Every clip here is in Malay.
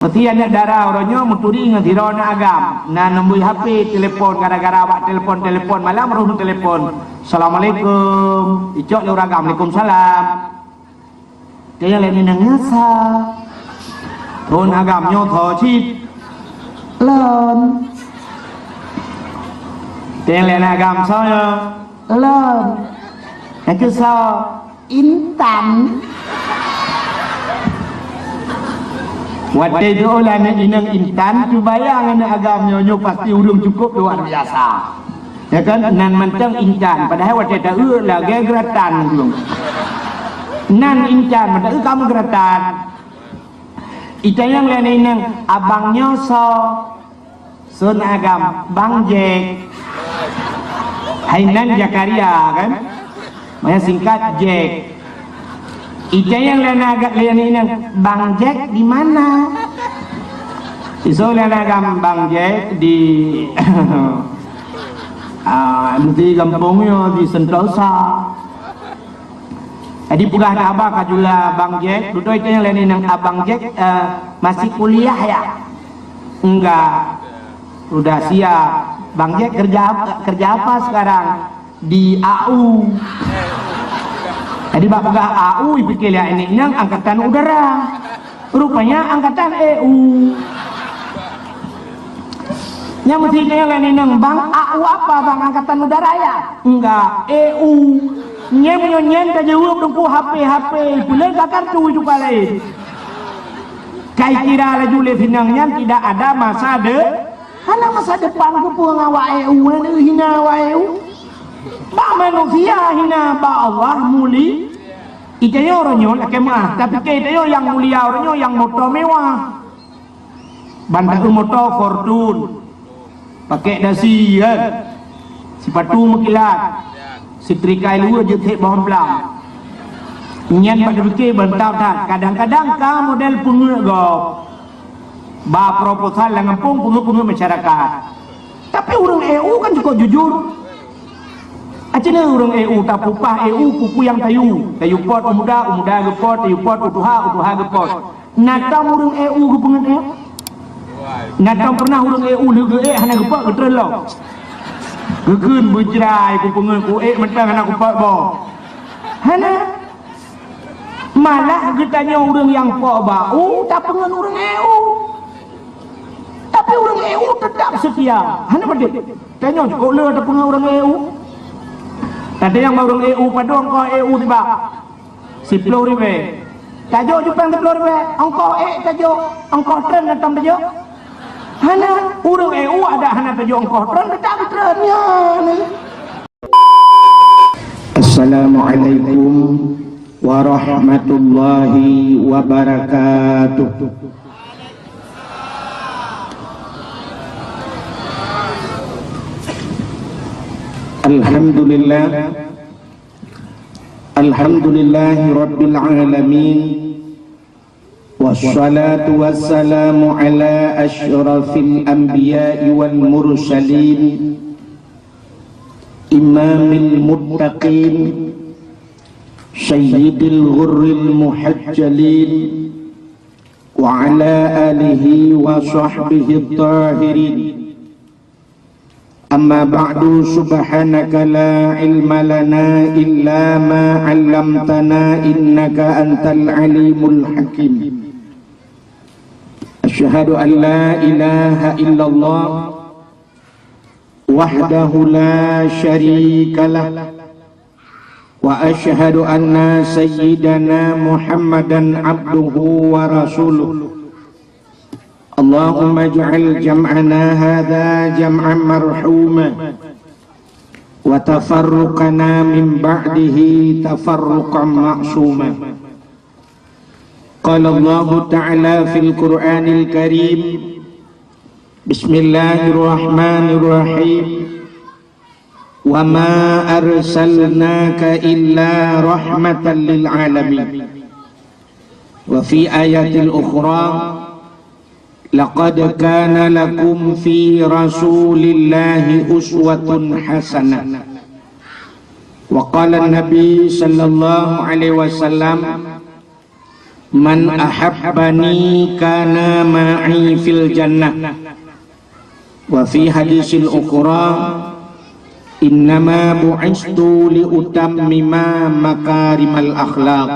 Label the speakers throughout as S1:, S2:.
S1: Mesti anak darah orangnya muturi dengan tirona agam. Nah nombor HP telefon gara-gara awak telefon malam roh telefon. Assalamualaikum. Icok le uragam. Waalaikumsalam. Dia lain nang ngasa. Ron agam nyo tho chit. Lon. Dia lain agam saya. Lon. Aku sa Intan. Waktu itu oleh anak inang Intan, tu bayang anak agamnya pasti urung cukup luar biasa. Ya kan, nan mentang Intan, padahal waktu itu lagi geratan belum. Nan Intan, padahal kamu geratan. Itu yang lain inang abangnya Sun agam, Bang Jack, Hainan Jakaria kan, makanya singkat Jack. Ija yang lain agak lain ini Bang Jack di mana? Iso lain agak Bang Jack di di kampungnya di Sentosa. Jadi pulang abang kajula Bang Jack. Dulu itu yang lain ini Abang Jack masih kuliah ya? Enggak, udah siap. Bang Jack kerja apa sekarang? Di AU. Jadi bapak AU pikir ya ini yang angkatan udara, rupanya angkatan EU. Yang mestinya yang lain nang bang AU apa bang angkatan udara ya? Enggak EU. Nyen tak jauh dengku HP boleh kartu juga lain. Kai kira laju le finangnya tidak ada masa depan ku pengawal EU ni hina wa EU. Ba manusia hina ba Allah muli. Ijanya orangnya laki mah, tapi kita yang mulia orangnya yang motor mewah. Bandar motor Fortune. Pakai dasi kan. Sepatu mekilat. Setrika lu jetek bawang pelang. Nyen pada fikir bentau dah. Kadang-kadang ka model pungut go. Ba proposal lang ngampung pungut masyarakat. Tapi orang EU kan cukup jujur. Acina orang EU tak upah EU kuku yang tayu pot umuda gepot tayu pot utuha gepot. Natam orang EU gepengen EU. Natam pernah orang EU lege hana gepot getrel lo. Gekeun bejrai ku pengen ku mentang anak gepot bo. Hana malah getanya orang yang pok bau tak pengen orang EU. Tapi orang EU tetap setia. Hana bedik. Tanya kok le tak pengen orang EU. Ada yang orang EU pada engkau EU tiba 10 ribu tajuk jupang 10 ribu engkau tajuk engkau tren datang tajuk hana orang EU ada hana tajuk engkau tren datang trennya. Assalamualaikum warahmatullahi wabarakatuh. Alhamdulillahi Rabbil Alamin. Wassalatu wassalamu ala ashrafil anbiya'i wal mursalin, imamil muttaqin, sayyidil ghurril muhajjalin, wa ala alihi wa sahbihi tahirin. Amma ba'du, subhanaka la ilma lana illa ma 'allamtana innaka antal alimul hakim. Asyhadu an la ilaha illallah wahdahu la syarika lah wa asyhadu anna sayyidana Muhammadan abduhu wa rasuluh. Allahumma ij'al jam'ana hadha jam'an marhuma wa tafarruqana min ba'dihi tafarruqan ma'suma. Qala Allah ta'ala fil Qur'anil Karim, Bismillahirrahmanirrahim, wa ma arsalnaka illa rahmatan lil alamin. Wa fi ayatil ukhra, laqad kana lakum fi rasulillahi uswatun hasanah. Wa qala an-nabi sallallahu alaihi wasallam,
S2: man ahabbani kana ma'i fil jannah. Wa fi hadisil ukhra innama bu'istu li utammima makarimal akhlaq.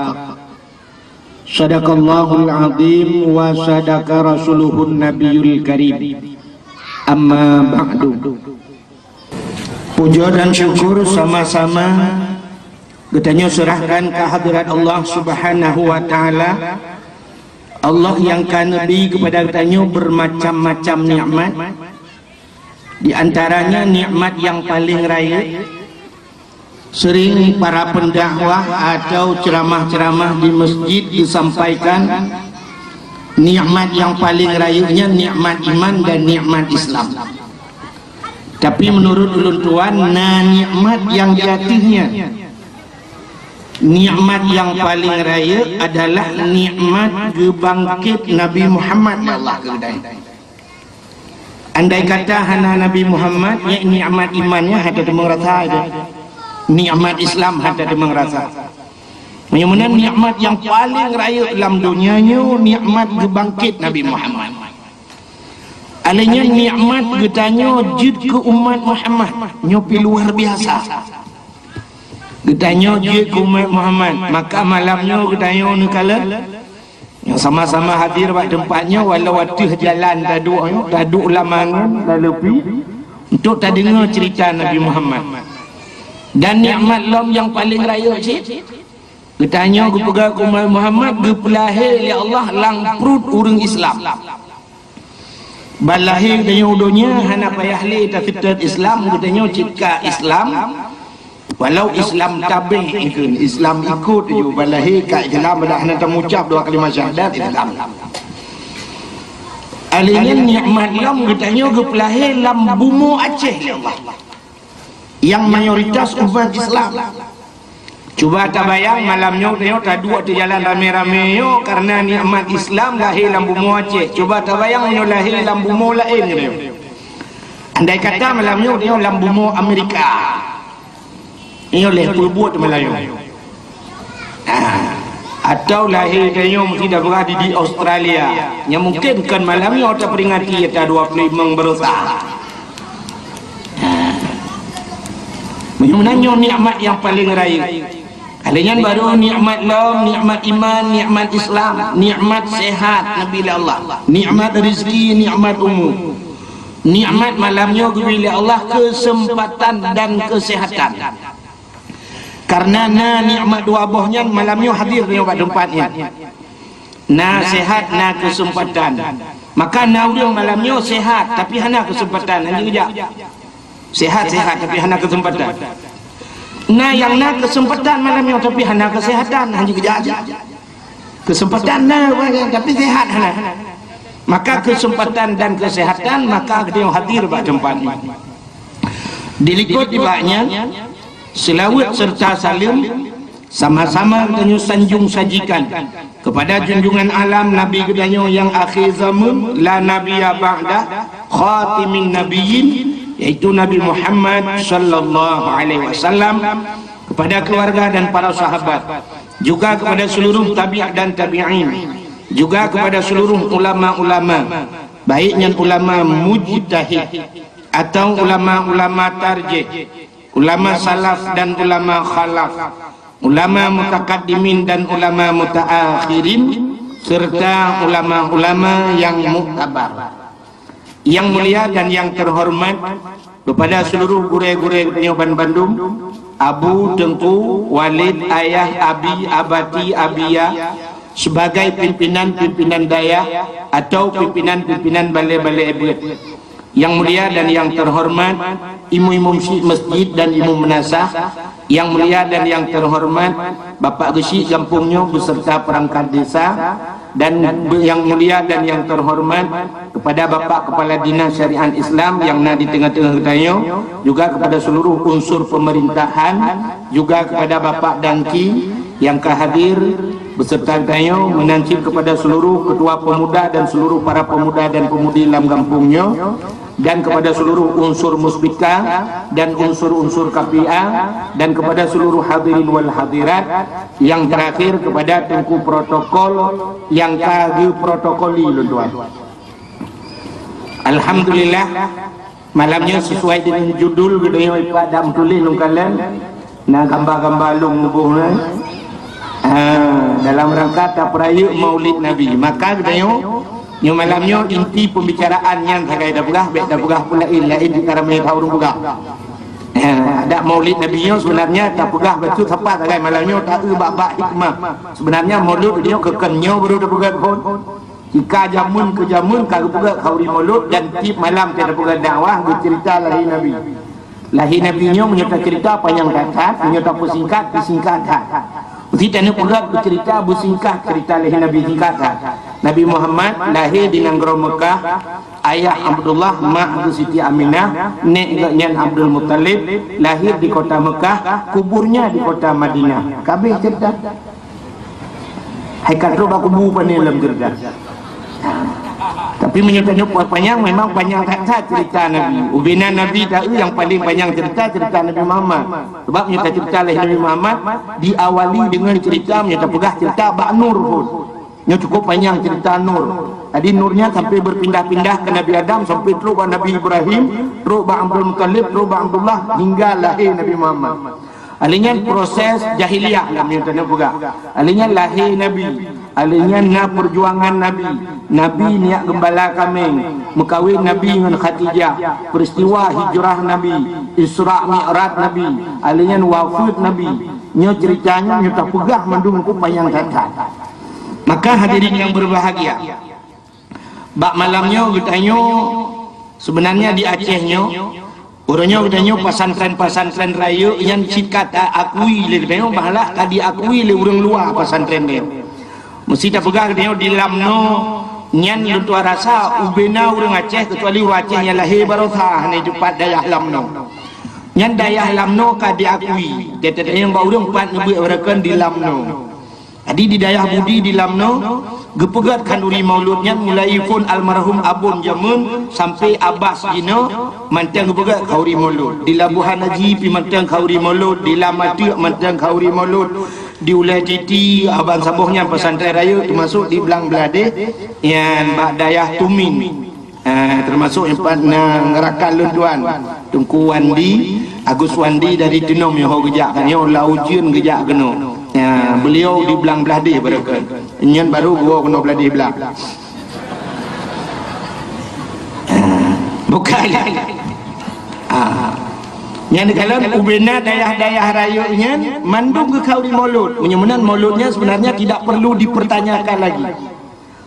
S2: Sadaqallahul azim wa sadaqa rasuluhun nabiyul karim. Amma ba'du. Puja dan syukur sama-sama kita serahkan ke hadirat Allah Subhanahu wa taala. Allah yang kanbi kepada kita bermacam-macam nikmat. Di antaranya nikmat yang paling raya, sering para pendakwah atau ceramah-ceramah di masjid disampaikan nikmat yang paling rayanya nikmat iman dan nikmat Islam. Tapi menurut ulun tuan, nikmat yang jatuhnya, nikmat yang paling raya adalah nikmat gebangkit Nabi Muhammad. Allah kedai. Andai kata hana Nabi Muhammad, ya nikmat imannya ada demang rasa itu. Nikmat Islam ada demang rasa. Kemudian nikmat yang paling raya dalam dunianya nikmat gebangkit Nabi Muhammad. Alanya nikmat getanya jid ke umat Muhammad nyopi luar biasa. Getanya jid ke umat Muhammad, maka malamnya getanya nekala yang sama-sama hadir pada tempatnya walau waktu jalan taduk lamangan dah lebih untuk tak dengar cerita Nabi Muhammad. Dan nikmat lam yang paling raya cik getanya aku pegang umat Muhammad gepelahir ya Allah lang perut orang Islam. Balahir dia udunya hana payah li tafitat Islam getanya cika Islam. Walau Islam tabih ikut, Islam ikut je balahir kat Islam dah hendak mengucap dua kalimah syahadat Islam. Alihnya nikmat lam getanya gepelahir lam bumu Aceh ya Allah. Yang mayoritas umat Islam. Cuba tak bayang malamnya tengok tak dua tu jalan rame-rame yo karena nikmat Islam lahir lam bumu Aceh. Cuba tak bayang yo lahir lam bumu lain dia. Andai kata malamnya tengok lam bumu Amerika. Ini oleh perbuat Melayu. Atau lahir dia mesti dah berada di Australia. Yang mungkin kan malamnya kita peringati kita 25 berusaha. Menanya nikmat yang paling raya. Kalian baru nikmat lam, nikmat iman, nikmat Islam, nikmat sehat Nabi Allah, nikmat rezeki, nikmat umum. Nikmat malamnya bila Allah kesempatan dan kesehatan. Karena nikmat dua buahnya malamnya hadir di tempatnya. Sehat, kesempatan. Maka dia malamnya sehat tapi hana kesempatan hanya kejap. Sehat tapi hana kesempatan. Yang kesempatan malamnya tapi hana kesehatan hanya kejap. Kesempatan tapi sehat hana. Maka kesempatan dan kesehatan maka dia hadir pada tempatnya. Dilikut tibanya selawat serta salim sama-sama kita sanjung sajikan kepada junjungan alam Nabi kita yang akhir zaman la nabiyya ba'da khatimin nabiyyin, yaitu Nabi Muhammad sallallahu alaihi wasallam, kepada keluarga dan para sahabat, juga kepada seluruh tabi'at dan tabi'in, juga kepada seluruh ulama-ulama, baiknya ulama mujtahid atau ulama-ulama tarjih, ulama salaf dan ulama khalaf, ulama mutakaddimin dan ulama mutaakhirin, serta ulama-ulama yang muktabar. Yang mulia dan yang terhormat kepada seluruh guru-guru Penyoban Bandung, Abu, Tengku, Walid, Ayah, Abi, Abati, Abia, sebagai pimpinan-pimpinan daya atau pimpinan-pimpinan balai-balai ebet. Yang mulia dan yang terhormat imam-imam masjid dan imam menasah, yang mulia dan yang terhormat Bapak Gesi kampungnya beserta perangkat desa, dan yang mulia dan yang terhormat kepada Bapak Kepala Dinas Syariat Islam yang ada di tengah-tengah kita, juga kepada seluruh unsur pemerintahan, juga kepada Bapak Dangki yang kehadir, beserta tayo menancip kepada seluruh ketua pemuda dan seluruh para pemuda dan pemudi dalam kampungnya, dan kepada seluruh unsur muspika dan unsur-unsur KPA, dan kepada seluruh hadirin wal hadirat. Yang terakhir kepada tengku protokol yang kagak protokoli tuan. Alhamdulillah, malamnya sesuai dengan judul gedenya padam tulis nungkalan na gambar-gambar long nubuhna dalam rangka tapraya Maulid Nabi. Maka gedenya nyo malamnya inti pembicaraan yang sagai dah pegah baik dah pegah pula lain di karamai taurung pegah. Ada Maulid Nabi nya sebenarnya tak pegah betul tepat sagai malamnya tak bab hikmah. Sebenarnya Maulid dia kekenyo baru dah pegah pun. Jika jamun ke jamun kagak pegah kauri Maulid dan tip malam kita pegah dakwah bercerita lahir Nabi. Lahir Nabi nya menyerta cerita panjang kata, menyerta persingkat disingkat. Kita ni pegah bercerita bersingkat cerita lahir Nabi singkat. Nabi Muhammad lahir di negara Mekah, ayah Abdullah, mak Siti Aminah, neknya Abdul Muttalib, lahir di kota Mekah, kuburnya di kota Madinah. Kabeh cerita. Hai kalau ba kubu pani dalam cerita. Tapi menyebutnya panjang, memang panjang kata cerita Nabi. Ubina Nabi tahu yang paling panjang cerita Nabi Muhammad. Sebab menyebut cerita Nabi Muhammad diawali dengan cerita menyebut pegah cerita Bak Nur pun. Yang cukup panjang cerita Nur. Tadi Nurnya sampai berpindah-pindah ke Nabi Adam, sampai terus Nabi Ibrahim, terus Abdul Muttalib, terus Abdullah, hingga lahir Nabi Muhammad. Alinya proses jahiliyah dalam yang tanya pegah. Alinya lahir Nabi. Alinya na perjuangan Nabi. Nabi niat gembala kambing, mekawin Nabi dengan Khadijah, peristiwa hijrah Nabi, Isra Mi'raj Nabi, alinya wafat Nabi. Nya ceritanya nya tak pegah mendungku panjang kata. Maka hadirin yang berbahagia, bak malamnya getanyo sebenarnya di Acehnya, orangnya getanyo pesantren raya yang cikat akui le getanyo bahala tadi akui le urang luar pesantren dia. Mesti tak pegah getanyo di lamno nyan lutua rasa ubena urang Aceh kecuali urang Aceh yang lahir barokah ni jupat dayah lamno. Nyan dayah lamno ka diakui. Tetep yang ba urang pat nebi orakan di lamno. Adi di dayah budi di lamno gepegat kanduri mauludnya mulai pun almarhum abun jamun sampai Abbas Gino mantang gepegat kauri maulud di Labuhan Haji pi mantang kauri maulud di Lamati mantang kauri maulud di Ulai Titi abang sabuhnya pesantren raya termasuk di Belang Belade yang bak dayah Tumin termasuk yang pernah ngerakan lunduan Tungku Wandi Agus Wandi dari Tenom yang gejak kan yang laujian gejak kena. Ya, beliau di Belang Beladi berkan. Nyen baru gua kena Beladi belah. Bukan. Yang kalau ubena dayah-dayah rayunya mandung ke kauri maulud. Menyemenan mauludnya sebenarnya tidak perlu dipertanyakan lagi.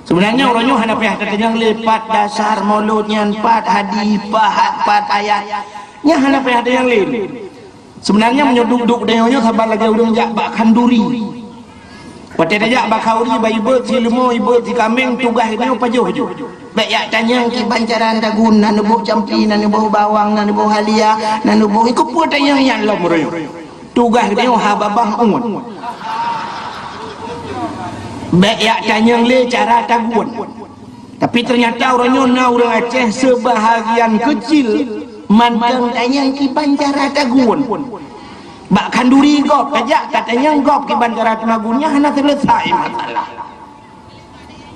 S2: Sebenarnya orangnya hanya pihak lepat dasar mauludnya 4 hadis 4 ayat. Nya hanya pihak yang lain. Sebenarnya menyoduk-duk deonya sabar lagi urang jak bak kanduri. Pate dajak bak kauri bayi beut si lemo ibeut si kambing tugas dia pajuh je. Baik yak tanya ki bancaran dagun nan nubuh campi nan nubuh bawang nan nubuh halia nan nubuh ikut pu tanya yang lom royo. Tugas dia hababah ungun. Baik yak tanya le cara tagun. Tapi ternyata orangnya orang Aceh sebahagian kecil mantang tanya ki bancara tagun bak kanduri gop kajak katanya gop ki bancara tagunnya hanya selesai masalah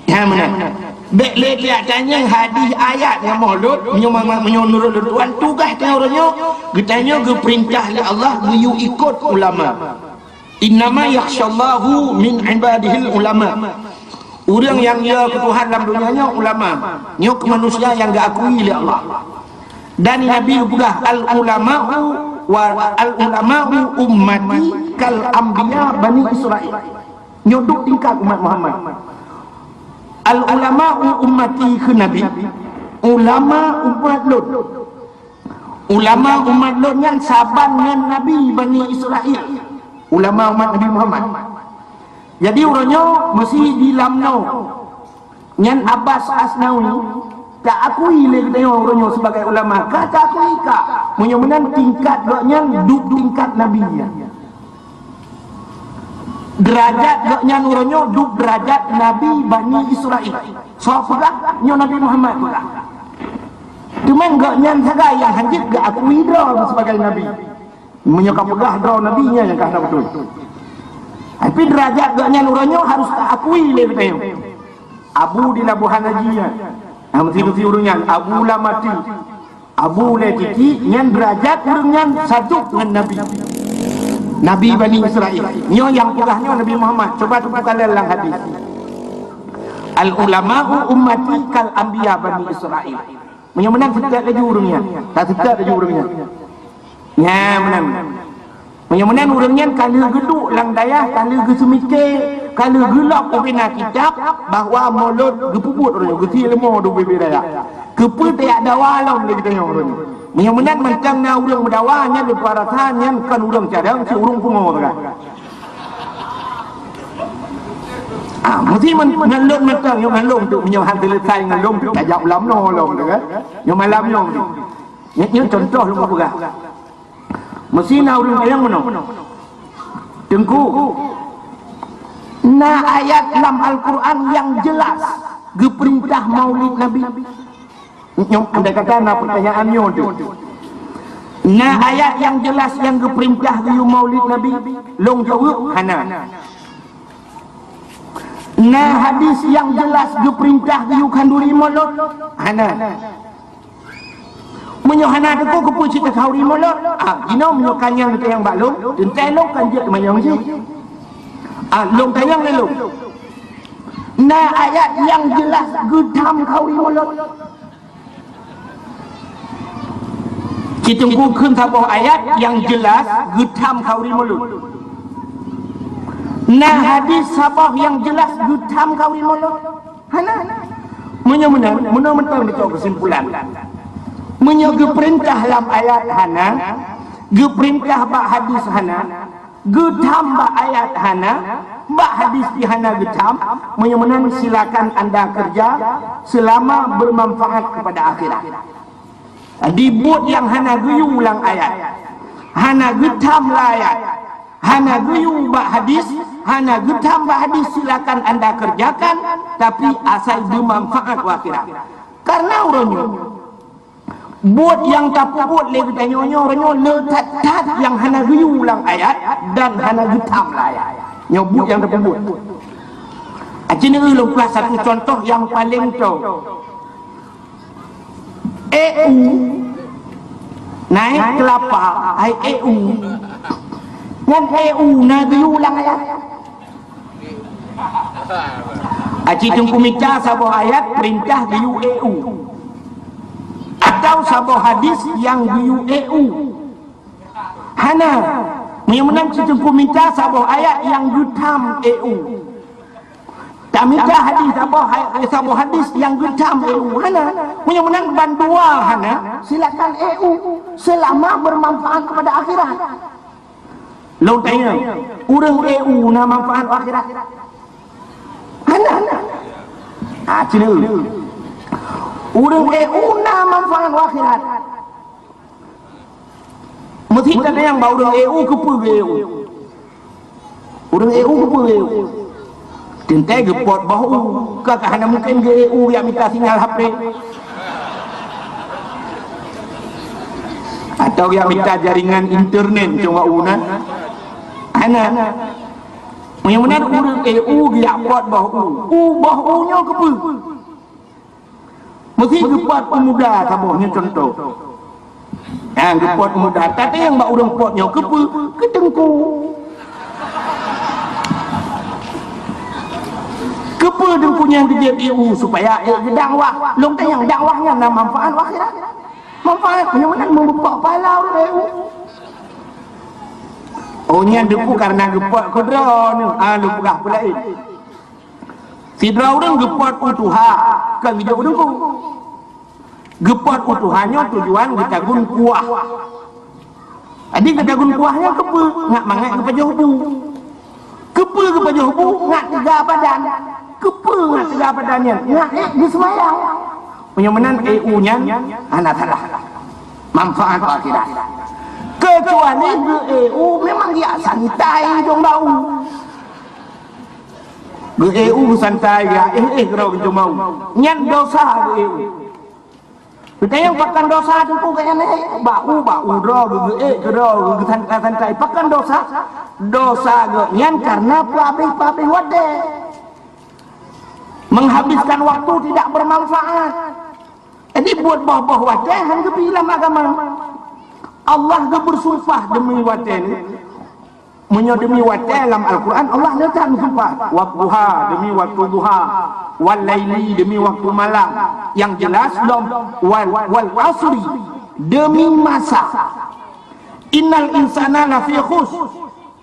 S2: ya mana bek le dia tanya hadis ayat yang maulud menurut tuan tugas dia orangnya getanya ge perintah oleh Allah you ikut ulama innama yakhshallahu min ibadihil ulama orang yang dia ketuhan dalam dunianya ulama nyok manusia yang enggak akui oleh Allah. Dan Nabi juga al-ulama'u wa al-ulama'u ummati kal anbiya bani Israil. Nyodok tingkat umat Muhammad. Al-ulama'u ummati ke Nabi. Ulama umat Lut. Ulama umat Lut yang saban dengan Nabi bani Israil. Ulama umat Nabi Muhammad. Jadi orangnya mesti di lamno. Nyan Abbas Asnawi tak akui lagi tengok orangnya sebagai ulama. Kata akui kak menyemenan tingkat doknya duk tingkat nabinya. derajat gaknya nuronyo duk derajat Nabi Bani Israel. So pula nyo Nabi Muhammad pula. Cuman gaknya saga yang hanjit gak akui draw sebagai Nabi. Menyokap pegah draw Nabinya yang kahna betul. Tapi derajat gaknya nuronyo harus tak akui le katanya. Abu di labuhan hajinya. Mesti urungan Abu lah mati. Abu le tiki nyan derajat urungan satu dengan Nabi. Nabi Bani Israel. Nyo yang pegahnya Nabi Muhammad. Coba tu bukan dalam hadis. Al ulama'u ummati kal anbiya Bani Israel. Menang setiap lagi urungnya. Tak setiap lagi urungnya. Ya menang. Menang urungnya kalau geduk lang daya, kalau gesumike, kalau gelap pembina kitab bahawa mulut gepubut orangnya, geti lemah do bebe daya. Kepe tak ada walam lagi tanya orangnya. Menang macam na urang berdawanya di paratannya kan urang cadang si urung pungo kan. Mesti mengalung macam yang mengalung tu menyohan selesai mengalung tu tak jauh lama lom tu kan. Yang malam lom tu. Yang contoh lu buka. Mesti na urang yang mana? Tengku. Na ayat dalam Al-Quran yang jelas geperintah Maulid Nabi. Nyom andai kata na pertanyaannya tu. Na ayat yang jelas yang geperintah di Maulid Nabi long jawab hana. Na hadis yang jelas geperintah di kanduri mulut hana. Menyohana tu ko kepu cerita kauri mulut. Gino menyokanya kita yang baklong, tentai long kan dia kemayang si. Long tayang le long. Na ayat yang jelas gedam kauri mulut. Kita bukan sebuah ayat yang jelas gedam kauri mulut. Nah hadis sabah yang jelas gedam kauri mulut. Hana. Menang itu kesimpulan. Menyoga perintah dalam ayat hana, geperintah bak hadis hana, gedam bak ayat hana, bak hadis di hana gedam. Menang silakan anda kerja selama bermanfaat kepada akhirat. Dibuat yang hana guyu ulang ayat, hana gedam lah ayat, hana guyu bak hadis, hana gedam bak hadis silakan anda kerjakan, tapi asal bermanfaat akhirat. Karena orangnya buat yang tak buat lagi tanya orangnya letat yang hana guyu ulang ayat dan hana gedam lah ayat. Nyobut yang tak buat. Ini adalah satu contoh yang paling tahu. EU naik kelapa ai EU ngan EU na diulang ayat aci tungku mica sabo ayat perintah diu EU atau sabo hadis yang diu EU hana menang tungku mica sabo ayat yang gutam EU. Kami dah hadis sabo hadis yang gedam EU hana menang bandua hana silakan EU selama bermanfaat kepada akhirat. Lalu tanya urang EU na manfaat akhirat hana cina urang EU na manfaat akhirat mesti ada yang bau urang EU kepu EU urang EU kepu EU tentai gepot bahu kakak hanya mungkin GEU yang minta sinyal HP atau yang minta jaringan internet cuma una anak yang benar urang EU dia pot bahu bahunya kepu mesti gepot pemuda sabohnya contoh yang gepot pemuda tapi yang bak urang potnya kepu ketengku kepa dia punya dia EU supaya dakwah long tayang dakwahnya na manfaat akhirat manfaat yang mana membuka pahala EU nya depu karena gepot kodra ni lu pegah pula si draurang gepot utuha kan video depu gepot utuhannya tujuan kita gun kuah adik kita gun kuahnya kepa ngak mangat kepa jobu kepa kepa jobu ngak tiga badan kepa ngak tiga badannya ngak di semayang penyamanan EU nya anak salah manfaat akhirat kecuali EU memang dia santai dong bau Ge EU santai ya, kau gitu mau. Nyan dosa ge EU. Kita yang pakan dosa tu ku kayaknya bau do ge santai pakan dosa ge nyan karena pabih wade. Menghabiskan waktu tidak bermanfaat. Jadi buat bawah wade hang ke bilang agama. Allah ge bersumpah demi wade ni. Demi waktu dalam Al-Quran Allah letak sumpah waktuha demi waktu duha, wal laili demi waktu malam, yang jelas wal asri demi masa. Innal insana lafi khus,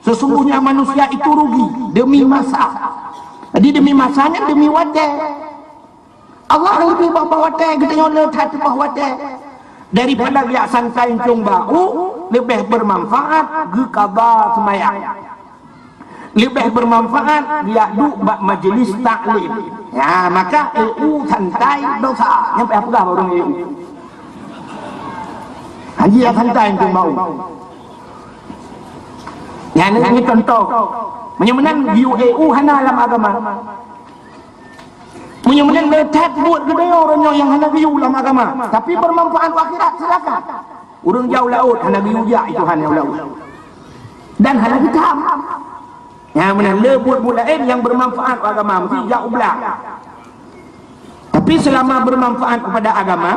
S2: sesungguhnya manusia itu rugi demi masa. Jadi demi masanya demi waktu. Allah lebih bawa waktu kita letak bawa waktu daripada dia santai cung bau, lebih bermanfaat ge qada sembahyang, lebih bermanfaat dia duduk majlis taklim. Ya maka EU santai dosa nyampe apa dah orang EU haji yang santai cung bau. Ya ini contoh menyemenan view EU hana dalam agama. Menyemenan letak buat gede orang yang hana view dalam agama tapi bermanfaat akhirat silakan. Urang jauh laut hana view dia itu hana laut dan hana hitam. Ya mana lebut lain yang bermanfaat agama mesti jauh belah. Tapi selama bermanfaat kepada agama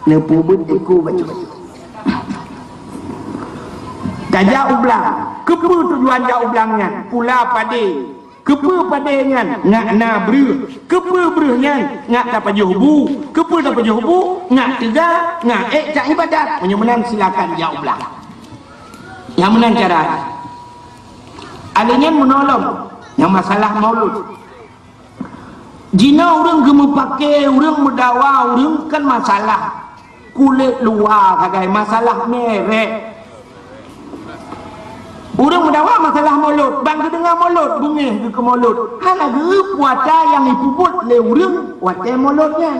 S2: lepubut iku baca. Jauh belah. Kepa tujuan jauh belangnya pula pade. Kepa padanya ngak na breuh, kepa breuhnya ngak dapat juhubu, kepa dapat juhubu ngak tegak ngak cak ibadat. Menyemenan silakan jauh belah. Yang menang cara adanya menolong yang masalah maulud. Jina orang gemu pakai, orang mendawa, orang kan masalah kulit luar kagai masalah merek. Orang mendawa masalah mulut, bang dengar mulut, bungih ke mulut. Hana ge puasa yang dipuput le urang, puasa mulutnya.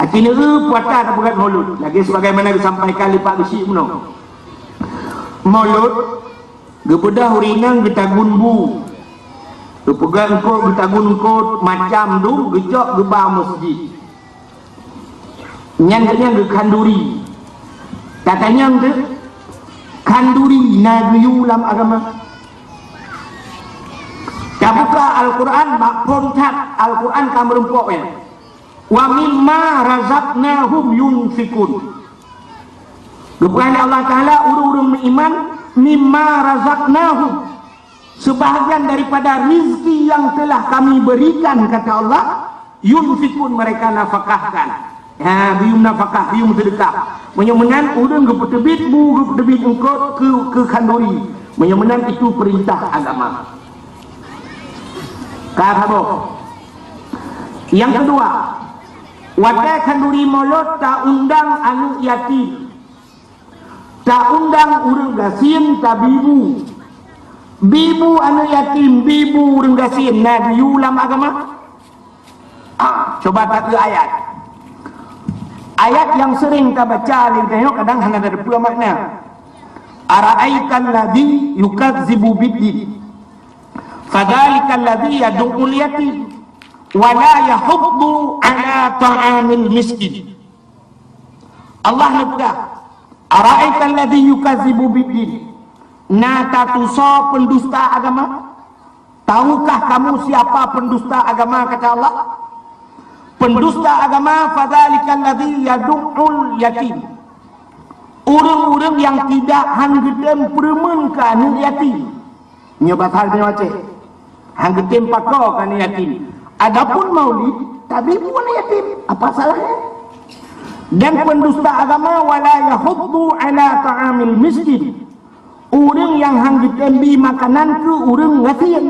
S2: Akhirnya puasa tak bukan mulut. Lagi sebagaimana disampaikan oleh Pak Besi Muno. Mulut gebedah urinang getagun bu. Gepegang ko getagun ko macam du gejok geba masjid. Nyangnya ge kanduri. Katanya ge kanduri nabiyu dalam agama. Tak buka Al-Quran bak poncat Al-Quran kamu rempoknya. Wa mimma razaqnahum yunfikun. Kepada Allah Ta'ala urung-urung beriman mimma razaqnahum, sebahagian daripada rizki yang telah kami berikan kata Allah, yunfikun mereka nafkahkan. Ya, bium nafkah, bium sedekah. Menyemenan urang ke petebit bu, ke petebit engkau ke kanduri. Menyemenan itu perintah agama. Kahabo. Yang kedua, wadah kanduri mulut tak undang anu yatim. Tak undang urang gasin tak bibu. Bibu anu yatim, bibu urang gasin. Nah, diulam agama. Coba tak ayat. Ayat yang sering kita baca, tengok kadang hanya ada dua makna. Ara'aital ladzi yukadzibu biddin, fadzalikal ladzi yad'ul yatim wa la yahuddu ala ta'amil miskin. Allah nabda, ara'aital ladzi yukadzibu biddin, nata tuso pendusta agama. Tahukah kamu siapa pendusta agama kata Allah? Pendusta agama fadzalikal ladzi yad'ul yatim. Orang-orang yang tidak hanggedem permenkan yatim. Nyobat halnya macam hanggedem pakokan yatim. Adapun maulid tapi bukan yatim. Apa salahnya? Dan pendusta agama wala yahuddu ala ta'amil miskin. Orang yang hanggedem bi makanan ke orang yatim,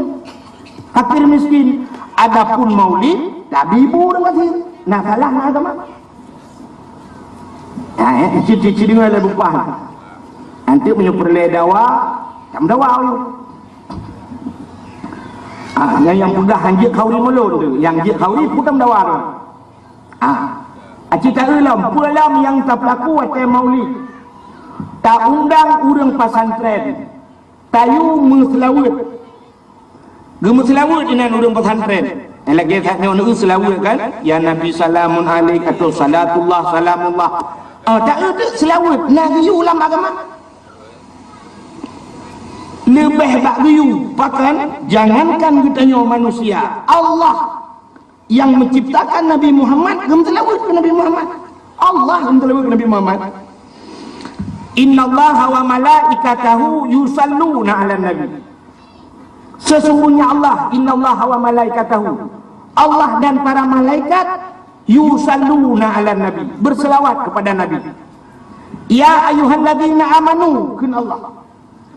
S2: fakir miskin. Adapun maulid tabibu orang kasih, nak salah nak agama. Ciri-ciri dengan ada bukan. Nanti punya perleh dawa, tak dawa you. Yang pegang hanjik kauri mulut tu, yang hanjik kauri putam dawa tu. Cita ulam, pulam yang tak pelaku atas maulid. Tak undang orang pesantren, tayu menselawut, Gemu selawat dengan urang pesantren. Yang lagi tak nak selawat kan? Ya Nabi salamun alaik atau salatullah salamullah. Tak ada selawat. Nabi ulama agama. Lebih bagiu pakan jangankan kitanya manusia. Allah yang menciptakan Nabi Muhammad gem selawat ke Nabi Muhammad. Allah gem selawat ke Nabi Muhammad. Innallaha wa malaikatahu yusalluna 'alan nabi. Sesungguhnya Allah, innallaha wa malaikatahu, Allah dan para malaikat yusalluna 'alan nabi, berselawat kepada nabi. Ya ayyuhalladzina amanu, kun Allah.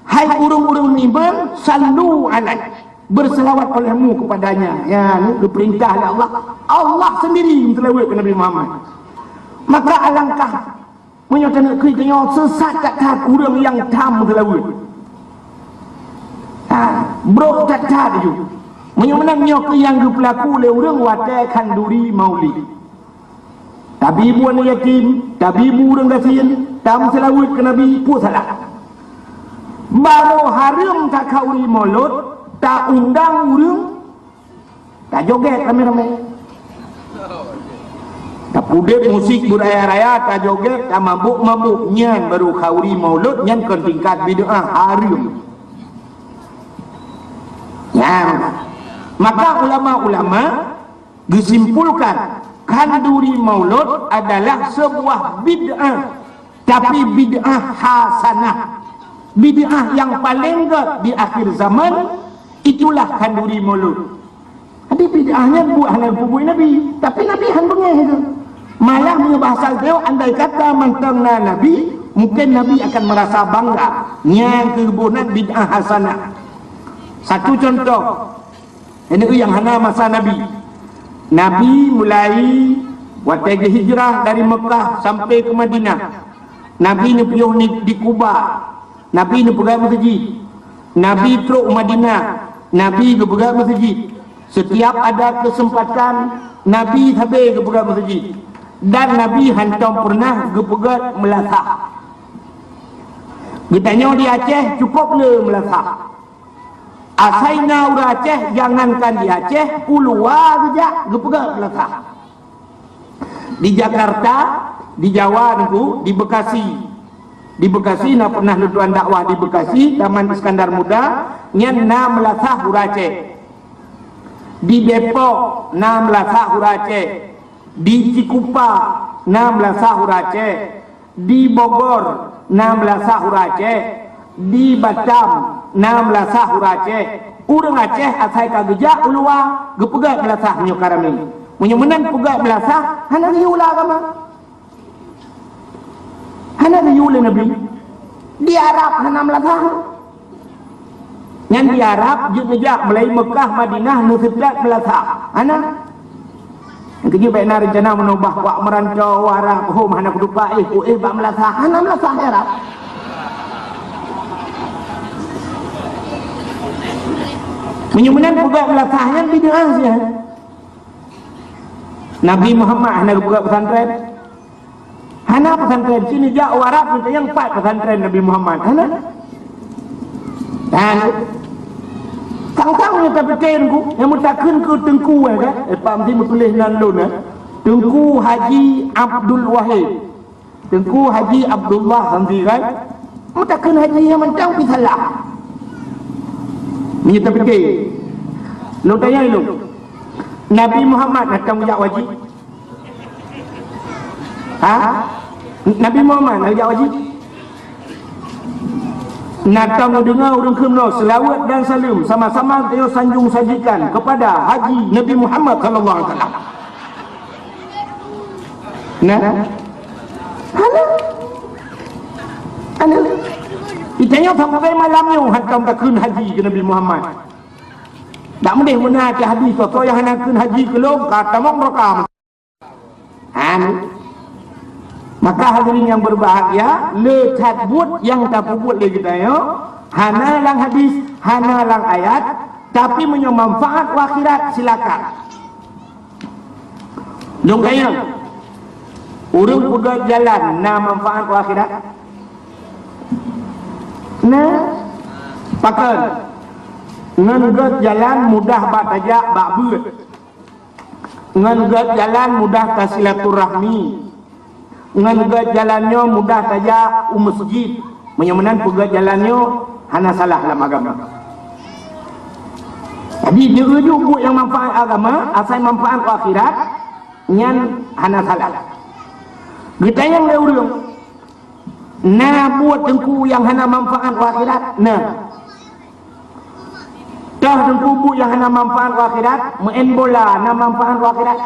S2: Hai urang-urang iman, sallu alai, berselawat olehmu kepadanya. Ya, ini perintah oleh Allah. Allah sendiri berselawat ke Nabi Muhammad. Maka alangkah menyatakan kita sesat kat urang yang tam berselawat. Bro kat ju. Menyenangnya ke yang berlaku oleh orang watai kanduri maulid. Tabibu anak yatim, tabibu orang kasihan, tam selawat ke Nabi pun salah. Baru haram tak kauri mulut, tak undang urang, tak joget ramai-ramai. Tak pudek musik budaya-raya, tak joget, tak mabuk-mabuk. Nyan baru kauri mulut, nyan kan tingkat bid'ah haram. Ya. Maka ulama-ulama disimpulkan kanduri maulud adalah sebuah bid'ah, tapi bid'ah hasanah. Bid'ah yang paling gak di akhir zaman itulah kanduri maulud. Jadi bid'ahnya buat hanya bubui Nabi, tapi Nabi handungnya itu. Malah bahasa dia andai kata mentengna Nabi, mungkin Nabi akan merasa bangga. Yang kebunan bid'ah hasanah. Satu contoh, ini yang hana masa Nabi. Nabi mulai waktu hijrah dari Mekah sampai ke Madinah. Nabi ni pergi di Kuba. Nabi ni pegang masjid. Nabi teruk Madinah. Nabi ke pegang masjid. Setiap ada kesempatan Nabi habis ke pegang masjid. Dan Nabi hantam pernah ke pegang Melaka. Ditanya di Aceh cukup le Melaka. Asaina ura Aceh, jangankan di Aceh, keluar saja ke pegang Melaka. Di Jakarta, di Jawa niku, di Bekasi. Di Bekasi nak pernah lutuan dakwah di Bekasi, Taman Iskandar Muda, nyan na Melaka Aceh. Di Depok na Melaka Aceh. Di Cikupa na Melaka Aceh. Di Bogor na Melaka Aceh. Di Batam na Melaka Aceh. Urang Aceh asai kagejak ulua gepegak Melaka nyo karami. Munyo menan pegak Melaka hana diulah agama. Hana diulah Nabi. Di Arab hana Melaka. Yang di Arab jejak mulai Mekah Madinah nusidat Melaka. Hana Keji baiklah rencana menubah wak merancau warah hom hana kudupa bak Melaka. Hana Melaka Arab. Menyumenan pegak Melakanya bid'ah saja. Nabi Muhammad hana pegak pesantren. Hana pesantren sini jak warat kita yang 4 pesantren Nabi Muhammad. Hana. Dan kang-kang ni tak percaya ku yang mutakan ke tengku kan. Pak mesti tulis nan lun Tengku Haji Abdul Wahid. Tengku Haji Abdullah nanti kan. Mutakan haji yang mentang pi salah. Menyata fikir. Lu tanya lu. Nabi Muhammad datang ujak wajib. Nabi Muhammad ujak wajib. Datang dengar orang kemno selawat dan salam sama-sama kita sanjung sajikan kepada Haji Nabi Muhammad sallallahu alaihi wasallam. Nah. Ana ditanya sampai malamnya hantam takun haji ke Nabi Muhammad. Tak boleh benar ke hadis tu yang hanakun haji ke lom kata mong rekam. Maka hadirin yang berbahagia, lekat buat yang tak buat lagi kita ya. Hana lang hadis, hana lang ayat, tapi punya manfaat akhirat silakan. Dong kaya. Urang pegang jalan na manfaat akhirat. Nah, pakai
S1: Ngan jalan mudah bak tajak bak beut. Ngan jalan mudah ta silaturahmi. Ngan jalannya mudah tajak masjid. Menyemenan pegat jalannya hana salah dalam agama. Jadi dia juga yang manfaat agama, asal manfaat akhirat, nyan hana salah. Kita yang leurung. Nah buat tengku yang hana manfaat akhirat, nah. Dah tengku buat yang hana manfaat akhirat, main bola na manfaat akhirat.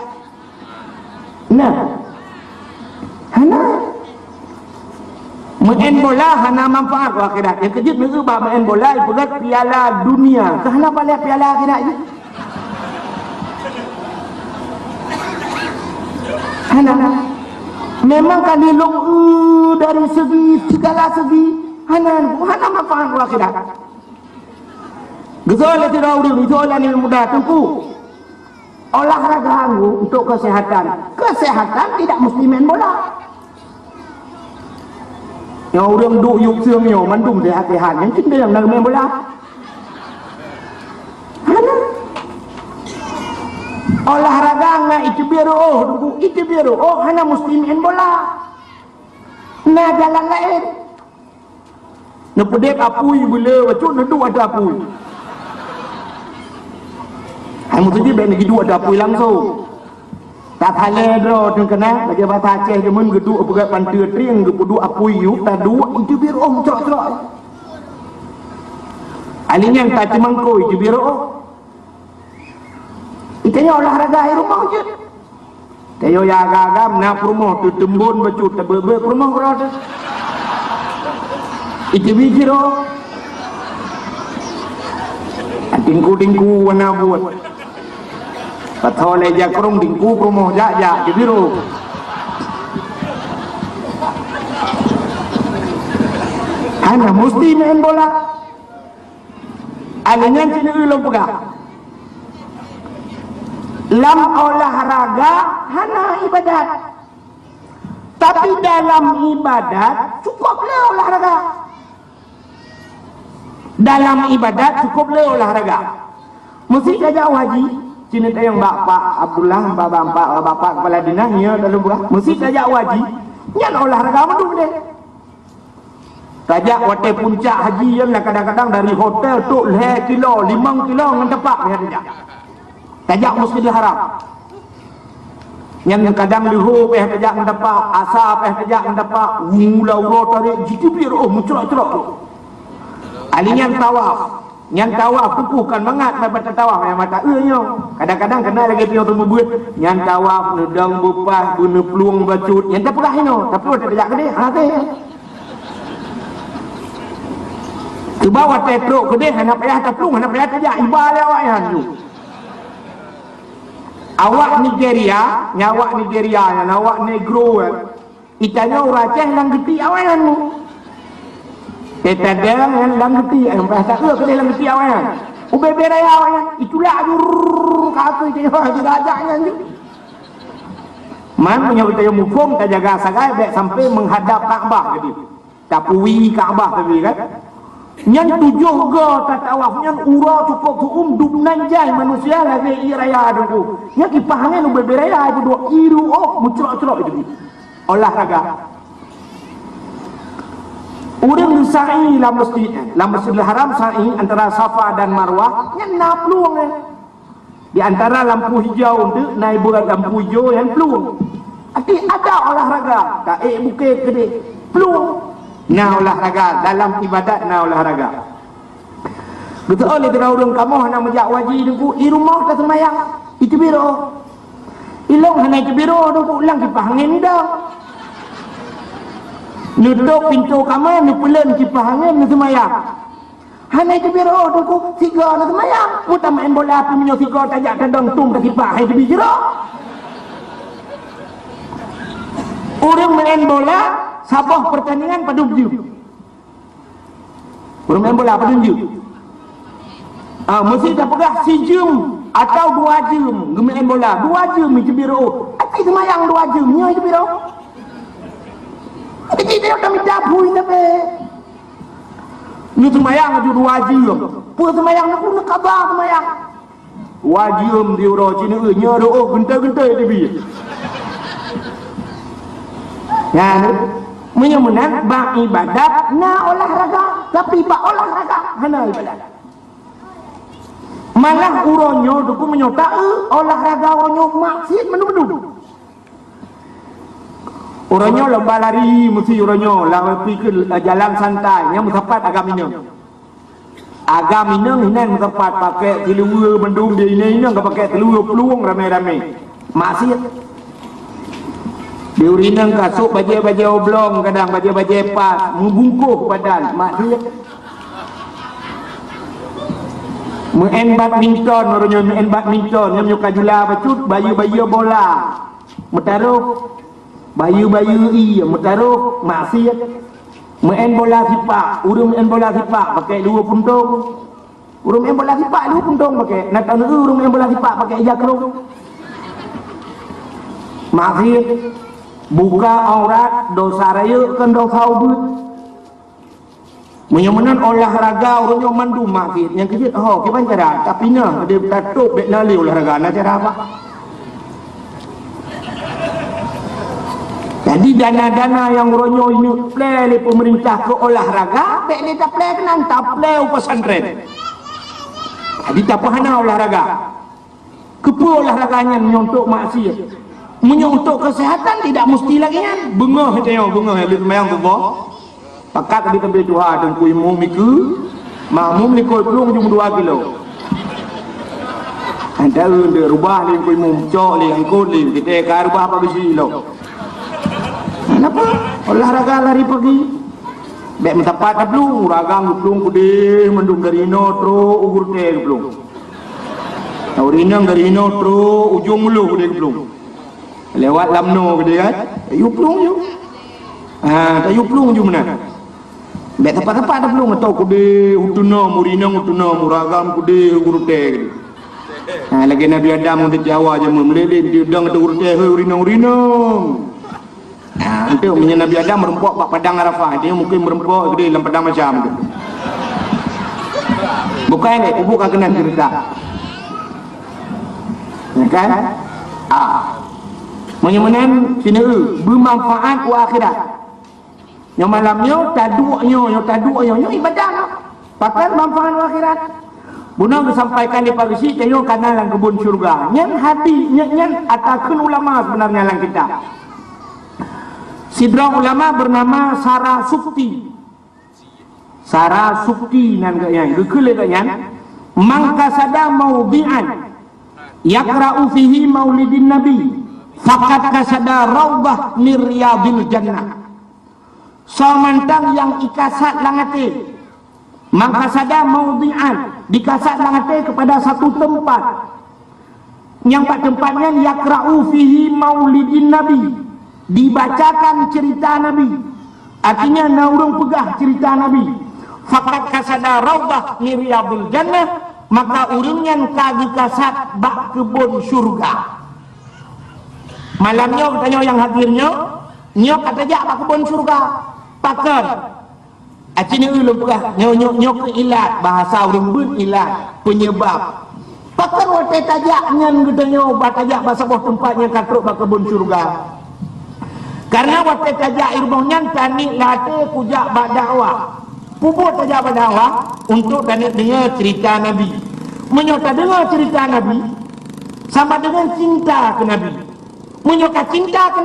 S1: Nah. Hana main bola hana manfaat akhirat. Yang kejut ni bah main bola ibarat piala dunia. Kahana balik piala akhirat je. Hana memang kan dilong dari segi segala segi hana manfaat akhirat. Gezol tidak urus itu orang yang mudah tempuh. Olahraga untuk kesehatan. Kesehatan tidak mesti main bola. Yang orang duk yuk siangnya mandum sehat-sehat. Yang cinta yang nak main bola. Hana olahraga ngah itu biru. Oh hana mesti main bola. Nah jalan lain. Nepedek apui bila wacuk neduk ada apui. Kamu tu je baik nak hidup ada apui langsung. Tak halal draw tu kena bagi bahasa Aceh dia mun geduk berat pantai tring ge pudu apui yuk tak dua itu biru cerok-cerok. Alinya tak cemangkoi itu biru. Itanya olahraga di rumah je. Tayo ya agam na rumah tu tembun bacut tebe rumah kau tu. Itu biru. Tingku warna buat. Patol aja kerong dingku promo ja di biru. Hana mesti main bola. Alanya sini ulung pegang. Lam olahraga hana ibadat. Tapi dalam ibadat cukuplah olahraga. Dalam ibadat cukuplah olahraga. Mesti saja wajib. Cina tayang bapak Abdullah, bapak kepala dinas nya dalam buah. Mesti saja wajib. Nyan olahraga mandung deh. Tajak wate puncak haji yang kadang-kadang dari hotel tu 5 kilo, 5 kilo ngan tepak ya tajak. Tajak Masjidil Haram. Yang kadang luhu peh tajak ngan tepak, asa peh tajak ngan tepak, ulau tarik jitu biru muncul-muncul. Alinya tawaf. Yang tawaf tu bukan mangat dapat tawaf yang mata nyo. Kadang-kadang kena lagi pion tu buat. Yang tawaf nedang bupas guna peluang bacut. Yang tak pegah ino, tapi ada tajak gede. Ha teh. Ke bawah petruk gede hana payah taplung, hana payah tajak ibal awak yang tu. Awak Nigeria, nyawak Nigeria, awak negro. Itanya orang Aceh lang geti awak yang tu. Kita ada yang dalam geti, yang bahasa ke dalam geti awalnya. Ubay beraya awalnya, itulah aduh kata itu dirajaknya je. Man punya kita yang mufum, kita jaga sagai baik sampai menghadap Kaabah jadi. Tapui Kaabah tadi kan. Yang tujuh ke tatawaf, yang urah cukup tuum dubnan jai manusia lagi iraya dulu. Yang kipahangnya ubay beraya itu dua iru muncul-muncul itu. Olahraga. Orang sa'i dalam Masjidil Haram sa'i antara Safa dan Marwah yang nak peluang di antara lampu hijau tu naik berat lampu hijau yang peluang. Ada olahraga tak bukan gede peluang. Nah olahraga dalam ibadat nah olahraga. Betul oleh orang kamu nak menjak wajib tu di rumah tak semayang itu biru. Ilong hanya itu biru tu ulang kipah angin dah. Nutup pintu kamar, nupulan kipah angin, nusemayang. Hanya itu biru tu tiga nusemayang. Putar main bola api minyak tiga tajak tendang tung ke kipah. Itu biru. Orang main bola, sabah pertandingan pada jum. Orang main bola pada jum. Mesti tak pegah si jum atau 2 jum. Main bola 2 jum itu biru. Api semayang 2 jum, itu biru. Jadi dia kami dapur ini be. Ni semayang aju wajib. Pu semayang nak guna khabar semayang. Wajib dia ro cina nya doa genta-genta dia bi. Ya, menyemenan bak ibadat na olahraga tapi bak olahraga hana ibadat. Malah uronyo duku menyota olahraga uronyo maksiat menu-menu. Uronyo lomba lari mesti uronyo lawan pergi ke jalan santai yang musapat agam ini. Agam ini hinan musapat pakai telur bendung dia ini enggak pakai telur peluang ramai-ramai. Maksiat. Dia urinang kasuk baju-baju oblong kadang baju-baju pas membungkuh badan maksiat. Main badminton orangnya main badminton yang nyuka jula bacut bayu-bayu bola metaruh bayu-bayu metaruh maksiat. Main bola sepak urung main bola sepak pakai dua puntung urung main bola sepak dua puntung pakai nak tahu urung main bola sepak pakai jakrung maksiat. Buka aurat dosa raya kan dosa ubud. Menyemenan olahraga orangnya mandu maksiat yang kecil kipan cara tapi nah dia tatuk bek nali olahraga nak cara apa. Jadi dana-dana yang orangnya ini play oleh pemerintah ke olahraga bek dia tak play kenan tak play pesantren. Jadi tak pahana olahraga kepa olahraganya menyontok maksiat. Menyontok kesehatan tidak mesti lagi kan bengah tengok bengah habis mayang tu pakat di tempat Tuhan dan kui mu miku mamum ni koi pelung jum 2 kilo anda unda rubah ni kui mu cok ni angkut ni kita ka rubah apa bisi lo kenapa olahraga lari pagi bek mendapat pelung ragang pelung kude mendung dari no tro ugur te pelung urinang dari no tro ujung mulu kude pelung lewat lamno kude kan yu pelung yu tak yu pelung ju mana bek tempat-tempat ada belum atau kude utuna murinang utuna muragam kude urute. Lagi Nabi Adam untuk Jawa je meleleh dia dang ada urute urinang. Itu Nabi Adam merempok pak padang Arafah dia mungkin merempok gede dalam padang macam tu. Bukan ni bukan kena cerita. Ya kan? Menyemenan sini bermanfaat wa akhirat. Yang malamnya taduknya ibadah pakai manfaat akhirat. Bunang disampaikan di pagi kayo kanalang kebun syurga. Nyen hati nyen atakeun ulama sebenarnya lang kita. Sidra ulama bernama Sarah Sukti nan gayang geukeuleun gayang mangka sada maudhi'an yaqra'u fihi maulidin nabi faqad kasada raubah min riyadil jannah. Samantang yang ikasat langate maka sada maudhi'an dikasat langate kepada satu tempat yang pada tempatnya yaqra'u fihi maulidin nabi dibacakan cerita nabi artinya naurung pegah cerita nabi faqad kasada raubah min riyadil jannah maka urungnya kagi kasat bak kebun syurga. Malamnya katanya yang hadirnya nyok kata jak bak kebun syurga pakar acini ulum pegah nyok ilat bahasa urang beut ilat penyebab pakar wate tajak nyen gedenya obat tajak bahasa boh tempatnya katruk bak kebun syurga karena wate tajak irbohnya tani late kujak bak dakwah puput tajak bak dakwah untuk tani dengar cerita nabi menyota dengar cerita nabi sama dengan cinta ke nabi menyota cinta ke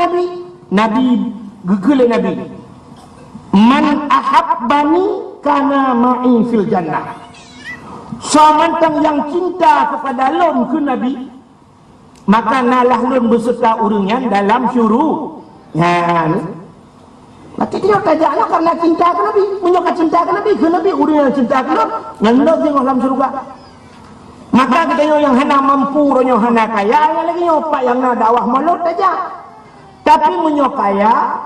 S1: nabi gegeule nabi man ahabbani kana ma'i fil jannah. Samantang yang cinta kepada lom ke nabi maka nalah lom beserta urungnya dalam syurga. Maka dia tajaklah karena cinta ke nabi menyuka cinta ke nabi urungnya cinta ke lom ngendok di dalam syurga. Maka kita yang hana mampu yang hana kaya lagi nyopak yang nak dakwah malut tajak tapi menyokaya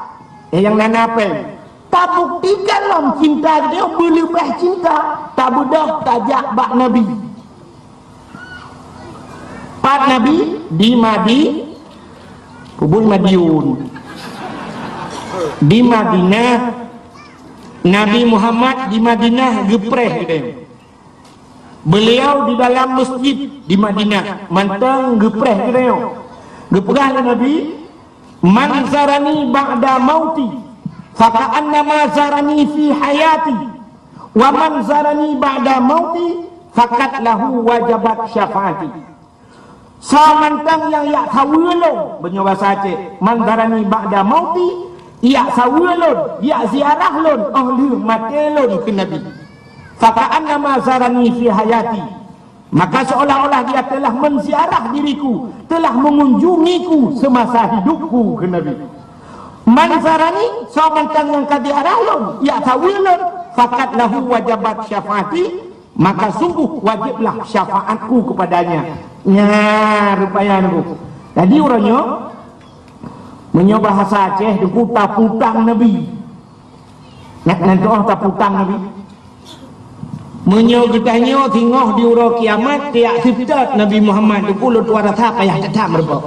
S1: yang nana apa tak buktikan lom cinta dia berlebih cinta tak budak tajak bak nabi pat nabi di Madi kebun Madiun di Madinah
S2: Nabi Muhammad di Madinah gepreh dia. Beliau di dalam masjid di Madinah mantang gepreh dia. Gepreh Nabi, man zarani ba'da mauti faka'annama zarani fi hayati wa man zarani ba'da mauti fakat lahu wajabat syafaati. Samantang yang yak sawulun benyo bahasa Aceh, man zarani ba'da mauti yak sawulun yak ziarah lun ahli matelun ke Nabi. Faka'annama zarani fi hayati, maka seolah-olah dia telah menziarah diriku, telah mengunjungiku semasa hidupku ke Nabi. Manzarani samantang yang kadiarah lun ya tawilun fakat lahu wajabat syafaati, maka sungguh wajiblah syafaatku kepadanya. Rupanya tu. Jadi orangnya menyoba bahasa Aceh deku taputang Nabi. Nanti taputang Nabi. Menyo getahnya tengok di ura kiamat tiak sifat Nabi Muhammad deku lu tuara tha payah tetap merebak.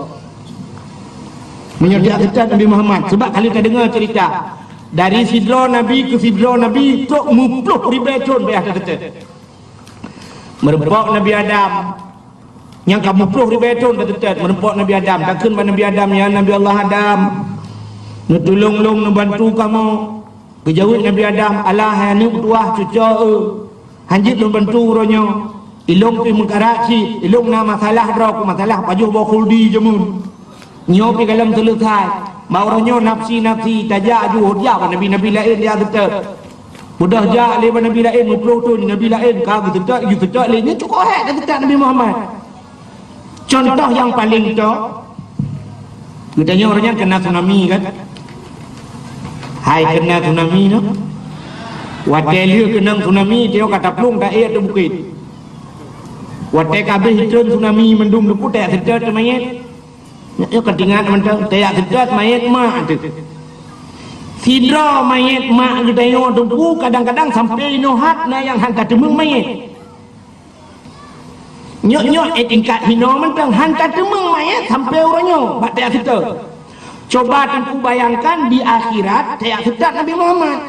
S2: Menyo tiak sifat Nabi Muhammad sebab kali kita dengar cerita dari sidro Nabi ke sidro Nabi tok mupluh ribecon payah tetap. Merebak Nabi Adam yang kamu puluh ribetun tetap merempok Nabi Adam takkan Nabi Adam ya Nabi Allah Adam nutulung-lung membantu kamu kejauh Nabi Adam Allah yang ni tuah cuca hanjit membantu ronyo ilung pi mengkarachi ilung na masalah draw masalah pajuh bawa khuldi jemun nyopi kalam telethai mau ronyo nafsi tajak aju dia Nabi lain dia tetap mudah jak le Nabi lain mupluh tu Nabi lain ka tetap you tetap le ni cukup tetap Nabi Muhammad. Contoh yang paling tu, katanya orangnya kena tsunami kan? Hai kena tsunami no? Watelia kena tsunami dia kata pelung tak air tu bukit. Watel kabeh hijau tsunami mendung depu tak sedar mayat. Yo ketinggalan mentang tak sedar mayat mak tu. Sidra mayat mak katanya depu kadang-kadang sampai nohat na yang hantar temung mayat. Nyok-nyok tingkat hino mentang hantar temeng mayat sampai orangnya bak tak kita. Coba tentu bayangkan di akhirat tak sedap Nabi Muhammad.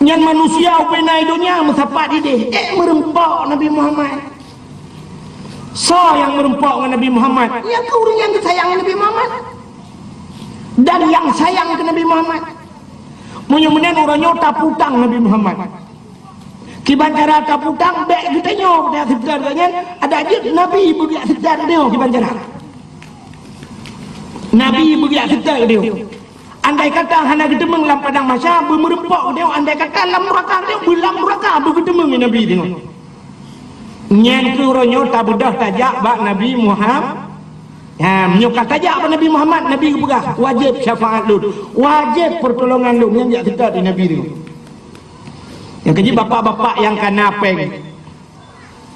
S2: Yang manusia upenai dunia mensapat ide merempok Nabi Muhammad. So yang merempok dengan Nabi Muhammad, yang kau yang sayang Nabi Muhammad dan yang sayang ke Nabi Muhammad. Mudah-mudahan orangnya tak putang Nabi Muhammad. Kiban cara taputang bek kita nyok dia sedar dengan ada aja Nabi begitu sedar dia kiban cara Nabi begitu sedar dia andai kata hana kita menglam padang masa bermerempok dia andai kata lam neraka dia belam neraka begitu meng Nabi dia nyen kuronyo tak bedah tajak bak Nabi Muhammad menyokak tajak bak Nabi Muhammad Nabi begah wajib syafaat lu wajib pertolongan lu yang dia sedar di Nabi dia. Yang keji bapak-bapak yang kanapeng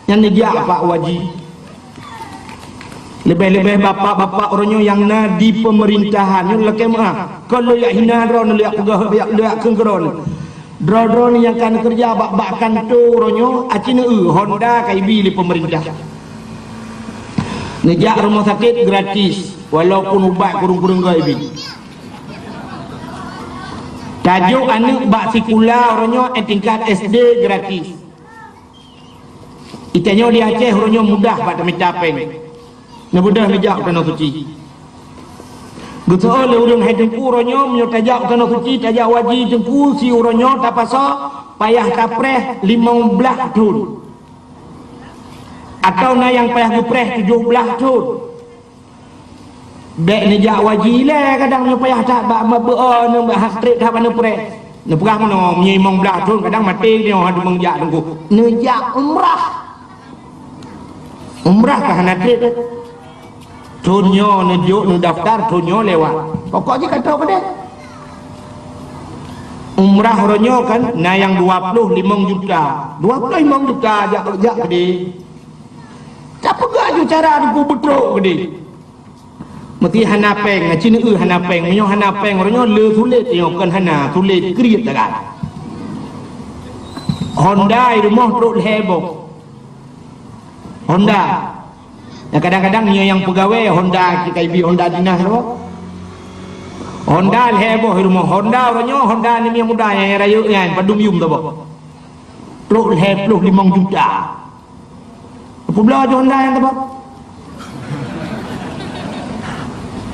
S2: yang nejak Pak Waji lebih-lebih bapak-bapak orangnya yang na di pemerintahan yang lekai kalau yang hina drone liak pegah liak kengkeron drone yang kan kerja bak-bak kantor orangnya acina Honda KIB di pemerintah nejak rumah sakit gratis walaupun ubat kurung-kurung KIB. Tajuk anak bak sikula orangnya tingkat SD gratis. Itanya di Aceh orangnya mudah bak mitapeng. Mudah nejak tanah suci. Gusto le urang hai jengku orangnya menyo tajak tanah suci tajak waji jengku si orangnya tak pasal payah kapreh 15 tahun. Atau na yang payah gepreh 17 tahun. Dek nejak wajib lah kadang ni payah tak bak beon bak hastrik tak mana pre. Ni perah mana menyimong belah tu kadang mati dia ada mengjak tunggu. Nejak umrah. Umrah kah nak trik tu? Tunyo nejuk nu daftar tunyo lewat. Pokoknya kata apa dia? Umrah orangnya kan na yang 25 juta. 25 juta jak gede. Tak pegah cara aku betrok gede. Mesti hanapeng, cina hanapeng, menyo hanapeng orangnya le sulit tengok kan hana sulit kriit dekat. Honda rumah teruk heboh. Honda. Ya kadang-kadang yang pegawai Honda KIB Honda dinas tu. Honda heboh rumah Honda orangnya Honda ni yang muda yang raya yang padum yum tu apa truk heboh 5 juta publa je Honda yang tu apa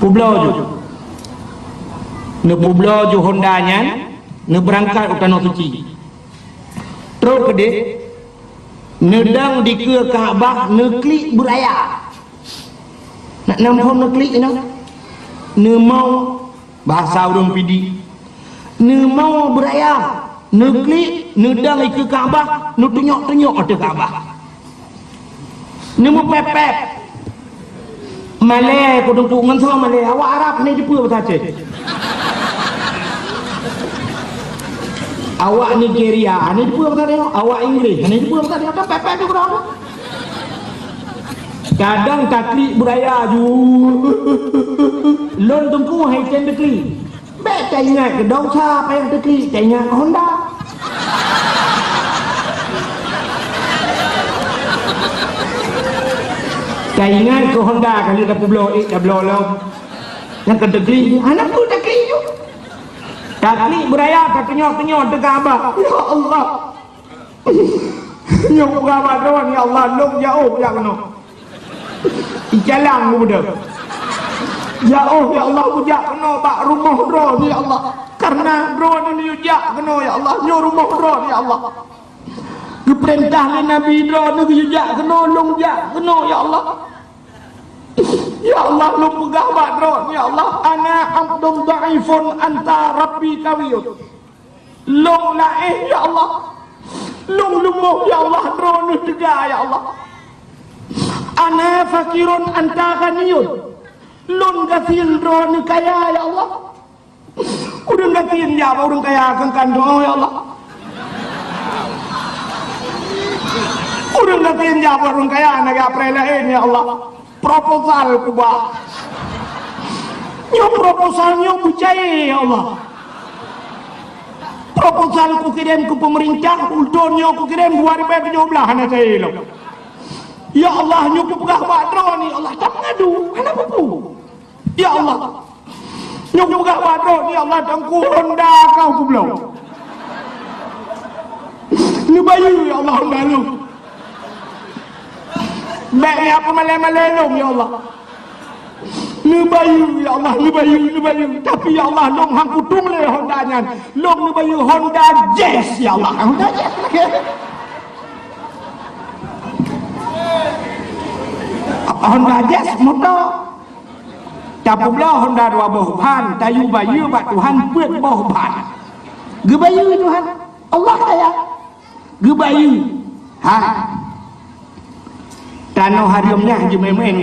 S2: publa je ne publa je Honda nya ne berangkat ke Tanah Suci truk gede nedang di ke Kaabah ne klik beraya nak nampak ne klik ni ne mau bahasa orang pidi ne mau beraya ne klik ne dang ke Kaabah ne tengok-tengok ke Kaabah ne mau pepet Malay ko dong ngan sama Malay awak Arab ni Jepun apa saja awak Nigeria ni Jepun apa tadi awak Inggeris ni Jepun apa tadi ada pepet tu kurang kadang taklik beraya ju lon tungku hai chen taklik bet chạy ngay ke dong cha pa yang taklik chạy ngay ke Honda chạy ngay ke Honda kali dah blow lo yang ke taklik anak tu taklik ju taklik beraya tak tengok-tengok dekat Kaabah ya Allah nyok Kaabah doang ya Allah long jauh ya kena jalan muda ya Allah ujak kena bak rumah roh ya Allah karena roh ni ujak kena ya Allah nyo rumah roh ya Allah ke perintah Nabi roh ni ujak kena long jak kena ya Allah ya Allah lu pegah bak roh ya Allah ana abdul dhaifun anta rabbi kawiyut long laih ya Allah long lumuh ya Allah roh ni tegak ya Allah ana fakirun anta ghaniyun lun gatin ron kaya ya Allah urang gatin ya urang kaya kan doa ya Allah urang gatin ya urang kaya naga prelain ya Allah proposal ku ba nyo proposal nyo bucai ya Allah proposal ku kirim ke pemerintah ulton nyo ku kirim 2017 ana cai lo ya Allah nyukup gah badro ni Allah tak ngadu anak pupu ya Allah nyukup gah badro ni Allah tangku Honda kau ku belum ni bayu ya Allah Honda lu mek ni apa malai-malai lu ya Allah ni bayu ya Allah ni bayu tapi ya Allah long hang kutung le Honda nyan long ni bayu Honda Jazz ya Allah Honda Jazz Honda Jazz motor tapi pula Honda 2000 tayu bayu bak Tuhan buat 2000 ge bayu Tuhan Allah kaya ge bayu ha tano hariumnya haji memen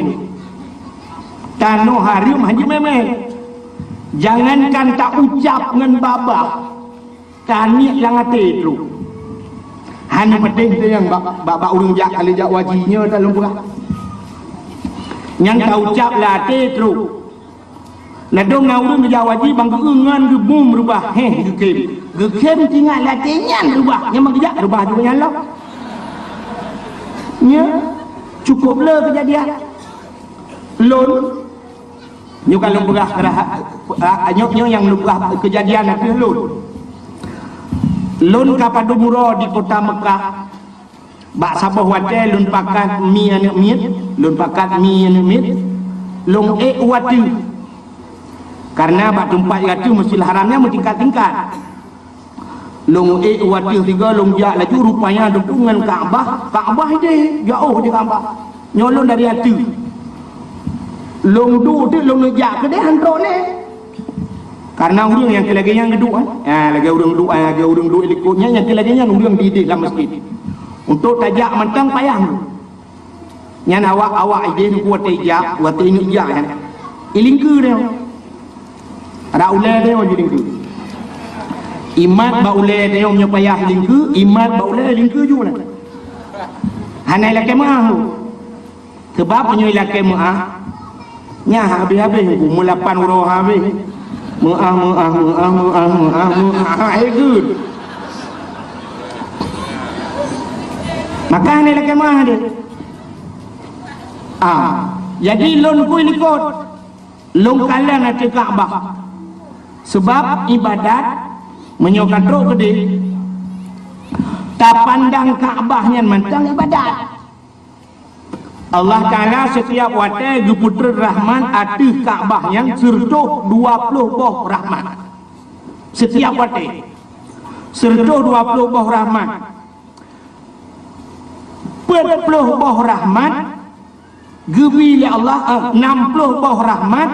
S2: tano harium haji memen jangankan tak ucap ngan babah kani yang ate tu hanya penting tu yang bak urang jak kali jak wajinya dalam pura yang tahu ucap lah tetru ladong ngau dia wajib bang keungan ke bum rubah gekem tinggal latinyan rubah yang mengjak rubah juga nyala nya cukup le kejadian lon nyu kalau berah nyok yang lubah kejadian aku lon kapadumuro di kota Mekah bak sabah wadai lun pakat mi anak mit lun pakat mi anak mit long watu karena bak tempat watu mesti haramnya tingkat-tingkat long watu tiga long jak laju rupanya dukungan Kaabah dia jauh je Kaabah nyolong dari hati long du tu long jak ke dia handro ni karena urang yang lagi yang geduk lagi urang du ikutnya yang lagi yang urang didik dalam masjid untuk tajak mentang payah nyan awak ide ni kuat tajak kuat ini jak kan ilingku dia ada ulai dia ilingku imat ba ulai dia punya payah ilingku imat ba ulai ilingku juga hanai laki mah sebab punya laki mah nya habis-habis ku mulapan urang habis good maka ni lagi mah dia jadi lon ku ikut lon kalian nanti Kaabah Sebab ibadat menyokat roh gede tak pandang Kaabahnya mentang ibadat. Allah Ta'ala setiap waktu Putra Rahman ada Kaabahnya serta 20 boh rahmat. Setiap waktu serta 20 boh rahmat. 40 boh rahmat gebi oleh Allah, 60 boh rahmat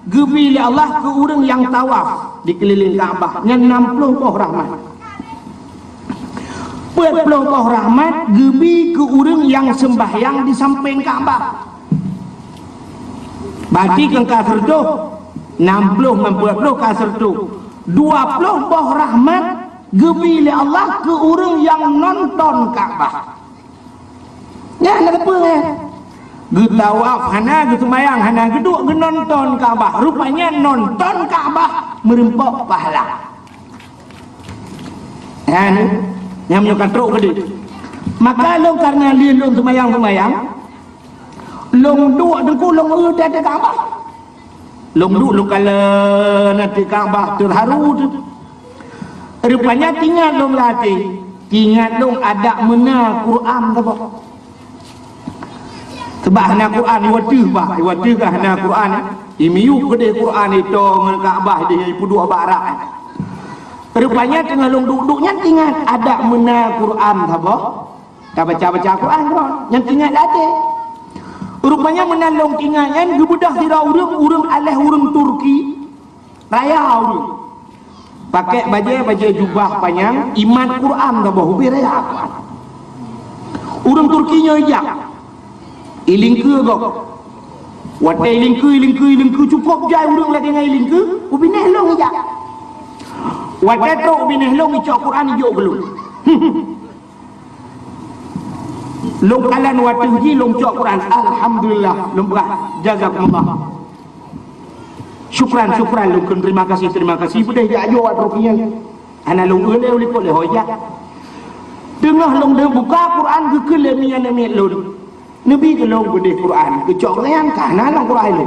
S2: gebi oleh Allah ke orang yang tawaf di keliling Kaabah. Yang 60 boh rahmat. 40 boh rahmat gebi ke orang yang sembahyang di samping Kaabah. Berarti kan kafir tu 60 kafir tu 20 boh rahmat gebi oleh Allah ke orang yang nonton Kaabah. Ya nak apa getawaf hana getumayang hana geduk genonton Kaabah. Rupanya nonton Kaabah merempok pahala. Ya ni yang menyokong truk gede. Maka long karena lian long tumayang long duk dengku long udah ada Kaabah. Long duk long kala nanti Kaabah terharu tu. Rupanya tinggal long latih, tinggal long ada mena Quran apa? Sebab hana Quran iwatu kah hana Quran imiu gede Quran itu ngan Kaabah dia ipu dua barak. Rupanya tengah long duduknya tinggal ada mena Quran apa? Tak baca Quran kan? Yang tinggal ada. Rupanya menalong tinggalnya gebudah sira urang aleh urang Turki raya urang. Pakai baju jubah panjang iman Quran apa hubi raya Quran. Urang Turkinya ijak. Ilingke gok. Wate ilingke cukup jai urang lagi ngai ilingke, ubineh long ijak. Wate tro ubineh long ijak Quran ijak belum. Long kalan wate ji long ijak Quran. Alhamdulillah long berah jazakumullah. Syukran long terima kasih bedeh ja ayo wat rupiah. Ana long eule uli ko le hoya. Tengah long de buka Quran ke le mian long. Nabi ke long bedeh Quran ke cok layan kana long Quran le.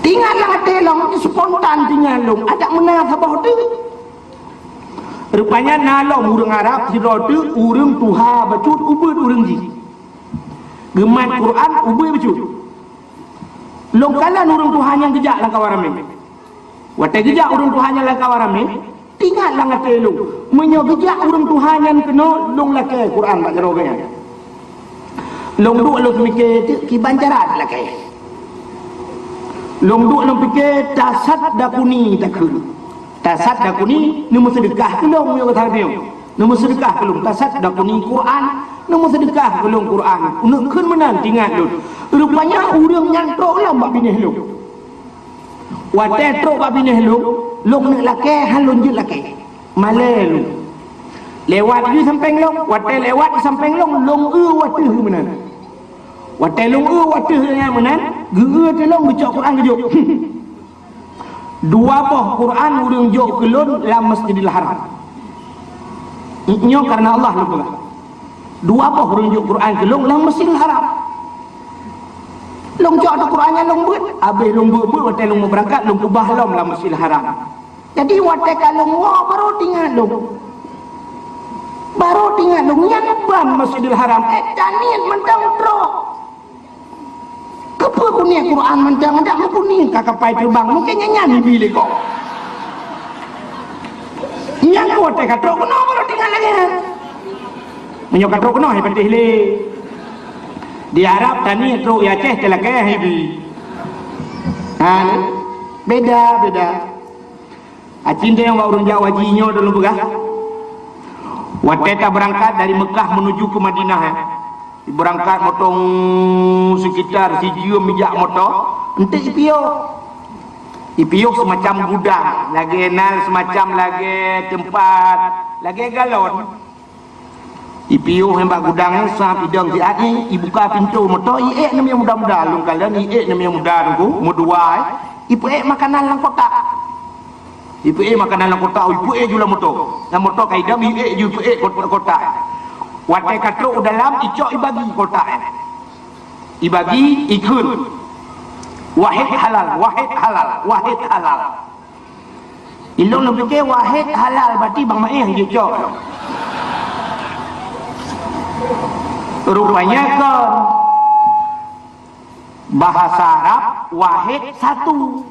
S2: Tinggal lang ate long spontan tinggal long ada mena sabah tu. Rupanya nalong urang Arab sira tu urang tuha bacut ubud urang ji. Gemat Quran ubud bacut. Long kalan urang tuhan yang gejak lang kawarame. Wate gejak urang tuhan yang lang kawarame. Tinggal lang ate long menyo gejak urang tuhan yang kena long lake Quran bak jeroganya. Long duk long mikir ki banjaran lake. Long duk long fikir tasad dakuni takun. Tasad dakuni nombor sedekah ke long yo kata dia. Nombor sedekah ke long tasad dakuni Quran, nombor sedekah ke long Quran. Untuk keun menang tinggal long. Rupanya urang nyantok lah bak bineh long. Wate trok bak bineh long nak lake halun je lake. Malai long. Lewat di samping long, wate lewat di samping long wate menan. Wate wate yang menan, geu te long baca Quran gejuk. Dua boh Quran urang jok kelon la Masjidil Haram. Inyo karena Allah lupa. Dua boh urang jok Quran kelon la Masjidil Haram. Long jok Qurannya long buat, habis long buat wate long berangkat long ubah long la Masjidil Haram. Jadi wate kalau baru tinggal long. Baru tinggal long yang ban Masjidil Haram. Tanian mentang trok. Kepa kuning Quran mentang ada kuning kakapai terbang mungkin nyanyi bilik kok. Nyanyi wate katrok kena baru tinggal lagi. Menyok katrok kena hebat le. Di Arab tani trok ya Aceh telakeh hebi. Beda. Cinta yang orang Jawa jinyo dulu begah. Wateta berangkat dari Mekah menuju ke Madinah. Berangkat motong sekitar sijum mijak motor. Ente ipio semacam gudang, lagi nal semacam lagi tempat, lagi galon. Ipio hembak gudang sah bidang di ani, ibuka pintu motor, namanya muda-muda lung kalian, namanya muda nunggu, muduai. Ibu makanan lang kotak. Ibu makanan lang kotak, ibu jula motor. Yang motor kaidam ibu kotak. Watai katrok dalam icok ibagi kotak. Ibagi ikut. Wahid halal, wahid halal, wahid halal. Ilong lu fikir wahid halal berarti bang main je cok. Rupanya kan bahasa Arab wahid satu,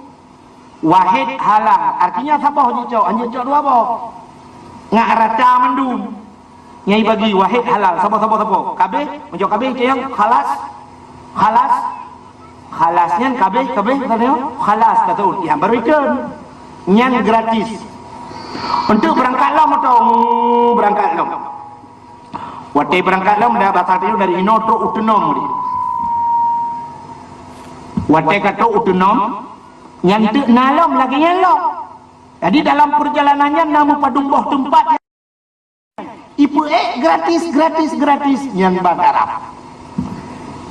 S2: wahid halal. Artinya siapa je cok? Anjir cok dua apa? Ngak raca mendung. Nyai bagi wahid halal. Siapa? Kabeh, menjawab kabeh yang khalas, khalas. Khalasnya kabeh katanya khalas kata yang berikan nyan gratis untuk berangkat lom atau berangkat lom wate berangkat lom dah bahasa itu dari inotro utenom wate kata utenom nyan tu nalom lagi nyalom. Jadi dalam perjalanannya namu padumboh tempat ipu gratis nyan badarap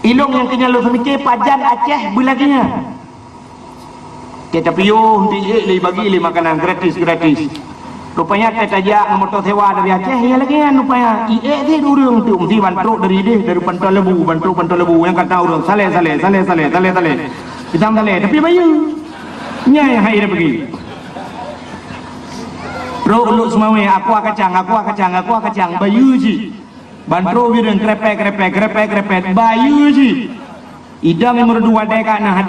S2: ilong yang kena lu semikir pajan Aceh belaginya. Kita piyo nanti le bagi le makanan gratis. Rupanya kita ajak motor sewa dari Aceh ya lagi kan rupanya di urang tu mesti bantu dari Bantul Lebu yang kata urang saleh. Kita saleh tapi bayu. Nya yang hai dah pergi. Ro lu semua aku kacang bayu ji. Bantro wireng krepek bayu si idam yang berdua deka nah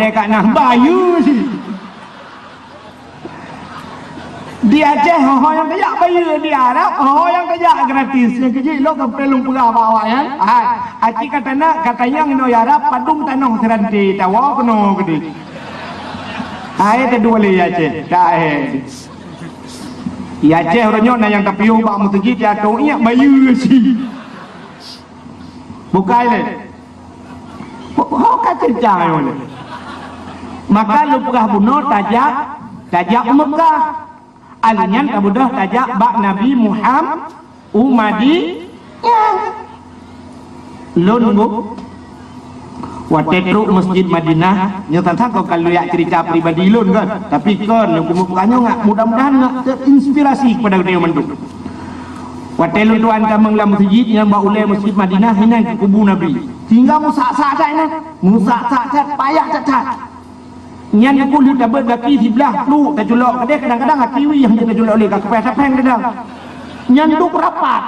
S2: bayu si di Aceh ho yang kaya bayu di Arab ho yang kaya gratis yang kecil lo kepelung pula bawa ya aci katanya ngino Arab padung tanong seranti tawa kono gede kedua le Aceh Aceh orangnya na yang tapiyo ba mo tuji jatuh iya bayu si bukai le ho kata jangan le maka lu pegah bunuh tajak Mekah alinyan kabudah tajak bak Nabi Muhammad umadi ya lu nunggu watetru masjid Madinah nyata kau kalau ya cerita pribadi lu kan tapi kan lu bukannya enggak mudah-mudahan enggak terinspirasi kepada dia menduk. Watelu tuan kamang lam masjid yang baulai masjid Madinah hina ke kubu Nabi. Hingga musak-sak payah cacat. Nyan ku lu dapat gaki sebelah lu tajulok kadang kadang kiwi yang dia tajulok oleh kepala sapeng kadang. Nyan tu rapat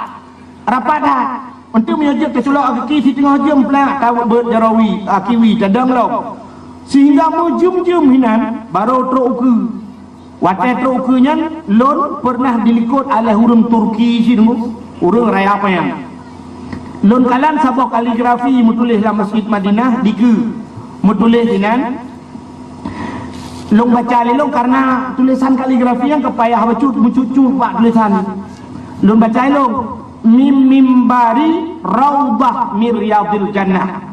S2: dah. Untuk menyajak tajulok gaki si tengah jam pula tahu berjarawi kiwi cadang lo. Sehingga mu jum hinan baru troke. Watai trokunya lon pernah dilikut oleh urang Turki sini, urang raya apa yang lon kalan sabok kaligrafi mutulis dalam masjid Madinah diku mutulis dengan long baca lelong karena tulisan kaligrafi yang kepayah mencucu pak tulisan lon baca lelong mimbari raubah miryadil jannah.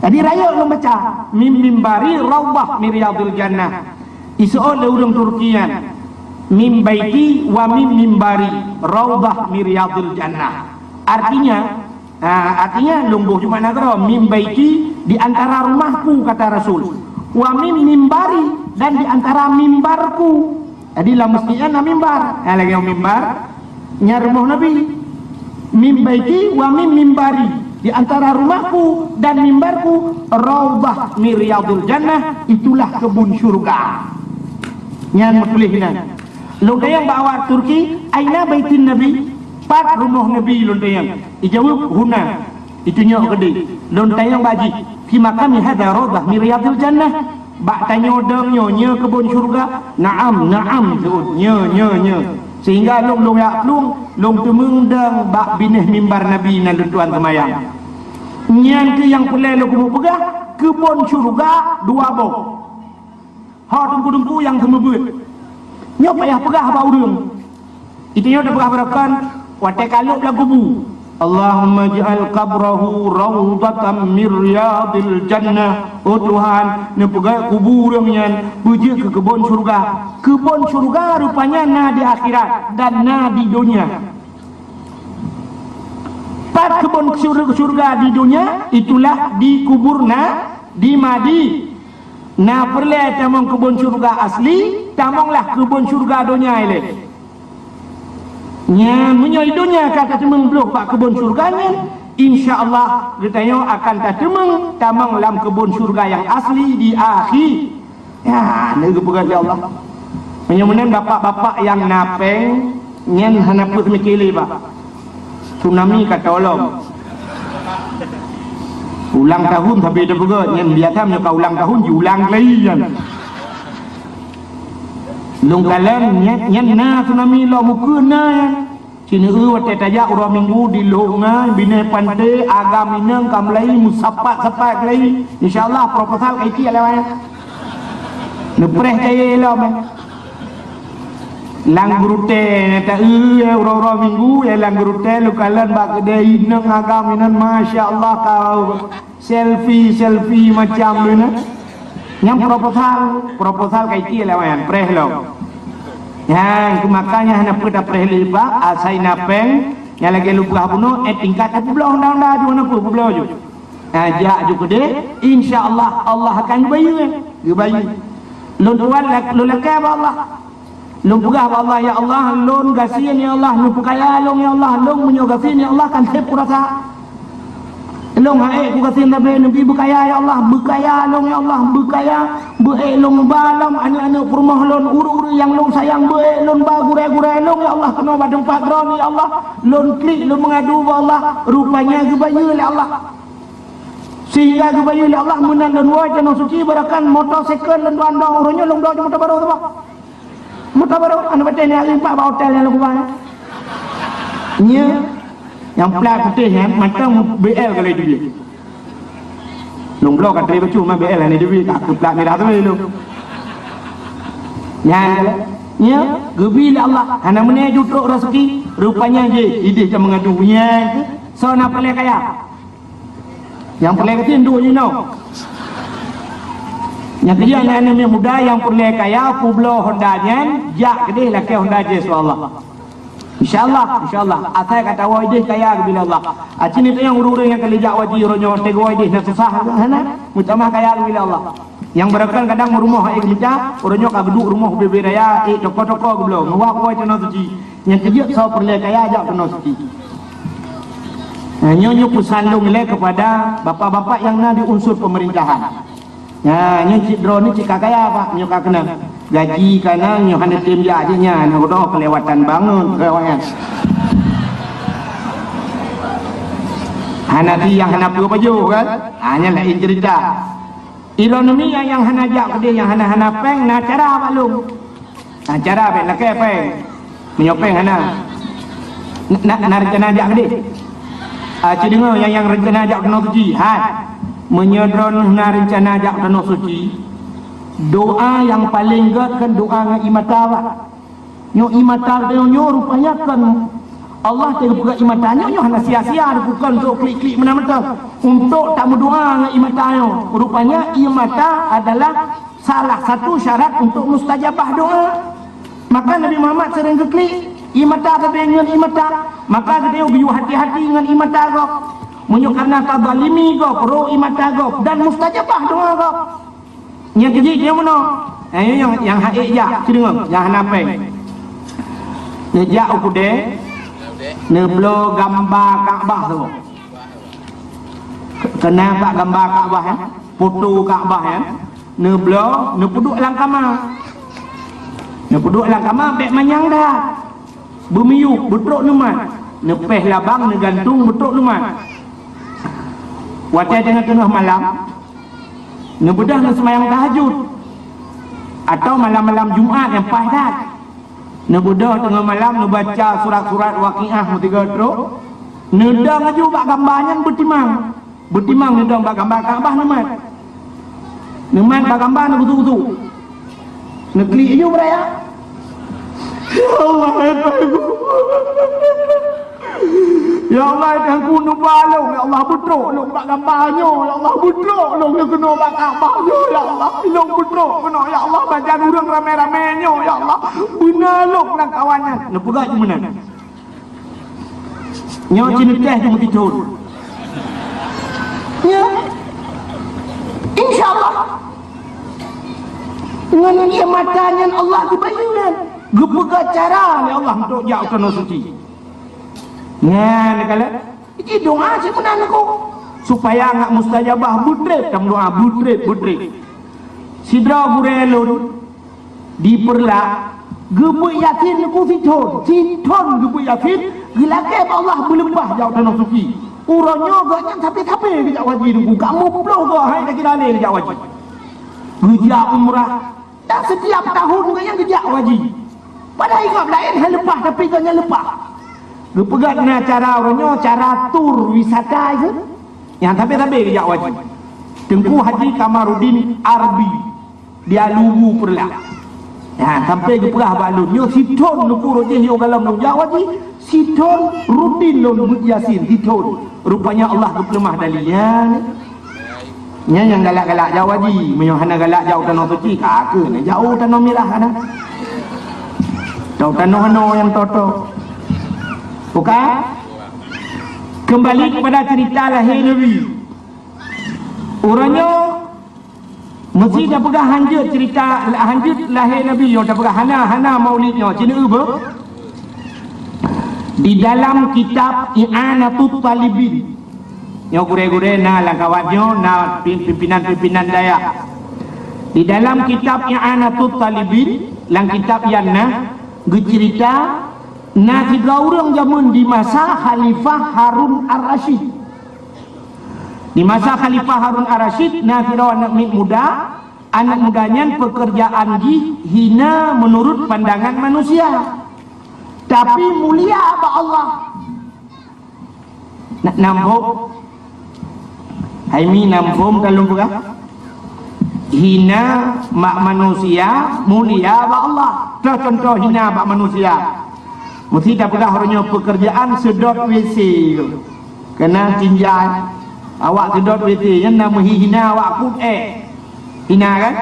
S2: Jadi raya lon baca mimbari raubah miryadil jannah. Iso'ol le urang Turkian mim baiti wa mim mimbari raubah miryadil jannah. Artinya lumbuh cuma nagro mim baiti di antara rumahku kata Rasul wa mim mimbari dan di antara mimbarku. Jadi lah mestinya mimbar lagi mimbar nya rumah Nabi mim baiti wa mim mimbari di antara rumahku dan mimbarku raubah miryadil jannah itulah kebun syurga. Yang tulisnya londayang bawa Turki aina baitin Nabi pat rumah Nabi londayang dijawab huna itu nyok gede londayang baji fi makami hada radah miryadil jannah bak tanya dong nyonya kebun syurga naam nyo sehingga long ya long temengdang bak bineh mimbar Nabi nan tuan temayang nyan ke yang pulai lo kumu pegah kebun syurga dua bok ha dengku yang semebut nyo payah pegah ba urang itu nyo dah pegah berakan watai kaluk lah kubu Allahumma ja'al qabrahu rawdatan min riyadil jannah. Oh Tuhan, ne pegah kubu urangnya puji ke kebun surga rupanya na di akhirat dan na di dunia. Pat kebun surga di dunia itulah di kuburna di Madi. Nah perle tamong kebun surga asli, tamonglah kebun surga dunia ile. Nya menyoi dunia kata temeng blok pak kebun surganya
S1: insya-Allah katanya akan tamang dalam kebun syurga yang asli di akhir. Ya, ni kepegat ya Allah. Menyamanan bapak-bapak yang napeng nyen hanaput mikili pak. Tsunami kat tolong. Ulang tahun tapi dia pegat nyen biasa menyuka ulang tahun diulang lagi kan. Long kalan nyen na tsunami lo mukuna yan. Sini wate tajak ura minggu di longa bina pante agam minang kamlai musapat lagi. Insyaallah proposal kai ti lawan. Nepreh kaya lo men. Lang brute ta ura minggu ya lang brute lu kalan bak kedai nang agam minan masyaallah kau selfie macam ni. Yang proposal kai ti lawan preh lo. Yang makanya hana pada prehliba asai napeng yang lagi lupa buno tingkat belah undang-undang ju na belah ju ajak ju kede insyaallah Allah akan bayi lun tuan lu lekap Allah lun pegah Allah ya Allah lun gasian ya Allah lun pekaya long ya Allah lun menyogasin ya Allah kan tep rasa long hae ku gasin nabi nabi bekaya ya Allah bekaya long ya Allah bekaya be long balam anak-anak rumah lon uru-uru yang long sayang be lon ba gure-gure long ya Allah kena badeng padron ya Allah lon klik lon mengadu ya Allah rupanya gebayu ya Allah sehingga gebayu ya Allah menan lon wajah suci barakan motosikal lon bandang urunya long do motor baru tu motor baru anu betul ni limpa ba hotel yang long nya yang plat putih kan macam BL kali dia. Long blok kat driver cuma BL ni dia tak plat merah tu lu. Nya gebil Allah hana mene jutruk rezeki rupanya je idih macam mengadu nya so nak pelai kaya. Yang pelai kata ndu you know. Yang dia anak-anak muda yang pelai kaya publo Hondanya jak kedih laki Honda je subhanallah. InsyaAllah asal kata wajih kaya bila Allah cini tu yang urus yang kali jak wajih ronyo tego wajih nak susah hana mutamah kaya bila Allah yang berakal kadang rumah ai kerja ronyo ka geduk rumah bebe raya toko-toko geblo ngawak wai teno suci yang kerja so perle kaya jak teno suci nyonya pusandung le kepada bapak-bapak yang na di unsur pemerintahan nyonya cidro ni cik kaya pak nyoka kena gaji kana nyo hana tim dia aja nak doa kelewatan bangun kawan hana yang hana apa baju kan hanya lain cerita ilonomi yang hana jak dia yang hana peng na cara maklum cara be nak peng menyopeng hana nak rencana jak dia dengar yang rencana jak kena suci menyodron na rencana jak kena suci doa yang paling gad kan doa dengan imata nyo imata nyo rupanya kan Allah tengok buka imatanya nyo hanya sia-sia bukan untuk klik-klik mana-mana untuk tak berdoa dengan imata nyo rupanya imata adalah salah satu syarat untuk mustajabah doa maka Nabi Muhammad sering klik imata tapi dengan imata maka dia biu hati-hati dengan imata kau menyo karena tadzalimi kau pro imata kau dan mustajabah doa kau yang kecil dia mana? Yang haik jak, dengar, yang hanapeng. Nejak ukude, neblo gambar Kaabah tu. Kena pak gambar Kaabah foto Kaabah neblo, nepuduk lang kamar. Nepuduk lang kamar bek manyang dah. Bermiuk, betruk numat. Nepeh labang negantung betruk numat. Watai tengah-tengah malam ngebedah nak semayang tahajud atau malam-malam Jumaat yang padat ngebedah tengah malam ngebaca surat-surat Waqiah mutiga teruk nedang aju bak gambarnya bertimang nedang bak gambar Kaabah nemat bak gambar ne betul-betul neklik aju beraya ya Allah ya Allah aku nubalong ya Allah betruk long bak gambarnya ya Allah betruk long dia kena bak Kaabahnya ya Allah long betruk kena ya Allah baca urang rame-ramenya ya Allah benar long nak kawannya nak pegat je benar nyo cina teh je mesti cur ya insyaallah dengan dia matanya Allah kebayunan gepegat cara ya Allah untuk jauh kena suci. Ya, kalau Iki doa si menang aku supaya ngak mustajabah budret kam doa budret. Sidra gurelun diperlak gebuk yakin ku siton gebuk yakin gilake Allah belembah jauh tanah suci uronyo gaknya tapi kejak wajib ku kamu puluh go hai dak kira le kejak wajib gejak umrah tak setiap tahun gaknya kejak wajib pada ingat lain hal lepas tapi gaknya lepas gepegat na cara uronyo cara tur wisata itu yang tapi kejak wajib Tengku Haji Kamarudin Arbi dia lugu perlak ya sampai ke perah balun yo siton nu kurut dia yo galam nu Jawa ni siton rutin lo nu yasin siton rupanya Allah kepelemah dalian nya yang galak-galak Jawa ni menyo hana galak jauh tanah suci ka ke jauh tanah merah kana jauh tanah hano yang toto bukan kembali kepada cerita lahir Nabi orangnya mesti dah pegang hanjut cerita hanjut lahir Nabi yo dah pegang hana maulidnya cina apa di dalam kitab I'anatut Talibin yo gure-gure na langkawannya na pimpinan daya di dalam kitab I'anatut Talibin lang kitab yang na cerita na tiga orang zaman di masa Khalifah Harun Ar-Rasyid. Di masa Khalifah Harun Ar-Rasyid, Nafirah anak muda, anak mudanya pekerjaan hina menurut pandangan manusia. Tapi mulia apa Allah. Nak nampak? Haimi nampak kalau bukan? Hina mak manusia, mulia apa Allah. Contoh hina mak manusia. Mesti dah pernah orangnya pekerjaan sedot WC. Kena tinjau. Awak sedot WC yang nama hina awak pun hina kan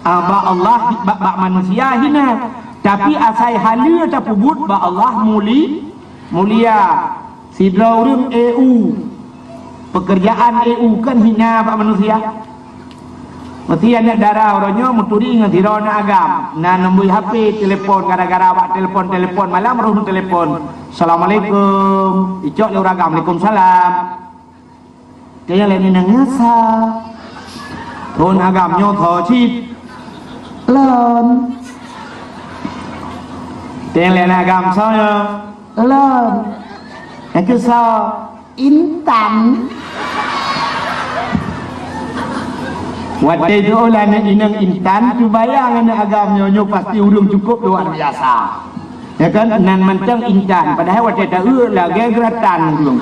S1: ba Allah ba manusia hina tapi asai halia tak pubut ba Allah mulia sidra urang EU pekerjaan EU kan hina ba manusia mesti anak darah orangnya muturi dengan dirona agam na nombor HP telefon gara-gara awak telefon malam roh telefon assalamualaikum icok le uragam waalaikumsalam dia lain nang ngasa thôn agam nyo thọ chi lên dia lain agam sao lên cái cứ sao instan waktu itu lah inang instan tu bayang anak agam nyo pasti urung cukup luar biasa ya kan nan mancang instan padahal waktu itu lah gegratan belum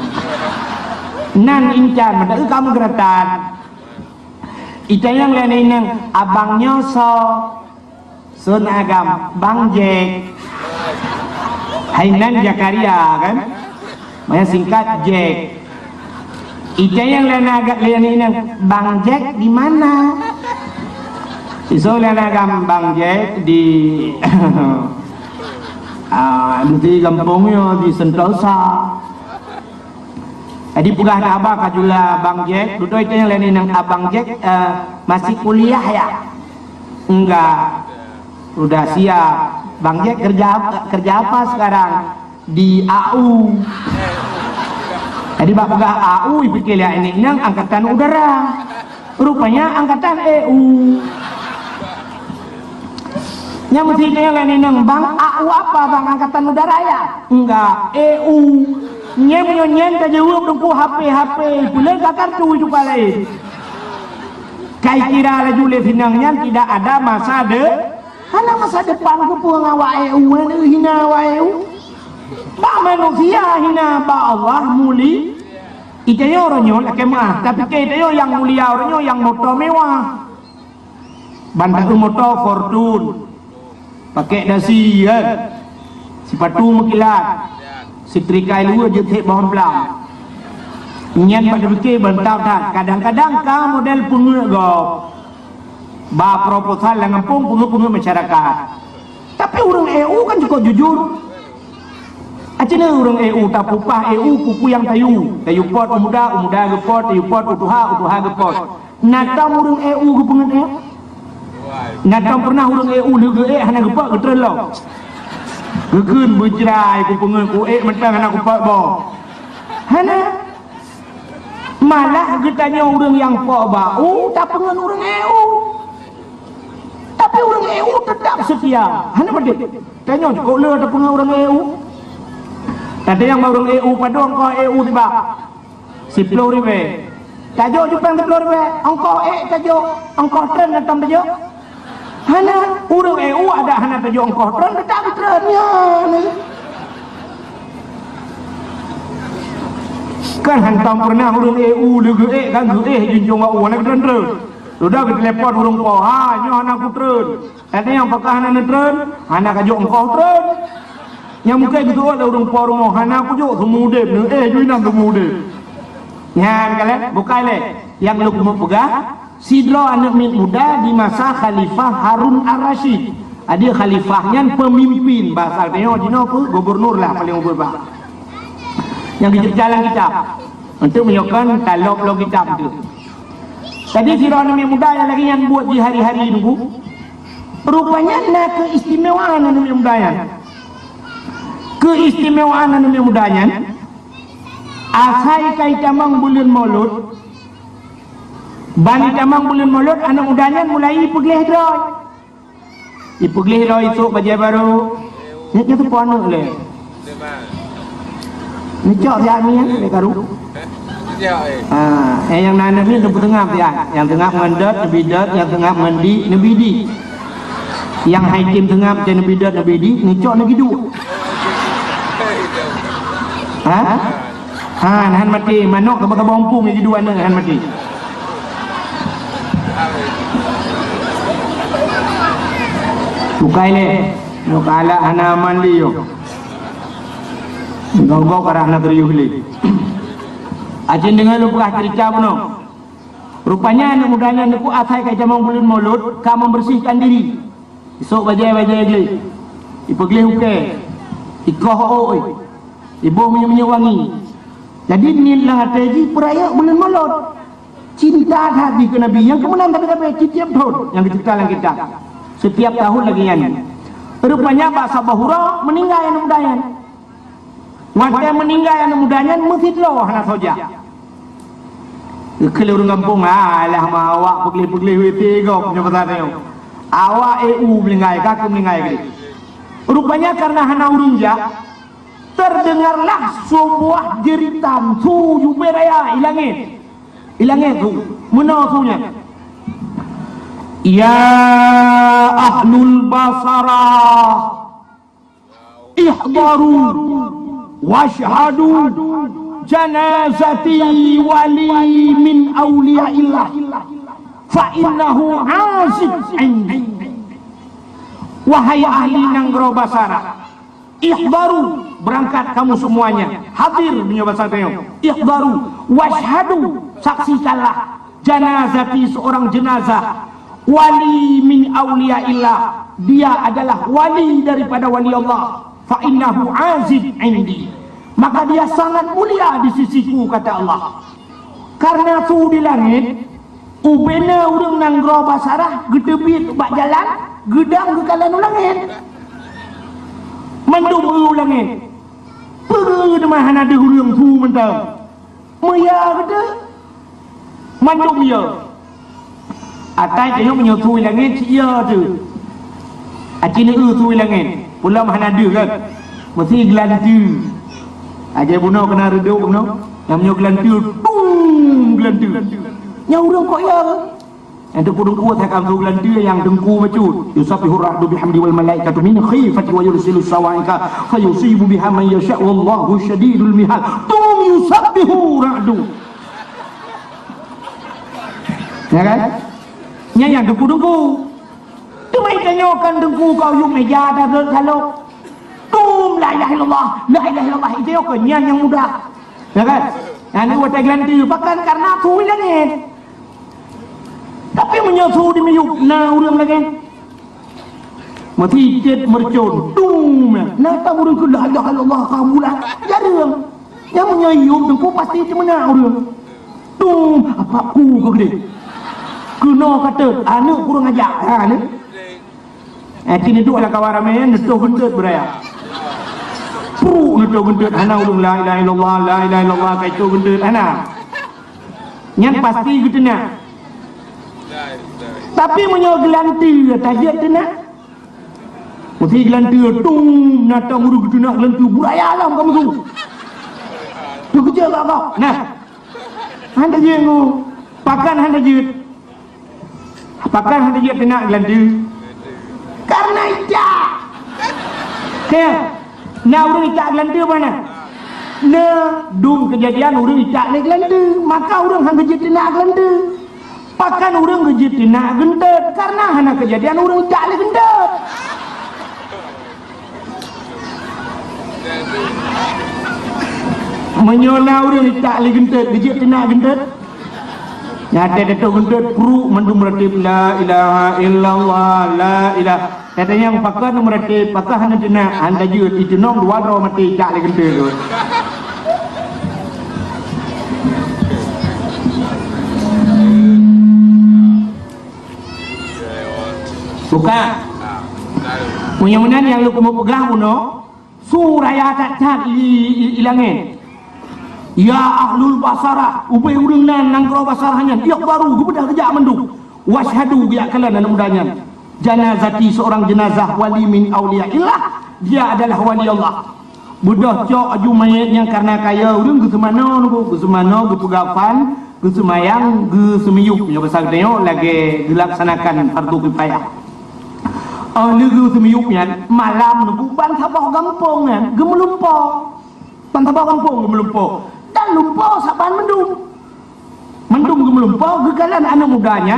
S1: nan incan pada kamu geratan ita yang lain nang abangnya sun agam bang Jack Hainan Jakaria kan makanya singkat Jack ita yang lain agak lain nang bang Jack di mana iso lain agam bang Jack di di kampungnya di Sentosa. Jadi pugah na abang kajula Bang Jack, duduk itu yang lain nang Abang Jack masih kuliah ya? Enggak. Udah siap. Bang Jack kerja apa sekarang? Di AU. Jadi bak pugah AU pikir ya ini nang angkatan udara. Rupanya angkatan EU. Yang mesti yang lain nang Bang AU apa Bang angkatan udara ya? Enggak, EU. Nyen tak jawab dengku HP boleh tak kartu juga lain kai kira laju le finangnya tidak ada masa depan ku pun awak EU hina awak EU ba manusia hina ba Allah muli itanya orangnya laki mah tapi kita yang mulia orangnya yang motor mewah bantu motor Fortune pakai dasi kan sepatu mekilat setrikai luar jetik bawang pelang nyen pada fikir bentang tak kadang-kadang ka model pengek go ba proposal yang ngempung pengek masyarakat tapi orang EU kan cukup jujur acina orang EU tak pupah EU kuku yang tayu pot umuda gepot tayu pot utuha gepot natam orang EU ke pengek natam pernah orang EU lege hana gepot getrelo Gekun bercerai ku pengen ku mentang anak ku pak bo. Hana malah getanya orang yang kau bau tak pengen orang EU. Tapi orang EU tetap setia. Hana bedik. Tanya kau le tak pengen orang EU. Tadi yang orang EU pada kau EU tiba. 10 ribu. Tajuk Jepang 10 ribu. Engkau tajuk engkau tren datang tajuk. Hana orang EU ada hana tajuk engkau tren tetap trennya. Kan hantam pernah orang EU lege kan ge junjung wa nak tren tren. Sudah ke telepon orang ko ha nyo anak ku tren. Ada yang pakah anak tren, anak kajuk engkau tren. Yang mungkin gitu ada orang ko rumah anak ku jo semude ne jui nam semude. Nyan kale bukai le yang lu mau pegang Sidro anak muda di masa Khalifah Harun Ar-Rasyid. Ada khalifahnya pemimpin bahasa Neo Dino ku gubernur lah paling ubah. Yang dijalan kitab untuk menunjukkan talog log kitab itu. Tadi Sidro anak muda yang lagi yang buat di hari-hari nunggu. Rupanya nak keistimewaan anak mudanya. Keistimewaan anak mudanya. Asai kai tamang bulan Maulud. Bani tamang bulan Maulud anak mudanya mulai pergi hidroy. Pergi hidroy esok baju baru. Ni tu puan le. Ni cok dia ni le karu. Yang nana ni di tengah dia. Yang tengah mendat Nabi Dat, yang tengah mendi Nabi Di. Yang hakim tengah macam Nabi Dat Nabi Di, ni cok lagi dua. Nahan mati manok ke bakal bompung yang kedua nahan mati. Bukai le, no kala ana mandi yo. Gau karah nak riuh le. Ajin dengar lu pernah cerita buno. Rupanya anak mudanya niku atai kai jamang bulan Maulud, ka membersihkan diri. Esok bajai gle. Ipegle uke. Ikoh oi. Ibu minyak wangi. Jadi inilah strategi perayaan bulan Maulud. Cinta hati ke Nabi yang kemudian tapi setiap tahun yang diceritakan kita. Setiap tahun lagi yang rupanya Pak Sabahura meninggal yang mudanya. Waktu meninggal yang mudanya masjid loh anak saja. Kalau orang kampung alah awak pegli-pegli wetego punya petani. Awak EU melingai kaki melingai. Rupanya karena hana urunja terdengarlah sebuah jeritan su yuberaya ilangit tu menausunya ya ahlul basara ihdaru washhadu janazati wali min awliyaillah fa innahu azib indi. Wahai ahli Nanggro Basara, ihdaru, berangkat kamu semuanya, hadir punya bahasa Teo. Ihdaru washhadu, saksikanlah janazati, seorang jenazah wali min awliyaillah, dia adalah wali daripada wali Allah. Fa innahu azib indi, maka dia sangat mulia di sisiku, kata Allah. Karena tu di langit ubena urang Nanggro Basara gedebit bak jalan gedang ke kalan langit mandum langit pergi de mah ada urang tu mentang maya kata mandum ya atai tengok menyotu langit ya tu acina tu langit pula mah ada kan mesti gelantu aja buno kena reduk buno yang menyo gelantu tung gelantu nya urang kok ya yang dengku kuat akan bulan dia yang dengku macut yusabbihu ar-ra'du bihamdi wal malaikatu min khifati wa yursilu sawaika fayusibu biha man yasha wallahu syadidul mihal. Tum yusabbihu ra'du, ya kan? Nya yang dengku tu mai tanyakan dengku kau yung meja dah kalau tum la ilaha illallah la ilaha illallah itu kau nya yang mudah, ya kan? Anu wata gelanti bahkan karena tu langit. Tapi menyatu di miyuk na urang lagi mati jet mercon tung na ta urang ku la ilaha illallah kamu lah jarang yang menyayup dengku pasti cemana urang tung apa ku gede kuno kata anu kurang ajar ha ni kini duk lah kawarame netuh gentut beraya Pru na to gendut hana urang la ilaha illallah la ilaha illallah kai to gendut hana. Nyan pasti gitu nak. Tapi menyo gelanti tajat tu nak. Mesti gelanti tung nata muru gitu nak gelanti buraya alam kamu tu. Tu kerja tak kau. Nah. Handa je ngo. Pakan handa je. Pakan handa je tu nak gelanti. Karena ijak. Ke? Nah urang ijak gelanti mana? Na dung kejadian urang ijak ni gelanti. Maka urang handa je tu nak gelanti. Pakan urang kerja tina gendut karena hana kejadian urang ijak ni gendut. Menyola urang ijak ni gendut kerja tina gendut. Nyata detok gendut pru mendum meratib la ilaha illallah la ilaha. Kata yang pakan meratib pakah hana tina anda jut itu nong dua ro mati ijak ni gendut. Bukan. Mudah-mudahan yang lu mau pegang puno suraya tak ilangin. Ya ahlul basara ubai urang nan nangro basarahnya dia baru gubedah kejak menduk. Washhadu biya kalian anak mudanya. Janazati seorang jenazah wali min auliya illah dia adalah wali Allah. Budah cok aju mayatnya karena kaya urang ke semana nu ke semana ke pegafan ke semayang ke semiyuk punya besar tengok lagi dilaksanakan fardu kifayah. Negeri semiyuknya malam nunggu bantabah gampung kan gemelumpo bantabah gampung gemelumpo dan lumpo saban mendung gemelumpo gegalan anak mudanya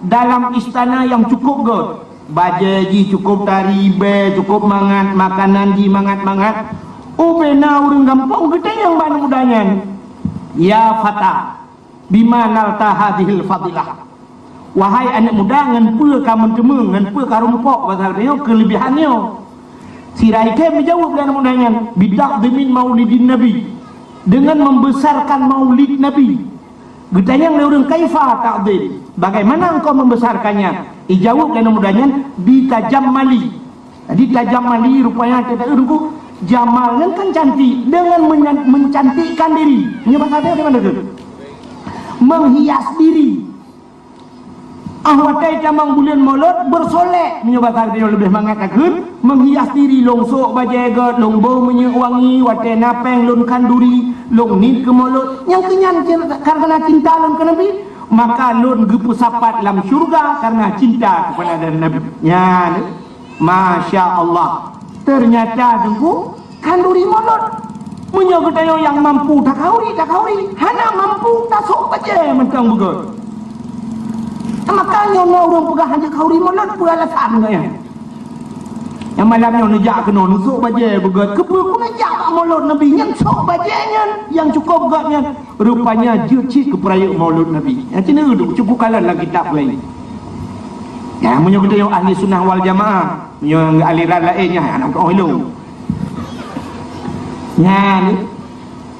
S1: dalam istana yang cukup god bajaji cukup tari be cukup mangat makanan di mangat ubena urang gampung gede yang anak mudanya ya fata bima nalta hadhil fadilah. Wahai anak muda ngan pe kamu temeng ngan pe karumpok pasal dia kelebihannya. Si Raike menjawab dengan mudanya bidak demin maulidin nabi dengan membesarkan maulid nabi. Getanya orang kaifa ta'dil. Bagaimana engkau membesarkannya? Dijawab dengan mudanya bitajammali. Jadi tajammali rupanya kita urungku jamal kan cantik dengan mencantikkan diri. Ini bahasa dia mana tu? Menghias diri. Ahwatai camang bulan molot bersolek menyebabkan dia lebih mengatakan menghias diri longsok bajagat longbo menyewangi watai napeng lon kanduri long nid ke molot yang kenyan karena cinta lon ke Nabi maka lon gepusapat dalam syurga karena cinta kepada Nabi ya Masya Allah ternyata dengku kanduri molot menyebabkan yang mampu tak kauri hana mampu tak sok baca mentang begot. Makanya orang pegah hanya kauri molot pun alasan kaya. Yang malamnya nejak kena nusuk baje begat kepe pun nejak molot Nabi yang sok bajenya yang cukup begatnya rupanya jecik keperaya maulud Nabi. Yang cina tu cukup kalah dalam kitab lain. Ya munyo kita yang ahli sunnah wal jamaah, yang aliran lainnya anak kau hello. Ya ni.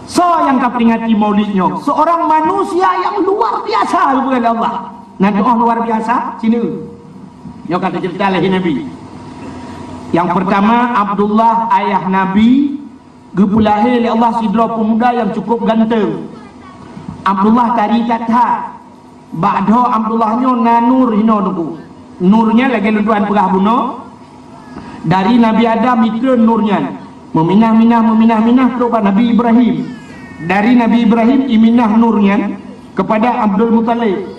S1: So yang kau peringati maulidnya, seorang manusia yang luar biasa kepada Allah. Nabi Allah luar biasa sini. Yang kata cerita lagi Nabi. Yang pertama Abdullah ayah Nabi gepulahir oleh Allah sidra pemuda yang cukup ganteng. Abdullah tadi kata ba'da Abdullahnya nanur hino nuku. Nurnya lagi lentuan perah bunuh. Dari Nabi Adam itu nurnya. Meminah kepada Nabi Ibrahim. Dari Nabi Ibrahim iminah nurnya kepada Abdul Muttalib.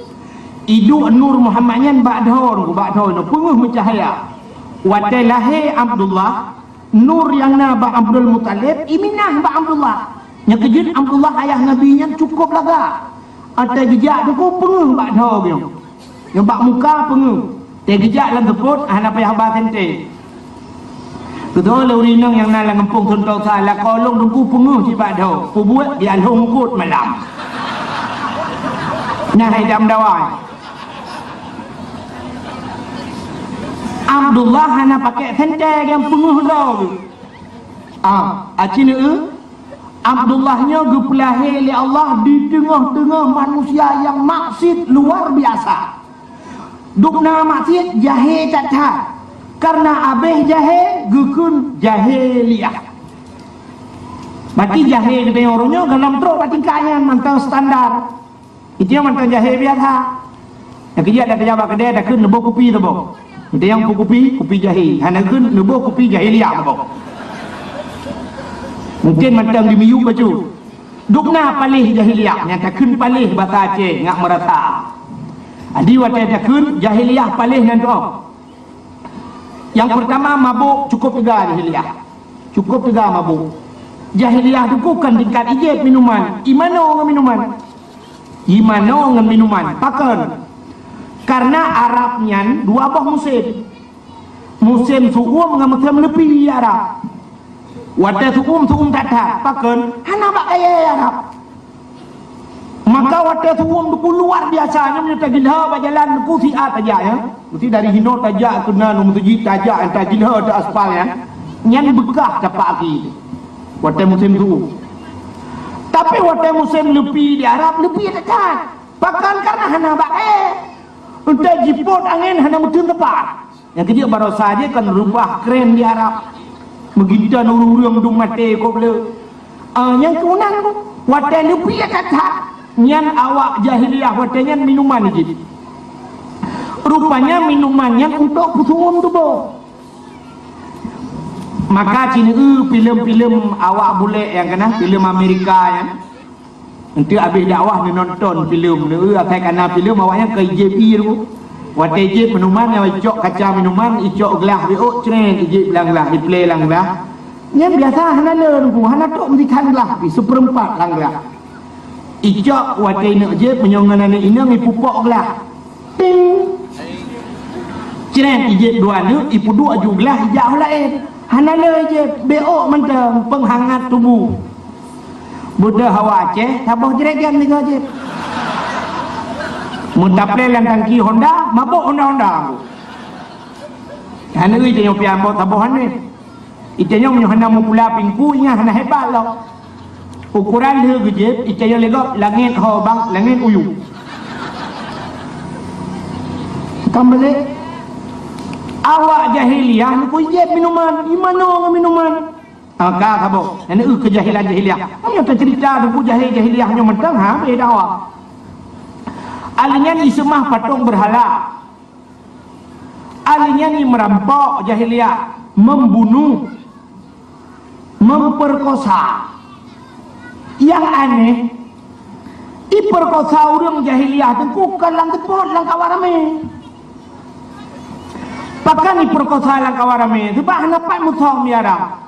S1: Idu nur Muhammadnya ba'dha no penguh mencahaya. Watai lahir Abdullah nur yang naba Abdul Muttalib iminah ba Abdullah. Yang kejut Abdullah ayah Nabi nya cukup laga. Ada gejak tu penguh ba'dha gitu. Yang bak muka penguh. Te gejak lan teput ana payah ba tente. Kedua leurinang yang nala ngempung tontol salah kolong dengku penguh si ba'dha. Pu buat dia longkut malam. Nah hidam dawai. Abdullah hana pakai tenteng yang penguh dah. Acina Abdullahnya gepulahir oleh Allah di tengah-tengah manusia yang maksud luar biasa. Dukna maksud jahil tak. Karena abih jahil gukun jahiliyah. Bati jahe di orangnya dalam truk bati kayan mantau standar. Itu yang mantau jahe biasa. Yang kerja ada pejabat kedai ada kun nebo kopi tu bo. Itu yang kopi jahe. Hana kun nebo kopi jahe liak bo. Mungkin mantau di miyu baju. Dukna palih jahe liak nyata kun palih bahasa Aceh ngak merata. Adi watai ada kun jahe liak palih nanti. Yang pertama mabuk cukup 3 jahiliyah. Cukup 3 mabuk. Jahiliyah itu bukan tingkat ijib minuman. Imano dengan minuman. Imano dengan minuman. Pakan. Karena Arabnya 2 bah musim. Musim suum dengan musim lebih Arab. Wadah suum tatak. Pakan. Hana bak kaya Arab. Maka wadah suum itu luar biasanya. Menyata gilha berjalan ku siat aja ya. Mesti dari hino tajak kena nombor 7 tajak entah gilha ada aspal ya. Nyan begah dapat lagi. Wadah musim tu. Tapi wadah musim lebih di Arab lebih dekat. Bahkan karena hana bae. Untuk jiput angin hana mutun tepat. Yang kedua baru saja kan rubah keren di Arab. Begitu urung dung mate kau boleh. Yang keunang tu wadah lebih dekat. Nyan awak jahiliyah wadahnya minuman je. Rupanya minumannya untuk pusuun tu bo. Maka cina filem-filem awak boleh yang kena filem Amerika ya. Nanti habis dakwah ni nonton filem ni akan kena filem awaknya ke JP tu. Wadah je minuman yang icok kaca minuman icok gelas biok ceren je belang gelas di play lang gelas. Yang biasa hana le tu hana tok mesti kan gelas 1/4 lang gelas. Icok wadah nak je penyongan ni ina mi pupok gelas. Ting. Ceren je 2 ni ipu 2 ju gelas hijau lain. Hana le je beok mentang penghangat tubuh. Budak hawa Aceh tabuh jeragan ni je. Muntaple lan tangki Honda mabuk Honda. Hana ui je nyopi ambo tabuhan ni. Itanya hana mu pula pingku nya hana hebat lah. Ukuran dia je itanya legok langit ho bang langit uyu. Kembali awak jahiliyah ni pun ijib minuman. Imano dengan minuman. Kak kabuk. Ini kejahilan jahiliyah. Ini tak cerita tu jahiliyahnya mentang habis dah awak. Alinya ni semah patung berhala. Alinya ni merampok jahiliyah. Membunuh. Memperkosa. Yang aneh. Diperkosa orang jahiliyah tu bukan lang tepot lang kawarame. Pakai ni perkosa lang kawarame tu bah napai muthom biara.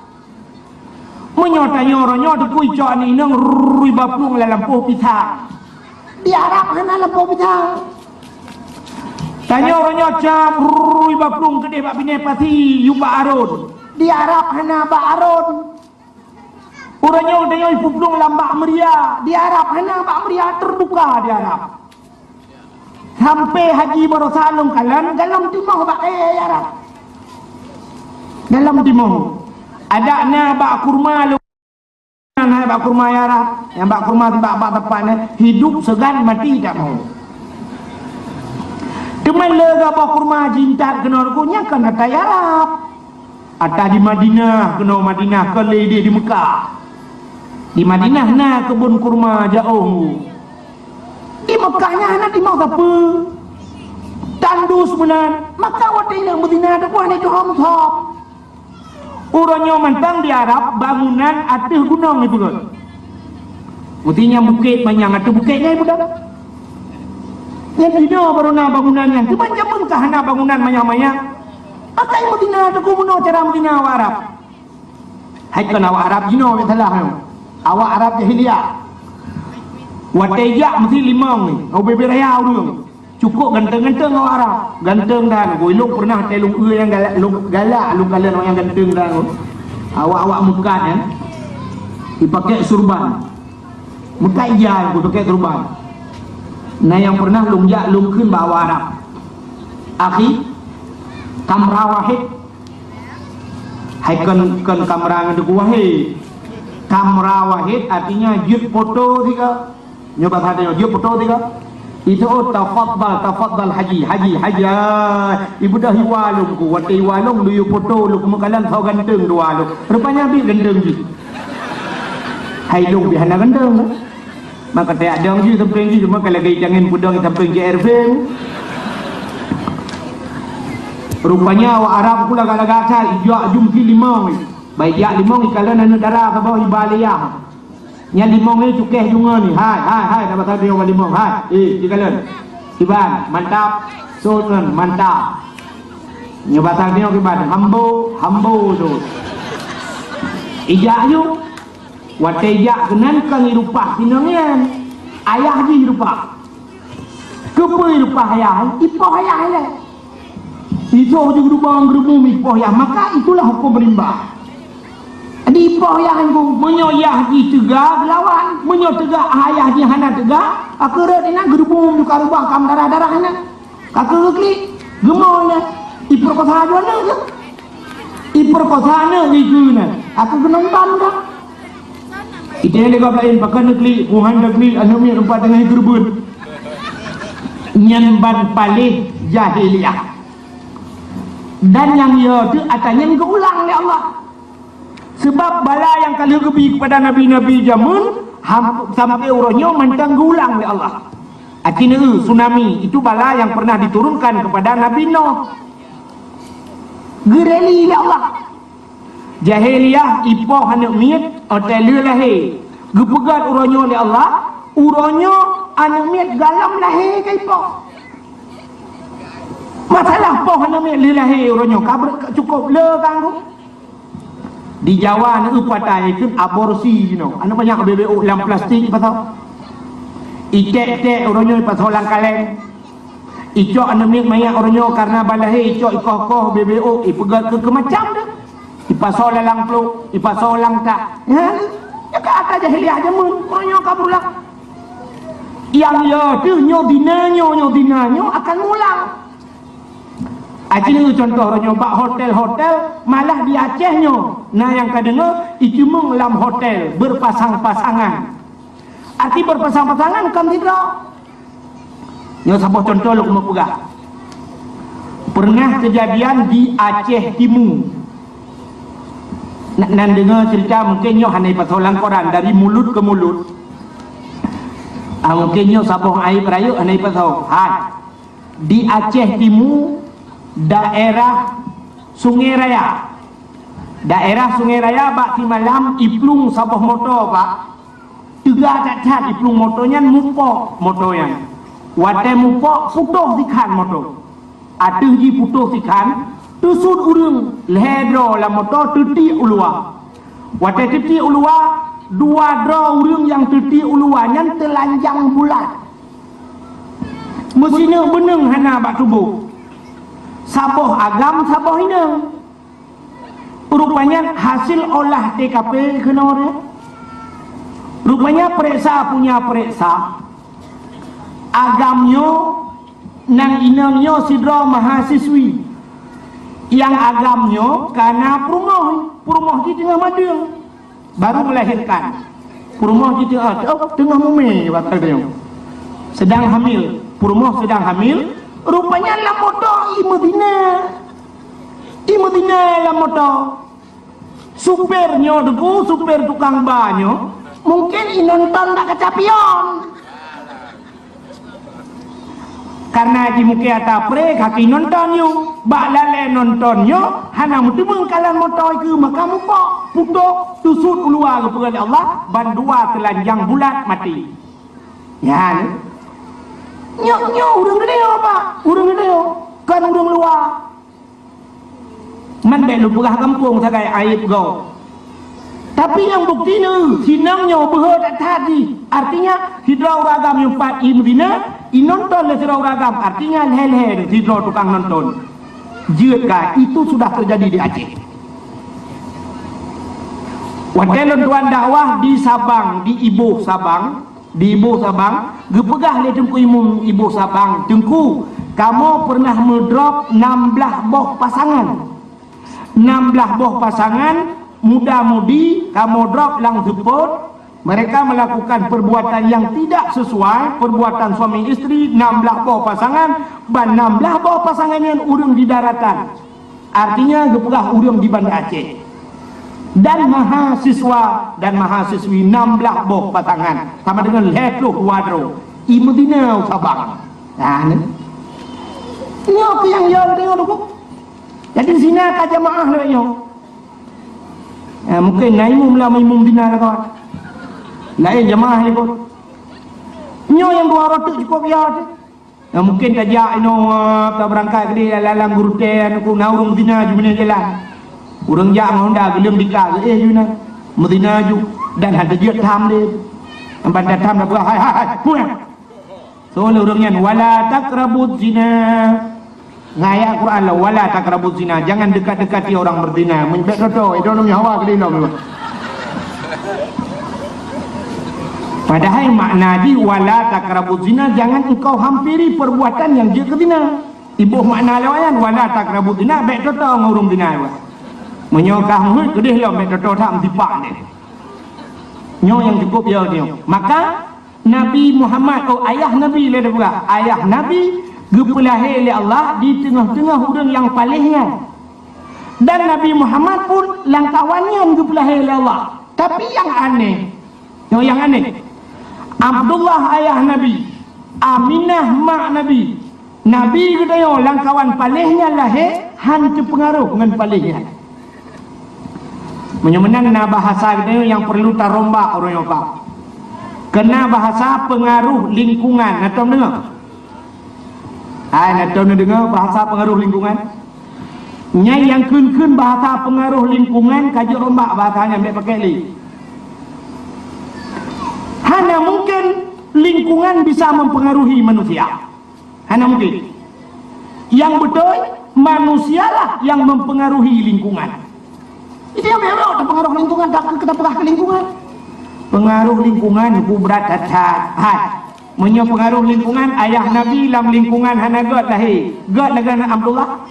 S1: Menyota nyoro tu kui cok ni nang rui bapung la lampu pita. Di Arab hana lampu pita. Tanya orang jam rui bapung kedeh bak bine pati yu ba arun. Di Arab hana ba arun. Orangnya tanya ipuplung lambak meria. Di Arab hana bak meria terbuka di Arab. Sampai haji baru salung kalan dalam timah bak Arab. Dalam timah. Ada na bak kurma lu. Na bak kurma Arab. Yang bak kurma bak tepatnya hidup segan mati tak mau. Teman lega bak kurma jintat kena rukunya kan kata Arab. Ada di Madinah kena Madinah kali dia di Mekah. Di Madinah na kebun kurma jauh. Di Mekahnya na di mau apa? Tandus benar. Maka wadai yang Madinah ada buah ni johom top. Orangnya mentang di Arab bangunan atas gunung itu kan. Mestinya bukit banyak atau bukitnya ibu dah. Yang dino baru na bangunannya. Tu banyak Mekah na bangunan banyak-banyak. Maka yang Madinah tu kuno cara Madinah awak Arab. Hai kan awak Arab dino betul awak Arab jahiliyah. Watejak mesti 5 ni. Au bebe raya urang. Cukup ganteng-ganteng awak Arab. Ganteng dan golok pernah telung yang galak lu kalian orang yang ganteng dan awak-awak mukat ya. Dipakai surban. Mukat ijal aku pakai surban. Nah yang pernah lungjak lungkeun bawa Arab. Akhi kamera wahid. Hai kan kamera ngedeku wahid. Kamera wahid artinya jut foto tiga. Nyoba tadi jut foto tiga. Itu tafaddal haji ibu dah hiwalung ku wate hiwalung lu foto lu kemakalan kau ganteng dua lu rupanya bi ganteng ji Hai lu bihana gendeng. Maka tak ada je samping je cuma kalau gaya jangan pudang samping JRV. Rupanya awak Arab pula kalau kata ijak jumki limau. Baik ijak limau kalau nanu darah ke bawah ibaliyah. Nya limau ni cukeh junga ni. Hai dapat tahu dia awak limau. Hai. Dikalan. Iban mantap. Sonan mantap. Nya batang dia iban hambo tu. Ijak you. Watejak kenan kang irupah tinangan. Ayah ji irupah. Kepa irupah ayah? Ipoh ayah lah. Itu je gerubang gerubung ipoh ayah. Maka itulah hukum rimba. Di ipoh ayah itu menyoyah ji tegak lawan. Menyotegak ayah ji hana tegak. Akhirnya ina gerubung juga rubang kam darah-darah hana. Kakak klik gemaunya. Iperkosa aja je. Iperkosanya itu na. Aku kenonton dah. Itu yang legap lain pakai negeri, Wuhan negeri, anumir empat dengan gerbun. Nyemban palih jahiliyah. Dan yang ia tu atanya keulang oleh Allah. Sebab bala yang kali kebi kepada nabi-nabi jamun sampai urangnya mentang keulang oleh Allah. Artinya tsunami itu bala yang pernah diturunkan kepada Nabi Nuh. Gereli oleh Allah. Jahiliyah ipoh anak miet hotel lahir gepegat uronyo oleh Allah uronyo anak miet galam lahir ke ipoh masalah poh anak miet lahir uronyo kabar cukup le kan di Jawa nak upatai itu aborsi anak banyak BBO dalam plastik pasal itek uronyo pasal lang kaleng icok anak miet mayak uronyo karena balahir icok ikoh BBO ipegat ke macam dah ipasol lang peluk, ipasol lang tak. Ya kata jahiliyah aja mun, monyo kabulak. Yang ya tu nyo dinanyo akan ngulang. Aceh contoh orang bak hotel malah di Aceh nyo. Nah yang kadang itu mung lam hotel berpasang-pasangan. Arti berpasang-pasangan kan tidak. Nyo sabah contoh lu mau pegah. Pernah kejadian di Aceh Timur. Nak dengar cerita mungkin nyo hanai patolang koran dari mulut ke mulut. Mungkin nyo sabong air perayu hanai patol. Hai. Di Aceh Timur daerah Sungai Raya. Daerah Sungai Raya bak ti malam iplung sabah motor pak. Tiga cat iplung motornya mupok motornya. Wate mupok putuh sikan motor. Atuh ji putuh sikan tusud urung lehedro la motor tuti ulua. Wate tuti ulua dua dro urung yang tuti ulua nyan telanjang bulat. Mesina beneng hana bak tubuh. Saboh agam saboh hinang. Rupanya hasil olah TKP kena orang. Rupanya periksa punya periksa. Agamnya nang inangnya sidra mahasiswi. Yang agamnya karena perumah di tengah madang baru melahirkan perumah di tengah mumi batal dia sedang hamil perumah sedang hamil rupanya lah motor Medina lah motor supirnya debu supir tukang banyo mungkin inonton tak kecapion karena di muka atas pre kaki nonton yu bak lale nonton yu hana mutu mengkalan motor itu maka muka putuk tusut keluar kepada Allah ban dua telanjang bulat mati ya nyok urang gede apa urang gede kan urang luar man bek lu pegah kampung sagai aib go. Tapi yang bukti ni sinangnya berhad tadi artinya hidra ragam yang 4 Medina inonton le hidra ragam artinya leh hidra tukang nonton jika itu sudah terjadi di Aceh. Wadelon tuan dakwah di Sabang di Ibu Sabang gepegah le tengku imum Ibu Sabang tengku kamu pernah mendrop 16 boh pasangan muda-mudi kamu drop lang jemput mereka melakukan perbuatan yang tidak sesuai perbuatan suami istri 16 boh pasangan ban 16 boh pasangan yang urung di daratan artinya gepegah urung di Banda Aceh dan mahasiswa dan mahasiswi 16 boh pasangan sama dengan lekluh wadro i Madinah Sabang. Nah ni apa yang jauh tengok tu. Jadi sini ka jemaah le yo. Mungkin naimu mula maimum dina lah kawan. Lain jemaah ni pun. Nyo yang 200 cukup ya. Mungkin kajak ino ta berangkat ke dia lalang guru ten ku naurung dina ju mana jalan. Urang jak Honda gelem dikak ju na. Madinah ju dan ada dia tham dia. Amban datang dah buat hai pulang. So urangnya wala taqrabuz zina. Ngaya Quran la wala taqrabuz zina, jangan dekat-dekati orang berzina. Menbek toto itu namanya hawa ke dia memang. Padahal makna di wala taqrabuz zina, jangan engkau hampiri perbuatan yang dia zina. Ibu makna lawan wala taqrabuz zina, bek toto ngurung zina. Menyokah muhut kedih lah bek toto tak dipak ni. Nyo yang cukup ya dia. Maka Nabi Muhammad ayah Nabi le pula. Ayah Nabi gepelahir oleh Allah di tengah-tengah orang yang palingnya. Dan Nabi Muhammad pun langkawannya gepelahir oleh Allah. Tapi yang aneh, Abdullah ayah Nabi, Aminah mak Nabi. Nabi kata yo langkawan palingnya lahir han terpengaruh dengan palingnya. Menyemenan na bahasa kita yang perlu tarombak orang yang faham. Kena bahasa pengaruh lingkungan atau dengar? Atau dengar bahasa pengaruh lingkungan? Nyai yang kun bahasa pengaruh lingkungan kaji rombak bahasanya ambil pakai li. Hanya mungkin lingkungan bisa mempengaruhi manusia. Hanya mungkin. Yang betul manusialah yang mempengaruhi lingkungan. Itu yang memang terpengaruh lingkungan, tak kita ke lingkungan. Pengaruh lingkungan ku berat cacat. Menyo pengaruh lingkungan ayah Nabi dalam lingkungan hana god lahir. God negara Abdullah.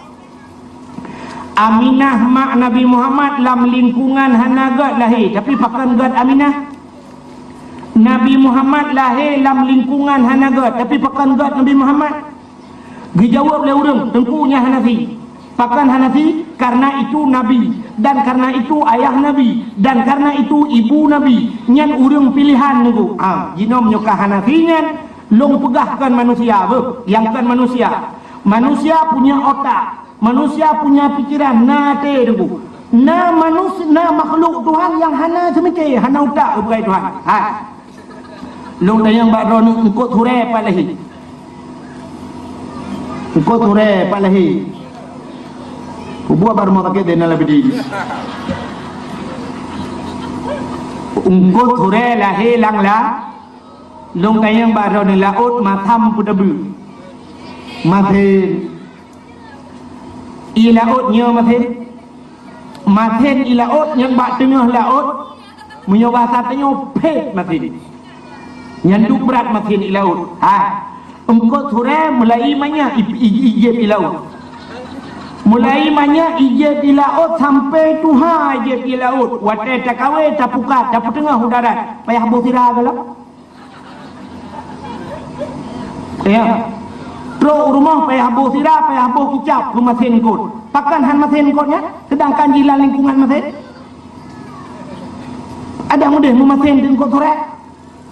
S1: Aminah mak Nabi Muhammad dalam lingkungan hana god lahir. Tapi pakan god Aminah. Nabi Muhammad lahir dalam lingkungan hana god. Tapi pakan god Nabi Muhammad. Dijawab oleh orang tengkunya Hanafi. Pakan Hanafi karena itu Nabi dan karena itu ayah Nabi dan karena itu ibu Nabi. Nyan urang pilihan niku. Jinom nyokah Hanafi nyan long pegahkan manusia yang kan manusia. Manusia punya otak, manusia punya pikiran nate niku. Na manusia na makhluk Tuhan yang hana semike hana otak ubai Tuhan. Long tayang bakro engkot hure palahi. Engkot hure palahi. Buat baru mau pakai dana lebih di. Ungkut hure lahir lang la, long tayang baru ni laut matam pudabu, mathen, i lautnya mathen i laut yang bak tengah laut, menyoba satenya pet mathen, nyanduk berat mathen i laut. Ungkut hure mulai manya ijeb i laut. Mulai manya ijeb di laut sampai tuha ijeb di laut. Wate takawe tapukat tapu tengah udara. Payah bosira galau. Ya. Tro rumah payah bosira, payah bo kicap rumah senkot. Pakan han masen kotnya sedangkan di lingkungan masen. Ada mudah memasen dengan sore.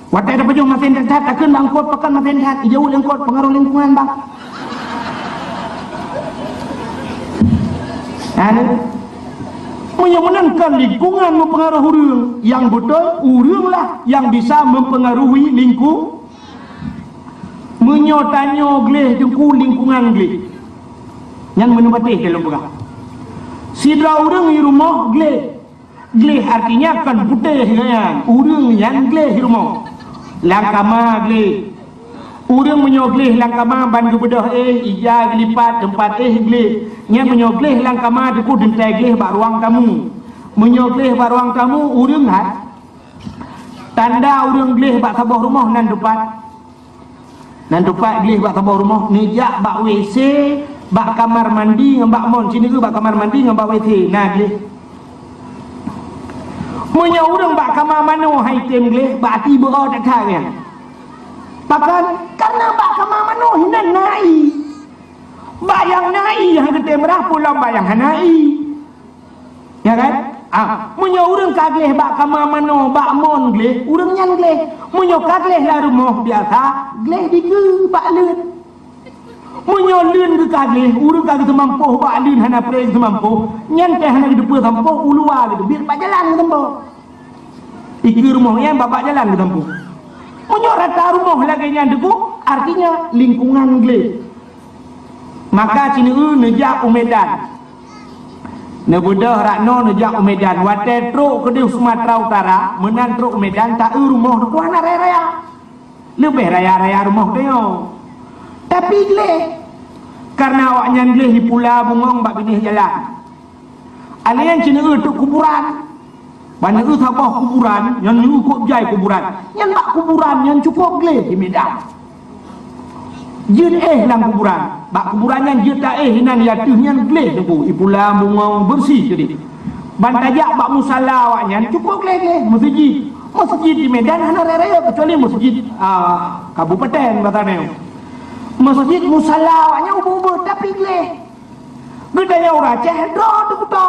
S1: Wate ada pejung masen tat akan bangkot pakan masen tat jauh lengkot pengaruh lingkungan bang. Menyenangkan lingkungan mempengaruhi orang yang betul oranglah yang bisa mempengaruhi lingkung menyotanyo gleh jengku lingkungan gleh yang menubatih dalam pegah sidra orang di rumah gleh artinya kan putih kan orang yang gleh di rumah langkama gleh orang menyogleh langkama ban gebedah ija gelipat tempat gleh nya menyogleh langkama deku dentai gleh bak ruang tamu menyogleh bak ruang tamu urang hat tanda urang gleh bak sabah rumah nan depan gleh bak sabah rumah nejak bak WC bak kamar mandi ngam bak mon sini ke bak kamar mandi ngam bak WC nah gleh menyo urang bak kamar mano hai tem gleh bak ti bero tak thang pakan karena bak kamar mano hinan nai bayang nai yang gede merah pulau bayang hanai ya kan Munyo urang kagleh bak kama mano bak mon gleh, urang nyan gleh. Munyo kagleh la rumah biasa, gleh diku bak leun. Munyo leun ke kagleh, urang kagak semampuh bak leun hana preng semampuh, nyan teh hana depa sampuh ulua gitu, biar bak jalan ke tempo. Iki rumah yang bak jalan ke tempo. Munyo rata rumah lagi nyan deku, artinya lingkungan gleh. Maka cina nejak Medan. Nebudah rakno nejak Medan. Wate truk ke di Sumatera Utara, menan truk Medan tak rumah deku anak raya. Lebih raya-raya rumah dia. Tapi gleh karena awak nyan gleh di Pulau Bungong bak binih jalan. Alian cina tu kuburan. Banyak sabah kuburan, yang cukup jai kuburan. Yang tak kuburan yang cukup gleh di Medan. Jin lang kuburan. Bak kuburan yang jin tak hinan yatuh yang gleh tu. Ipulah bunga bersih jadi. Bantajak bak musalla awaknya cukup gleh. Masjid di Medan hana raya kecuali masjid kabupaten katanya. Masjid musalla awaknya ubah tapi gleh. Bedanya orang Aceh do kuto.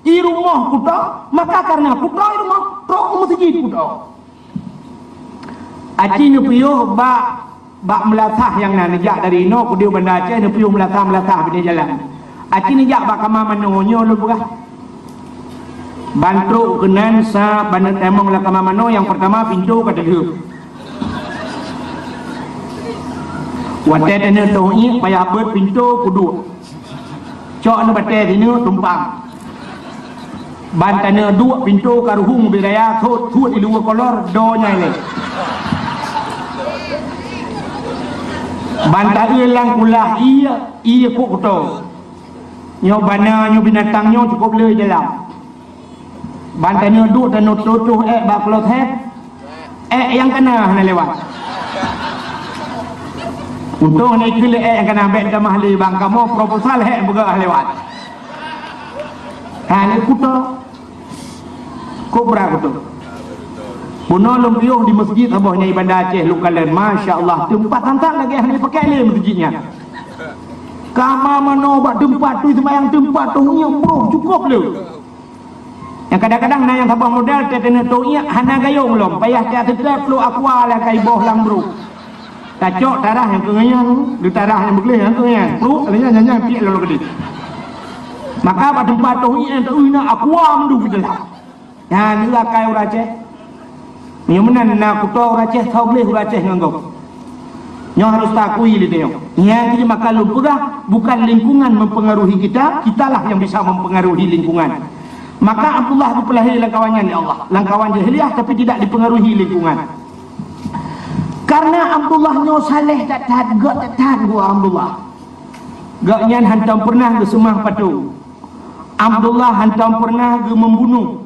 S1: I rumah kuto, maka karena kuto i rumah trok masjid kuto. Aci nu piyo bak melatah yang najak dari ino ku dia banda Aceh nu piyo melatah bini jalan. Aci najak bak kama manonyo lu buka. Bantu kenan sa bandar temong la kama mano yang pertama pintu kata dia. Wate tene tohi payah ber pintu kudu. Cok nu bate sini tumpang. Bantana dua pintu karuhung biraya thot di luar kolor do nyai. Banta ilang kulah iya kok to. Nyo bana nyo binatang nyo cukup le dalam. Bantana dua dan tutuh bak klot yang kena hana lewat. Untung ni kile yang kena bet damah le bang kamu proposal buka lewat. Hanya kuto Kubra kuto. Puno lumpiuh di masjid abahnya Bandar Aceh lukalan. Masya Allah tempat hantar lagi yang dipakai le masjidnya. Kama mano bak tempat tu semayang tempat tu yang bro cukup le. Yang kadang-kadang na yang sabah modal tetene tu hana gayung lom. Payah tiap tetap lu aqua lah kai boh lang bro. Kacok darah yang kengayan, di darah yang begleh yang kengayan. Bro alanya nyanyi piak lalu gede. Maka bak tempat tu yang tu ina aqua mendu belah. Ya ni lah kai orang Aceh. Nyo menan na kuto orang Aceh tau boleh orang Aceh nganggap. Nyo harus takui li dia. Ya jadi maka lupurah bukan lingkungan mempengaruhi kita, kitalah yang bisa mempengaruhi lingkungan. Maka Abdullah berpelahir langkawannya ni Allah. Langkawan jahiliyah tapi tidak dipengaruhi lingkungan. Karena Abdullah nyo saleh tak tahan gua Abdullah. Gak nyan hantam pernah ke semah patu. Abdullah hantam pernah ke membunuh.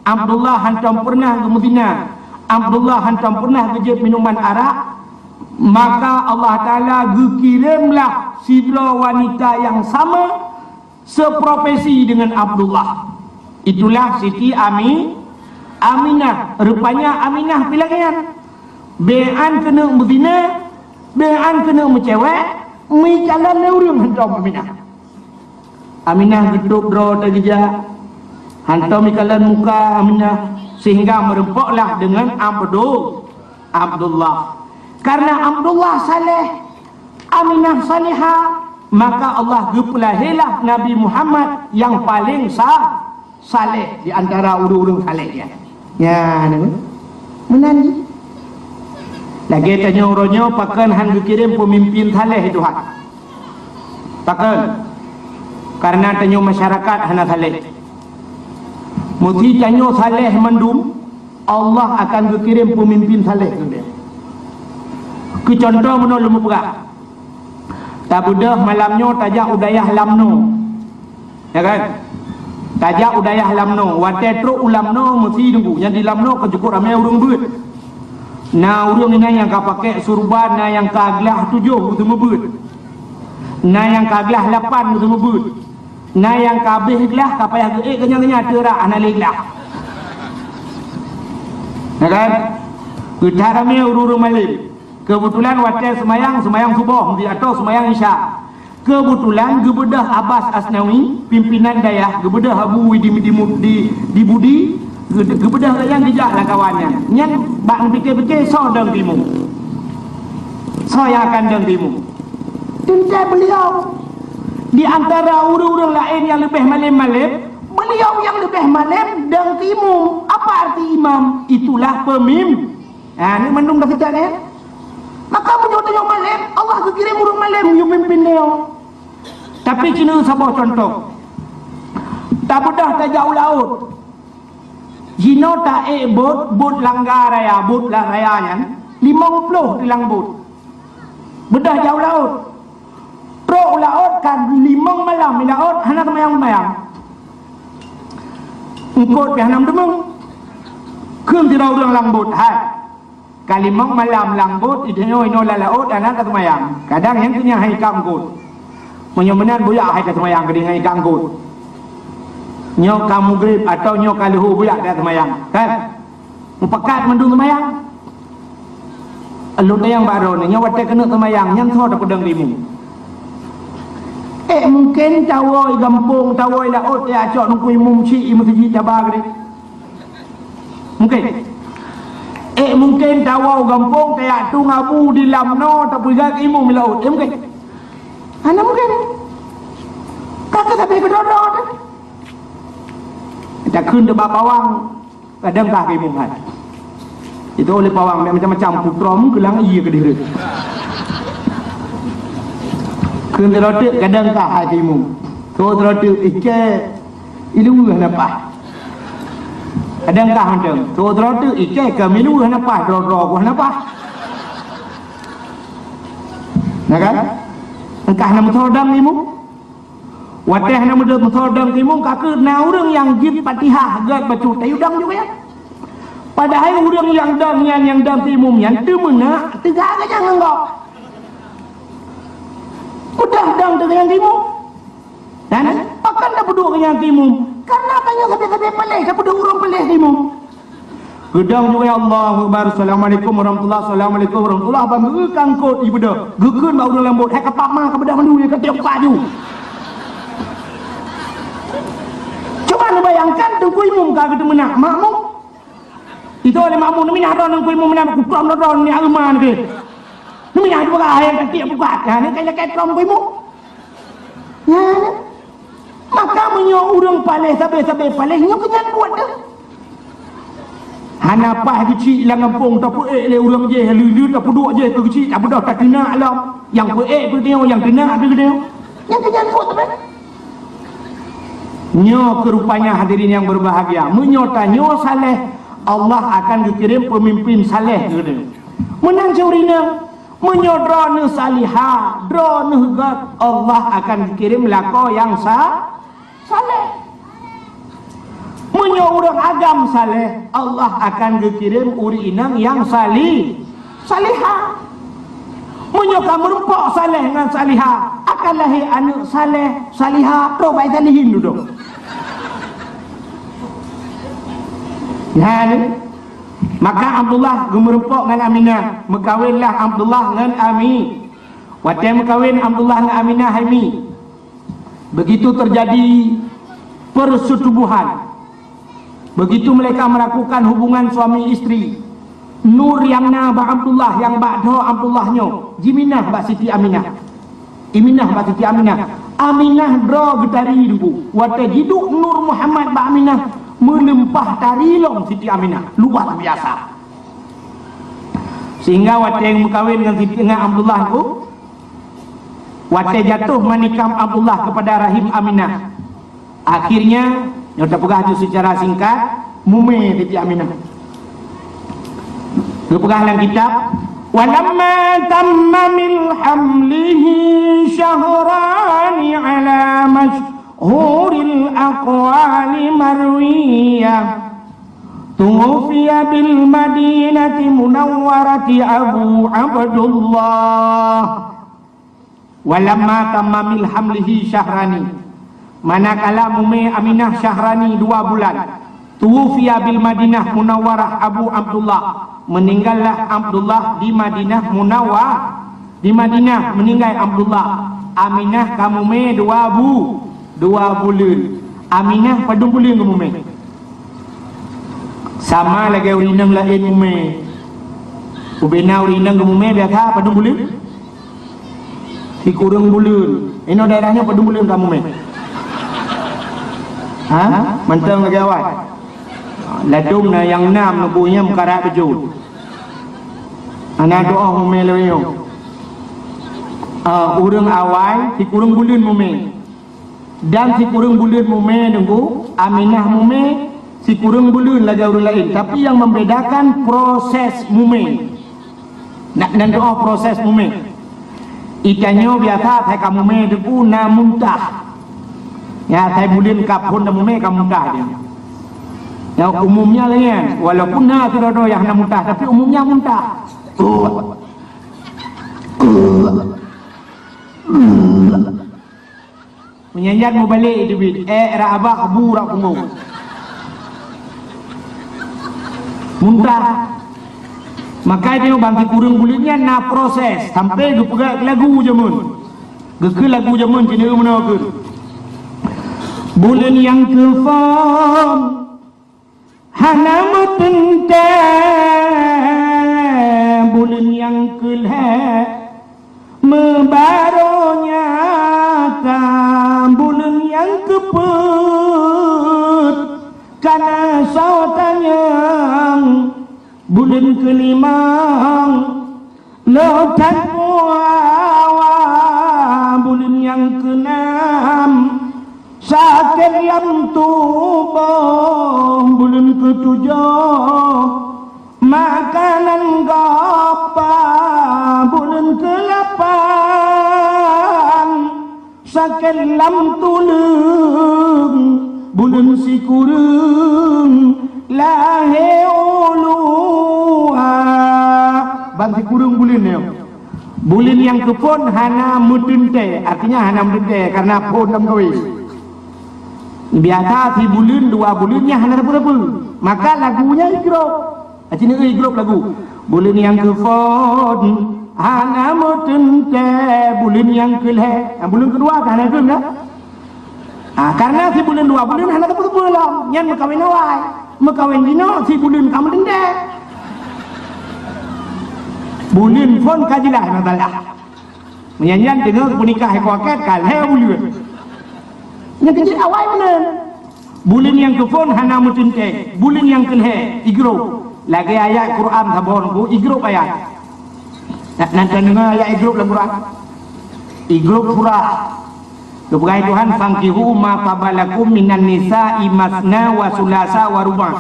S1: Abdullah hantam pernah ke Medina. Abdullah hantam pernah ke jeb minuman arak. Maka Allah Ta'ala kirimlah sidra wanita yang sama seprofesi dengan Abdullah. Itulah Siti Aminah. Rupanya Aminah pilihan. Be'an kena Medina, be'an kena mencewek, mi jalan leurung hantam Aminah. Aminah geduk dro tergeja. Hantam ikalan muka Aminah sehingga merempoklah dengan Abdullah. Karena Abdullah saleh, Aminah salihah, maka Allah gepelahirlah Nabi Muhammad yang paling saleh di antara urung-urung saleh dia. Ya, menangi. Lagi tanya orangnya pakan han kirim pemimpin saleh itu hak. Pakan. Karena tanya masyarakat hana saleh. Muti tanya saleh mendum, Allah akan kirim pemimpin saleh tu dia. Ke contoh menolong berat. Tabudah malamnya tajak udayah lamno. Ya kan? Tajak udayah lamno. Wate truk ulamno mesti tunggu. Yang di lamno kecukup ramai urung beut. Nah urung ini yang kau pakai surban, nah yang kaglah 7 betul beut. Nah yang kaglah 8 betul beut. Nah yang kabeh gelah kapayah kenyang-kenyang terak analiglah. Ya kan? Kita ramai urung malam. Kebetulan waktu semayang subuh di atau semayang isya. kebetulan gebedah Abbas Asnawi, pimpinan dayah gebedah Abu di Budi, gebedah yang dijaklah kawannya. Yang bak fikir-fikir so dang timu. So yang akan dang timu. Tentu beliau di antara orang-orang lain yang lebih malim-malim, beliau yang lebih malim dang timu. Apa arti imam? Itulah pemimpin. Ini mendung dah kejap ya. Maka menyuruh yang malim, Allah kekirim orang malim yang pimpin dia. Tapi kena sabar contoh. Tak bedah tak jauh laut. Jino tak bot langgar raya, bot lah rayanya 50 tilang bot. Bedah jauh laut. Truk laut kan 5 malam di laut, hana kemayang-mayang. Engkot ke hanam demung. Keum tirau orang langbut hai. Kalimang malam langbut ideno ino la laut anak kemayang. Kadang yang punya hai kangkut. Menyemenan buyak hai kemayang ke dengan kangkut. Nyok kamu grip atau nyok kaluhu buyak dah kemayang. Kan? Mupakat mendung kemayang. Alun yang baru ni nyawa tak kena kemayang nyam tho dak pedang limu. Mungkin tawoi gampung tawoi laut ya acok nungkui mumci masjid Jabal ni. Mungkin. Mungkin tawau gampung kayak tu ngabu di lamno tak punya imu laut. Mungkin. Ana mungkin. Kakak sampai ke dodot. Tak kun de bawang kadang tak imu kan. Itu oleh pawang macam-macam putrom kelang iya ke diri. Kun de rotik kadang tak hatimu. Kau rotik ike ilu kenapa? Kadang tak macam. Kau rotik ike ke milu kenapa? Ro kenapa? Nah kan? Engkah nama thodam imu. Wateh nama thodam imu kakak na orang yang jib Fatihah gad baca tayudang juga ya. Padahal orang yang dam timum yang tu mana tegak aja nganggap. Udah dam dengan timum. Dan akan dah berdua dengan timum. Karena banyak sampai pelih, siapa dah orang pelih timum. Gedang juga ya Allahu Akbar. Assalamualaikum warahmatullahi wabarakatuh. Warahmatullahi wabarakatuh. Kangkut ibu dah. Gekun bau dalam lembut. Hai kapak mah kebedah mandu dia ketiak padu. Coba anda bayangkan tengku imum kah kita menang makmum. Itu oleh makmum nak minah tengku imum menang kupram ron ni aruman ke. Nak minah juga ayam ketiak bukat. Ha ni kaya ketrom ku imum. Ya. Maka menyo urang palih sabe-sabe palih nyo kenyan buat dah. Hanapah kecil lang kampung tak puek le urang je halu tak puduk je ke kecil tak bedah tak kena alam yang puek tu dia yang kena tu dia yang kenyan buat tu. Nyo kerupanya hadirin yang berbahagia menyota nyo saleh Allah akan dikirim pemimpin saleh ke dia menang curina menyodra ne salihah dra ne gat Allah akan dikirim lako yang saleh menyo urang agam saleh Allah akan dikirim uri inang yang salihah menyo kamu rempok saleh dengan salihah akan lahir anak salihah tu baik salihin duduk. Ya, maka Abdullah gemerempok dengan Aminah, mekawinlah Abdullah dengan Ami. Waktu mekawin Abdullah dengan Aminah Haimi. Begitu terjadi persetubuhan. Begitu mereka melakukan hubungan suami istri. Nur yang na ba Abdullah yang ba do Abdullahnyo, Jiminah ba Siti Aminah. Iminah ba Siti Aminah. Aminah dro getari dubu. Waktu hidup Nur Muhammad ba Aminah melempah tarilong Siti Aminah luar biasa sehingga waktu yang berkahwin dengan Abdullah itu waktu jatuh menikam Abdullah kepada rahim Aminah akhirnya nyata pegah itu secara singkat mume Siti Aminah pegah dalam kitab walamma tamma min hamlihi syahrani ala mashhuril aqwali marwiyah tuwfiya bil madinati munawwarati Abu Abdullah walamma tamma min hamlihi syahrani manakala mume Aminah syahrani 2 bulan tuwfiya bil Madinah Munawwarah Abu Abdullah meninggallah Abdullah di Madinah Munawwarah di Madinah meninggal Abdullah Aminah kamu me dua bulan. Aminah pada bulan kamu me. Sama lagi urinang lain kamu me. Ubena urinang kamu me biasa pada bulan. Si kurang bulan. Ini daerahnya pada bulan kamu me. Ha? Mentang lagi awal. Ladung na yang 6 na punya mekarat bejut. Anak doa kamu me lewe. Urang awal si kurang bulan mume dan si kurang bulan mume nunggu Aminah mume si kurang bulan lagi orang lain, tapi yang membedakan proses mume dan doa proses mume ikannya biasa saya kamu mume nunggu na muntah ya saya bulan kapun na mume kamu muntah dia yang umumnya lain walaupun na sudah doa yang na muntah tapi umumnya muntah menyanyian mau balik itu bid abah abu rak kumau muntah maka dia bangki kurang kulitnya na proses sampai ke pegak lagu jamun ke lagu jamun sini menaker bulan yang kefam hana mutente bulan yang kelhe membaronya bulan yang keput karena sautannya bulan kelima lautan muawa bulan yang keenam sakit yang tubuh bulan ketujuh makanan gapa bulan ke-8 sakit lam tulung bulan si kurung lahe uluha bang si kurung bulan ni bulan yang kepun hana mudente artinya hana mudente karena pun dalam kawin biasa si bulan 2 bulannya hana apa-apa maka lagunya igrop sini igrop lagu bulan yang kepun hana mudente bulan yang kelhe bulan kedua kan hana kelhe karena si bulan 2 bulan hana apa-apa lah nyan makawin awal makawin dino si bulan kamu dende bulan pun kajilah nadalah menyanyian dengar punikah hekuaket kalhe bulan yang kecil awal benar bulan yang kepun hana mudente bulan yang kelhe igrop lagi ayat Quran sabon ku igrop ayat nanti dengar ayat igrop dalam Quran igrop surah kepada Tuhan fangkihu ma qabalakum minan nisa'i masna wa sulasa wa ruba'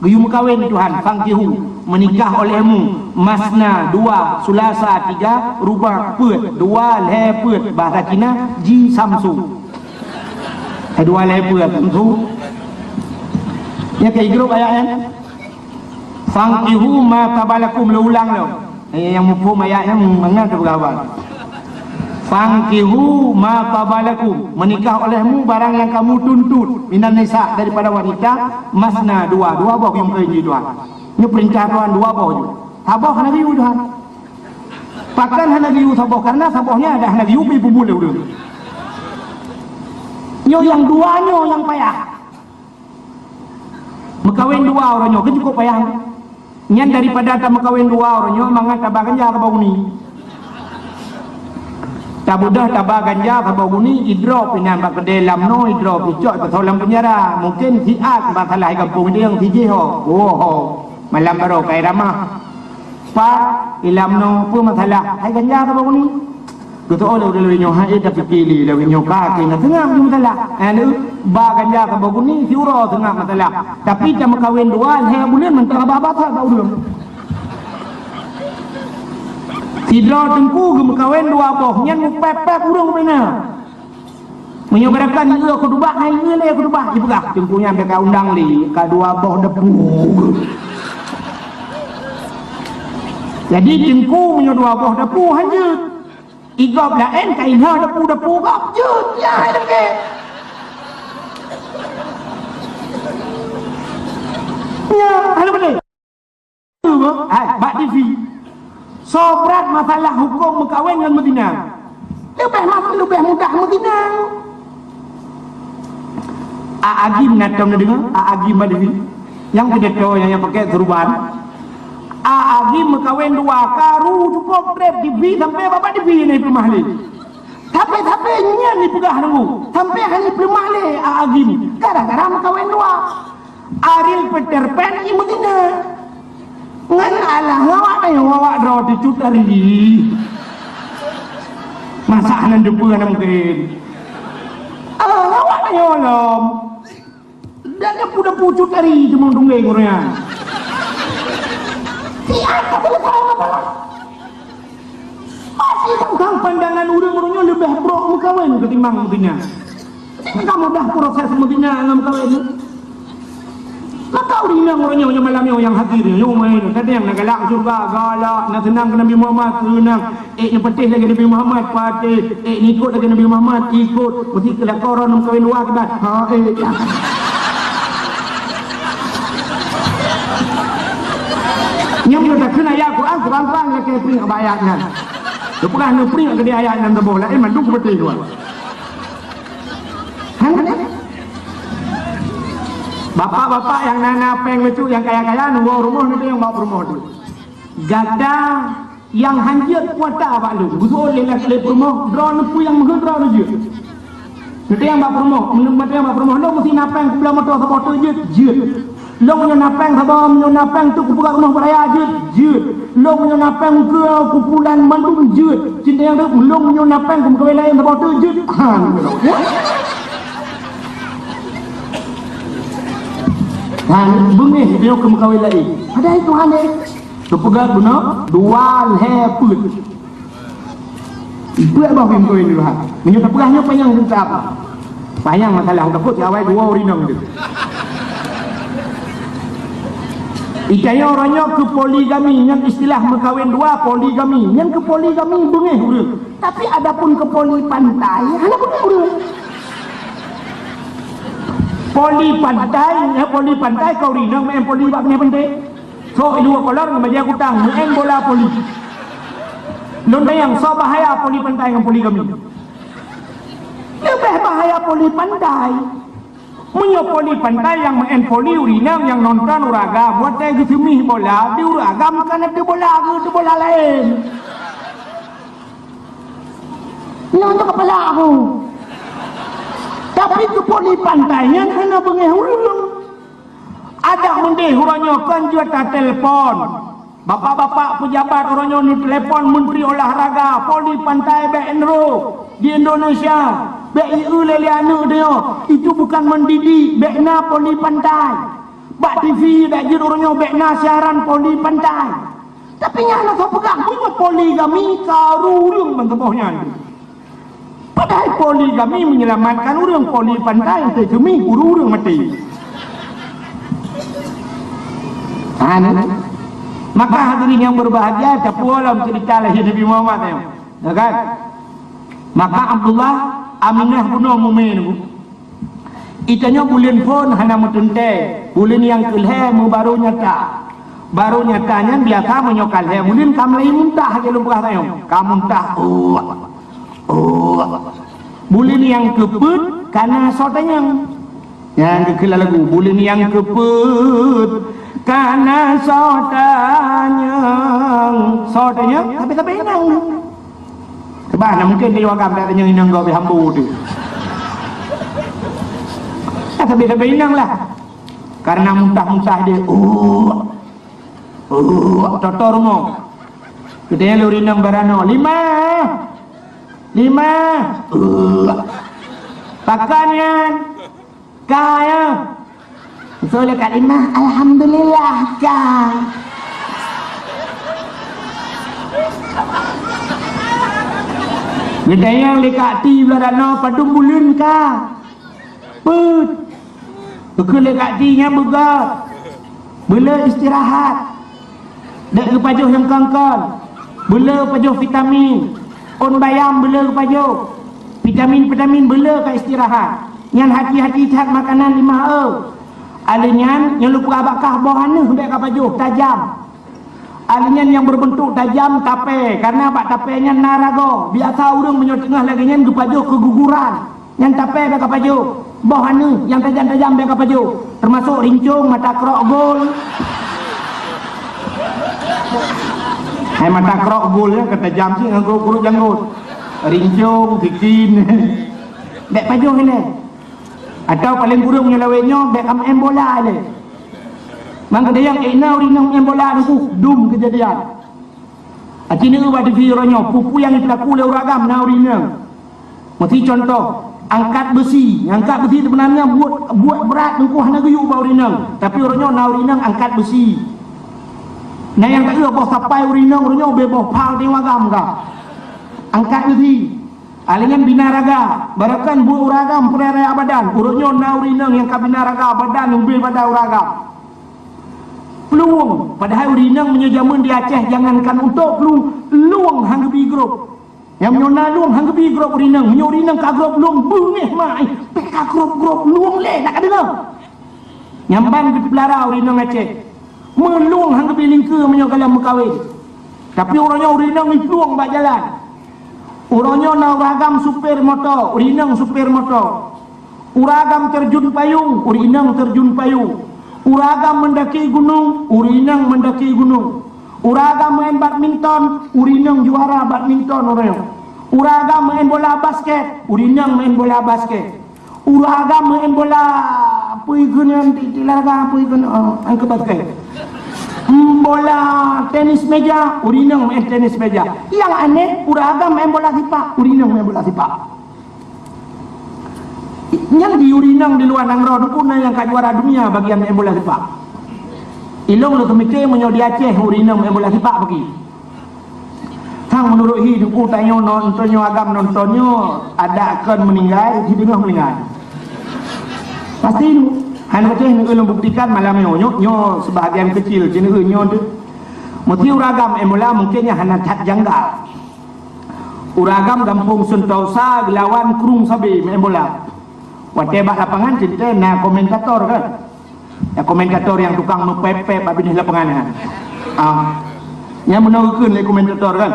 S1: gayum kawin Tuhan fangkihu menikah olehmu masna 2 sulasa 3 ruba' peut 2 le peut bahasa Cina ji samsu 2 le peut samsu ya ke igrop ayatnya fangkihu ma qabalakum ulang lo yang mufhum ayatnya mengenai berapa fangkihu ma qabalakum menikah olehmu barang yang kamu tuntut minan nisa daripada wanita masna 2 boh yang keji Tuhan ini perintah Tuhan 2 boh je saboh hana biu Tuhan pakan hana biu saboh karena sabohnya ada hana biu pi pumule udah nyo yang 2 nyo yang payah mekawin 2 orang nyo cukup payah nyan daripada tak mekawin 2 orang nyo mangat tabakan ya kabau ni tak mudah tabah ganja kabau guni idrop pinan bak kedelam no idrop icok ke dalam penjara mungkin siat masalah kampung dia yang tiji ho malam baru kai ramah pa ilam no pu masalah hai ganja kabau guni betul oleh udah nyo hai dah fikili lawi nyo ka ke tengah masalah anu ba ganja kabau guni siuro tengah masalah tapi jam kawin 2 he bulan mentah apa tak udah Tidro tengku gemekawin 2 boh nyan mupepek urung pena menyobarakan ia aku dubah hai ia le aku dubah ibu kah tengkunya mereka undang li ka 2 boh depu jadi tengku menyo 2 boh depu hanjut igop laen kain ha depu gop jut ya deke ya halo betul hai bak TV sobrat masalah hukum mekawin dengan Medina lebih mudah menginang. Agim natam na dengar, agim ada ni. Yang kita yang pakai turban. Agim kawin dua karu cukup trip di bi sampai bapak di bi ni rumah ni. Tapi nya ni pegah nunggu. Sampai hari rumah ni agim. Gara-gara kawin dua. Aril Peter Pan ni begini. Ngan alah ngawak draw di cutari. Masakan depan mungkin. Ngawak nyolom. Dan dia pudah pucut dari cuma dunggeng orangnya. Siapa boleh salah? Masih tentang pandangan orang-orangnya lebih bro mukawin ketimbang mutinya. Kamu dah proses mutinya ngam kawin. Maka orangnya malamnya yang hadir yang main kadang nak galak surga galak nak senang ke Nabi Muhammad senang yang petih lagi Nabi Muhammad patih ni ikut lagi Nabi Muhammad ikut mesti kelak koron kawin luar kita yang kita kena ayat Quran terang-terang ke pring ayatnya. Lepas nak pring ke dia ayat yang tebal lain manduk betul tu. Bapak-bapak yang nanapeng itu yang kaya-kaya nunggu rumah itu yang bawa rumah tu. Gada yang hanjut kuata apa lu? Busul lelak rumah drone pu yang mengendra tu je. Itu yang bawa rumah, menurut yang bawa rumah lu mesti napeng sebelah motor sepotor je. Long punya napeng sabam punya napeng tu kupulan rumah beraya je. Long punya napeng ke kumpulan mandung je. Cinta yang tu long punya napeng ke kawin lain sabam tu je. Bengih dia ke kawin lain. Ada itu hane. Tu pegat guna dual heput. Buat bah film kawin dulu ha. Minyak pegahnya panjang apa? Panjang masalah takut awal dua urinang tu. Ikanya orangnya ke poligami, yang istilah berkahwin dua poligami, yang ke poligami bengih urang. Tapi adapun ke poli pantai, hanya bengih urang. Poli pantai kau rinang main poli bab ni penting. So dua kolor dengan dia kutang, main bola poli. Londa yang so bahaya poli pantai dengan poligami. Lebih bahaya poli pantai. Punya poli pantai yang main poli urinam yang nonton uraga buat saya kesumih bola di uraga bukan ada bola ke bola lain. Nonton kepala aku. Tapi ke poli pantainya hanya bengih urang. Ada mendih orangnya kan juta telefon. Bapak-bapak pejabat orangnya ni telefon menteri olahraga poli pantai BNRO di Indonesia. BIU leliana dia itu bukan mendidik bekna poli pantai. Bak TV dak jid orangnya bekna siaran poli pantai. Tapi nyana so pegang punya poligami karurung mentebohnya. Padahal poligami menyelamatkan orang poli pantai sejumi urung mati. Maka hadirin yang berbahagia capualam cerita lahir Nabi Muhammad ya kan? Maka Abdullah Aminah bunuh mumin itanya bulan pun hana mutunte bulan yang kelhe mu baru nyatanya biasa menyokal he bulan kamlai muntah ke lumpah tayo kamu muntah bulan yang keput karena sotanya yang dikela lagu bulan yang keput karena sotanya tapi enang sebab mungkin dia wakam tak tanya inang kau berhambu tu. Tapi inang lah. Karena muntah-muntah dia. Totor mo. Kita yang inang barano. 5. Pakannya. Kaya. So dekat 5. Alhamdulillah kah. Kita yang lekat ti berana pada bulan ka. Put. Bukan lekat ti nya begat. Bela istirahat. Dak ke pajuh yang kangkal. Bela pajuh vitamin. On bayam bela ke pajuh. Vitamin bela ke istirahat. Yang hati-hati tak makanan 5 Alinyan yang lupa bakah bawah ni sampai ke pajuh tajam. Alinyan yang berbentuk tajam tape, karena bak tapenya narago. Biasa orang menyot tengah lagi nyen kepajo keguguran. Yang tape be kepajo. Boh anu yang tajam-tajam be kepajo. Termasuk rincung, mata krok gol. Hai mata krok gol ya ketajam sih nganggo kuruk janggut. Rincung, tikin. Bek pajo ni. Atau paling kurang punya lawenya bek am bola ni. Mangka dia yang ina urinang em bola tu dum kejadian. Acini ubah di vironyo pupu yang dilaku oleh uragam na urinang. Mesti contoh angkat besi sebenarnya buat berat engkau hana guyuk bau urinang, tapi urinang na urinang angkat besi. Nah yang tak bos sampai urinang bebos pal di wagam ka. Angkat besi. Alingan binaraga, barakan buat uragam puraya abadan. Urinang na urinang yang ka binaraga abadan ubil pada uragam. Peluang padahal urinang menyejaman di Aceh jangankan untuk peluang hanggebi grup yang menyona luang hanggebi grup urinang menyorinang ka grup luang bungeh mai peka grup luang le nak ada nyamban di pelara urinang Aceh meluang hanggebi lingke menyogalam mekawin tapi orangnya urinang ni peluang bak jalan orangnya na uragam supir motor urinang supir motor uragam terjun payung urinang terjun payung uragam mendaki gunung, urinang mendaki gunung. Uragam main badminton, urinang juara badminton orang. Uragam main bola basket, urinang main bola basket. Uragam main bola pui gunan tilaga pui gunan angkat basket. Bola tenis meja, urinang main tenis meja. Yang aneh, uragam main bola sepak, urinang main bola sepak. Yang di urinang di luar Nanggro pun yang kat juara dunia bagian main bola sepak. Ilong lu kemikir menyo di Aceh urinang main bola sepak bagi. Tang menurut hidupku tanya nontonnya agam nontonnya ada akan meninggal di tengah meninggal. Pasti han Aceh ni ulun buktikan malam nyo sebahagian kecil jenis nyo tu. Mesti uragam main bola mungkinnya hana cat janggal. Uragam Kampung Sentosa lawan Krung Sabi main bola. Watebak lapangan cerita na komentator kan. Ya komentator yang tukang mepepe babin lapangan. Yang menurutkan le komentator kan.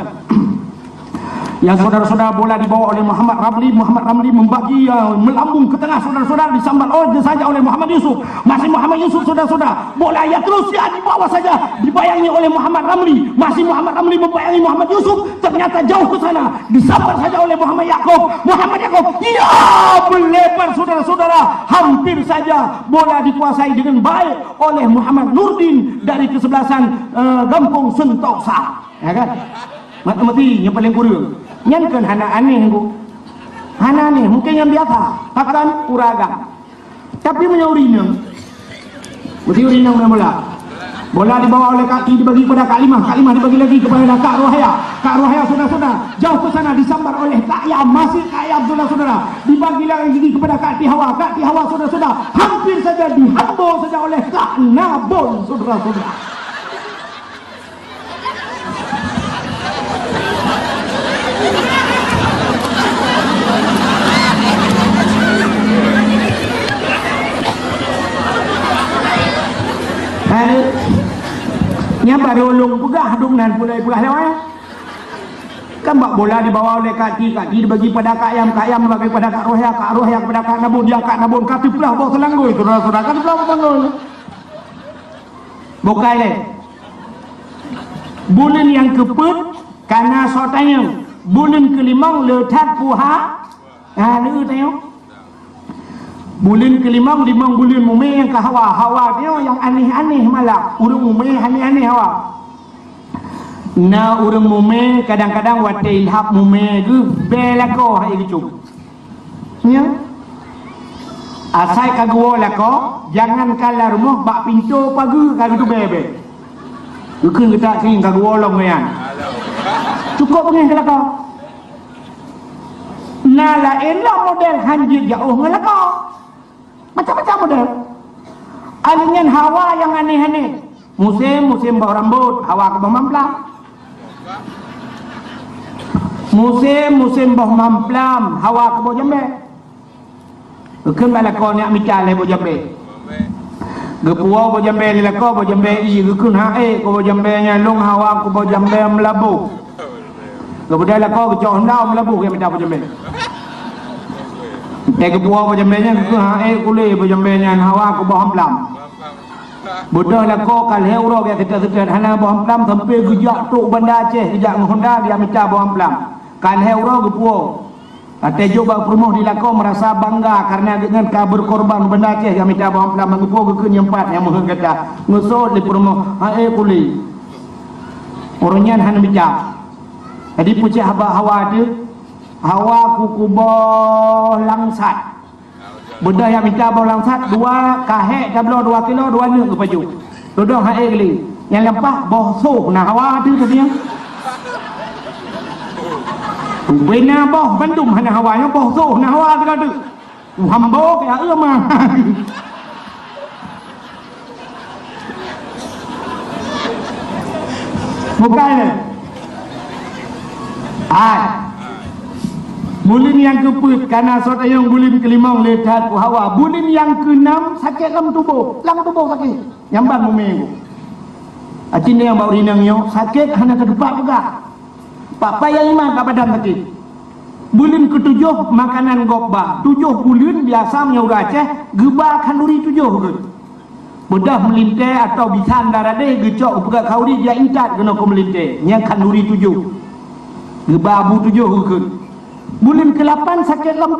S1: Yang saudara-saudara bola dibawa oleh Muhammad Ramli membagi melambung ke tengah saudara-saudara disambar saja oleh Muhammad Yusuf. Masih Muhammad Yusuf saudara-saudara. Bola ya terus ya dibawa saja dibayangi oleh Muhammad Ramli. Masih Muhammad Ramli membayangi Muhammad Yusuf, ternyata jauh ke sana disambar saja oleh Muhammad Yaakob. Ya melebar saudara-saudara, hampir saja bola dikuasai dengan baik oleh Muhammad Nurdin dari kesebelasan Kampung Sentosa. Ya kan? Mati yang paling kurang. Yang kan hana aneh ku. Hana aneh mungkin yang biasa. Akan uragam. Tapi menyurinang. Mesti urinang main bola. Bola dibawa oleh kaki dibagi kepada Kak Limah. Kak Limah dibagi lagi kepada Kak Rohaya. Kak Rohaya saudara-saudara jauh ke sana disambar oleh Kak Yam. Masih Kak Yam saudara-saudara. Dibagi lagi kepada Kak Tihawa. Kak Tihawa saudara-saudara hampir saja dihambur saja oleh Kak Nabon saudara-saudara. Nya baru ulung pegah dong nan pulai pegah lewat. Kan bak bola dibawa oleh kaki dibagi pada Kak Yam dibagi pada Kak Rohaya kepada Kak Nabun, dia Kak Nabun kaki pula bawa selanggur saudara-saudara kan pula bangun. Bukai le. Bulan yang keput karena sotanya. Bulan kelimang letat puha. Lu tengok. Bulan kelimang limang bulan mume yang ke hawa dia yang aneh-aneh malah urang mume aneh-aneh hawa na urang mume kadang-kadang wate ilhap mume ke belako hai gitu ya asai kagwo lako jangan kalah rumah bak pintu pagi kali tu bebe bukan kita sing kagwo long ya cukup pengen kelako na la elah model hanjir jauh ngelako macam-macam model. Alingan hawa yang aneh-aneh. Musim bau rambut, hawa ke bau mamplam. Musim bau mamplam, hawa ke bau jambe. Bukan bala kau nak mikal le bau jambe. Gepua bo jambe ni lako bo jambe i gukun hae ko bo jambe nya long hawa ko bo jambe melabu. Kemudian lako ke cok ndau melabu ke minta bo jambe. Gepua bo jambe nya gukun hae kule bo jambe nya hawa ko bo hamplam. Bodoh lako kal heuro ke kita hana bo hamplam sampai gejak tok banda Aceh gejak Honda dia minta bo hamplam. Kal heuro gepua. Kata coba perumoh di lako merasa bangga karena dengan kabar korban benda Aceh yang minta bawa pelan mengukur ke nyempat yang mohon kata ngusut di perumoh hae kuli orangnya hanya bicara. Jadi pucuk hawa tu hawa kukuboh langsat benda yang minta bawa langsat 2 kahek kablo 2 kilo 2 nuk ke baju duduk hae kuli yang lempak boh suh nah hawa tu tadi Bena boh Bandung hana hawanya boh so na hawa ka tu. Hambo ka mah. Bukan. Bulan yang ke-4 karena sot ayong bulan ke-5 letat ku hawa. Bulan yang ke-6 sakit dalam tubuh sakit. Nyambang mumeng. Acin yang bau rinang yo sakit hana ke depan juga. Pak payah iman kat badan tadi. Bulan ke-7 makanan gobba. 7 bulan biasa menyuruh Aceh geba kanduri 7 ke. Bedah melintai atau bisan darah deh gecok pegat kauri dia intat kena ko melintai. Yang kanduri 7. Geba abu 7 ke. Bulan ke-8 sakit lam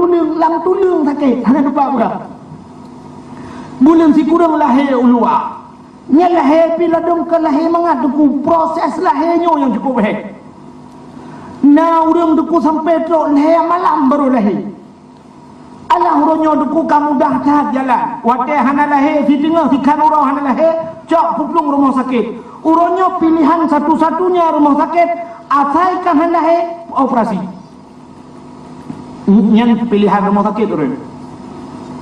S1: tulang sakit. Hana depan juga. Bulan si kurang lahir ulua. Nya lahir pila dong ke lahir mangat duku proses lahirnya yang cukup baik. Nah urang duku sampai tok lahir malam baru lahir. Alah urangnya duku kamu dah tahat jalan. Wate hana lahir si tengah si kan urang hana lahir cok puplung rumah sakit. Urangnya pilihan satu-satunya rumah sakit asalkan hana lahir operasi. Yang pilihan rumah sakit urang.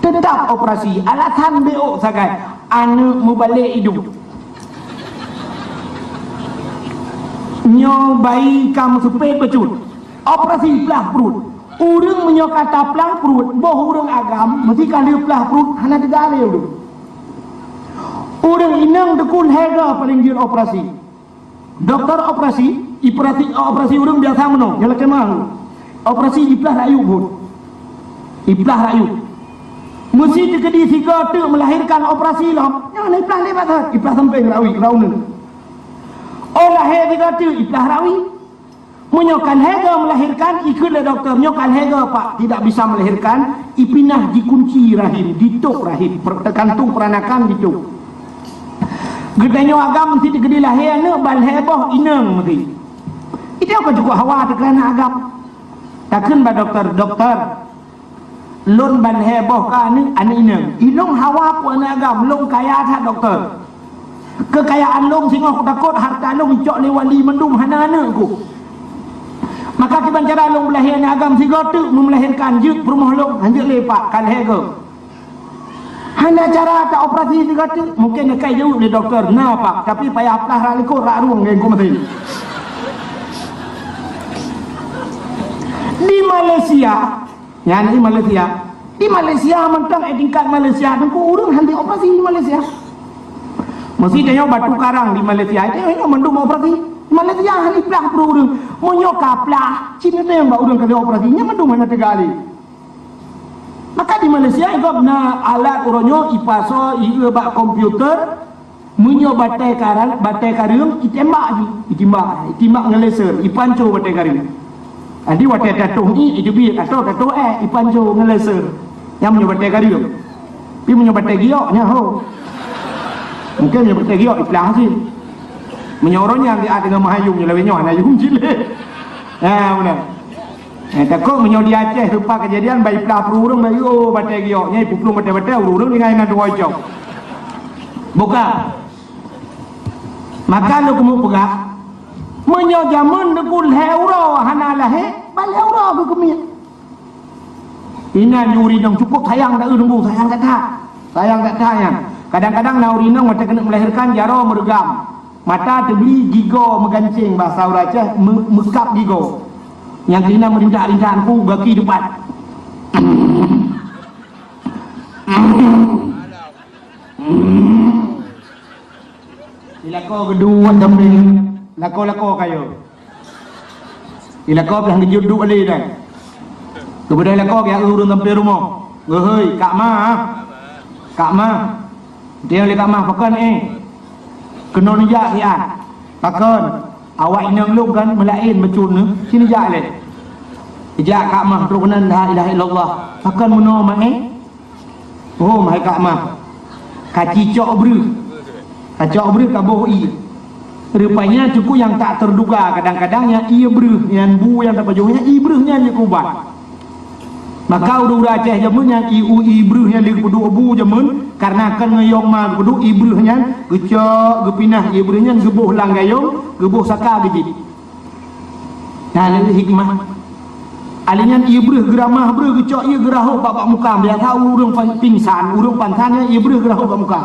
S1: Tetap operasi alasan beok sagai anak mubalik hidup. Nyo bayi kamu supaya pecut operasi pelah perut urang menyo kata pelah perut boh urang agam mesti kali pelah perut hana digale urang inang dekun hega paling jir operasi dokter operasi operasi urang biasa meno jala kemah operasi di pelah rayu pun di pelah rayu mesti dikedi siga tu melahirkan operasi lah yang ni pelah lebat di pelah sampai rawi raun oh lahir juga tu iplah rawi menyokan hega melahirkan ikutlah doktor menyokan hega pak tidak bisa melahirkan ipinah dikunci rahim dituk rahim tergantung peranakan dituk gedanya agam mesti digedi lahir ne bal heboh inang mesti itu apa juga hawa kerana agam takkan ba doktor lon bal heboh ka ni ane inang hawa ku ane agam long kaya tha doktor kekayaan long sehingga aku takut harta long cok ni wali mendung hana-hana aku maka kita cara long melahirkan agam sehingga tu melahirkan jut rumah long hanjut lepak kalih ke hana cara tak operasi sehingga tu mungkin nekai jauh di doktor nah pak tapi payah pelah ralikut rak ruang yang ku mati di Malaysia yang di Malaysia mentang tingkat Malaysia tengku urang hanti operasi di Malaysia. Mesti dia batu karang di Malaysia itu mendung operasi Malaysia hari pelah urang monyoka pelah Cina dia mbak urang kali operasinya mendung mana tegali maka di Malaysia itu na alat urangnya ipaso bak komputer menyo batai karang itembak ngelaser ipanco batai karang adi watai tatuh ni itu bi atau tatuh ipanco ngelaser yang menyo batai karang pi menyo batai gioknya ho mungkin yang bertegi iklan sih menyorongnya dia dengan mahayung lewenya mahayung jile benar takut menyor di Aceh rupa kejadian bayi pelah perurung bayi bertegi nya puplung bete-bete urung dengan ina dua jok buka maka lu kamu pegak menyor zaman dekul heuro hana lahe bal heuro ke kemia ina nyuri dong cukup sayang tak nunggu sayang kata yang kadang-kadang naurina mata kena melahirkan jaro mergam mata terbeli gigo megancing bahasa orang Aceh mekap gigo yang kena merindak-rindakan ku bagi depan Ilako kedua tapi lako kayo. Ilako yang kejuduk ali dah. Kemudian lako yang urun sampai rumah. Hei, Kak Ma. Dia le Kak Ma pakan kena nijak dia. Pakan awak inang lu kan melain becun ni. Sini jak le. Ijak Kak Ma rukunan la ilaha illallah. Pakan meno oh mai Kak Ma. Kacicok bru. Kacok bru kaboi. Rupanya cukup yang tak terduga. Kadang-kadangnya ia bru yang bu yang tak bajunya i brunya ni kubat. Maka udah Aceh jamun yang ibruh yang dikudu abu jamun karena akan ngeyong ma kudu ibruhnya gecok gepinah ibruhnya gebuh langgayong gebuh saka gejit. Nah ini hikmah. Alinya ibruh geramah bru gecok ia geraho bapak muka dia tahu urang pingsan urang pantannya ibruh geraho bapak muka.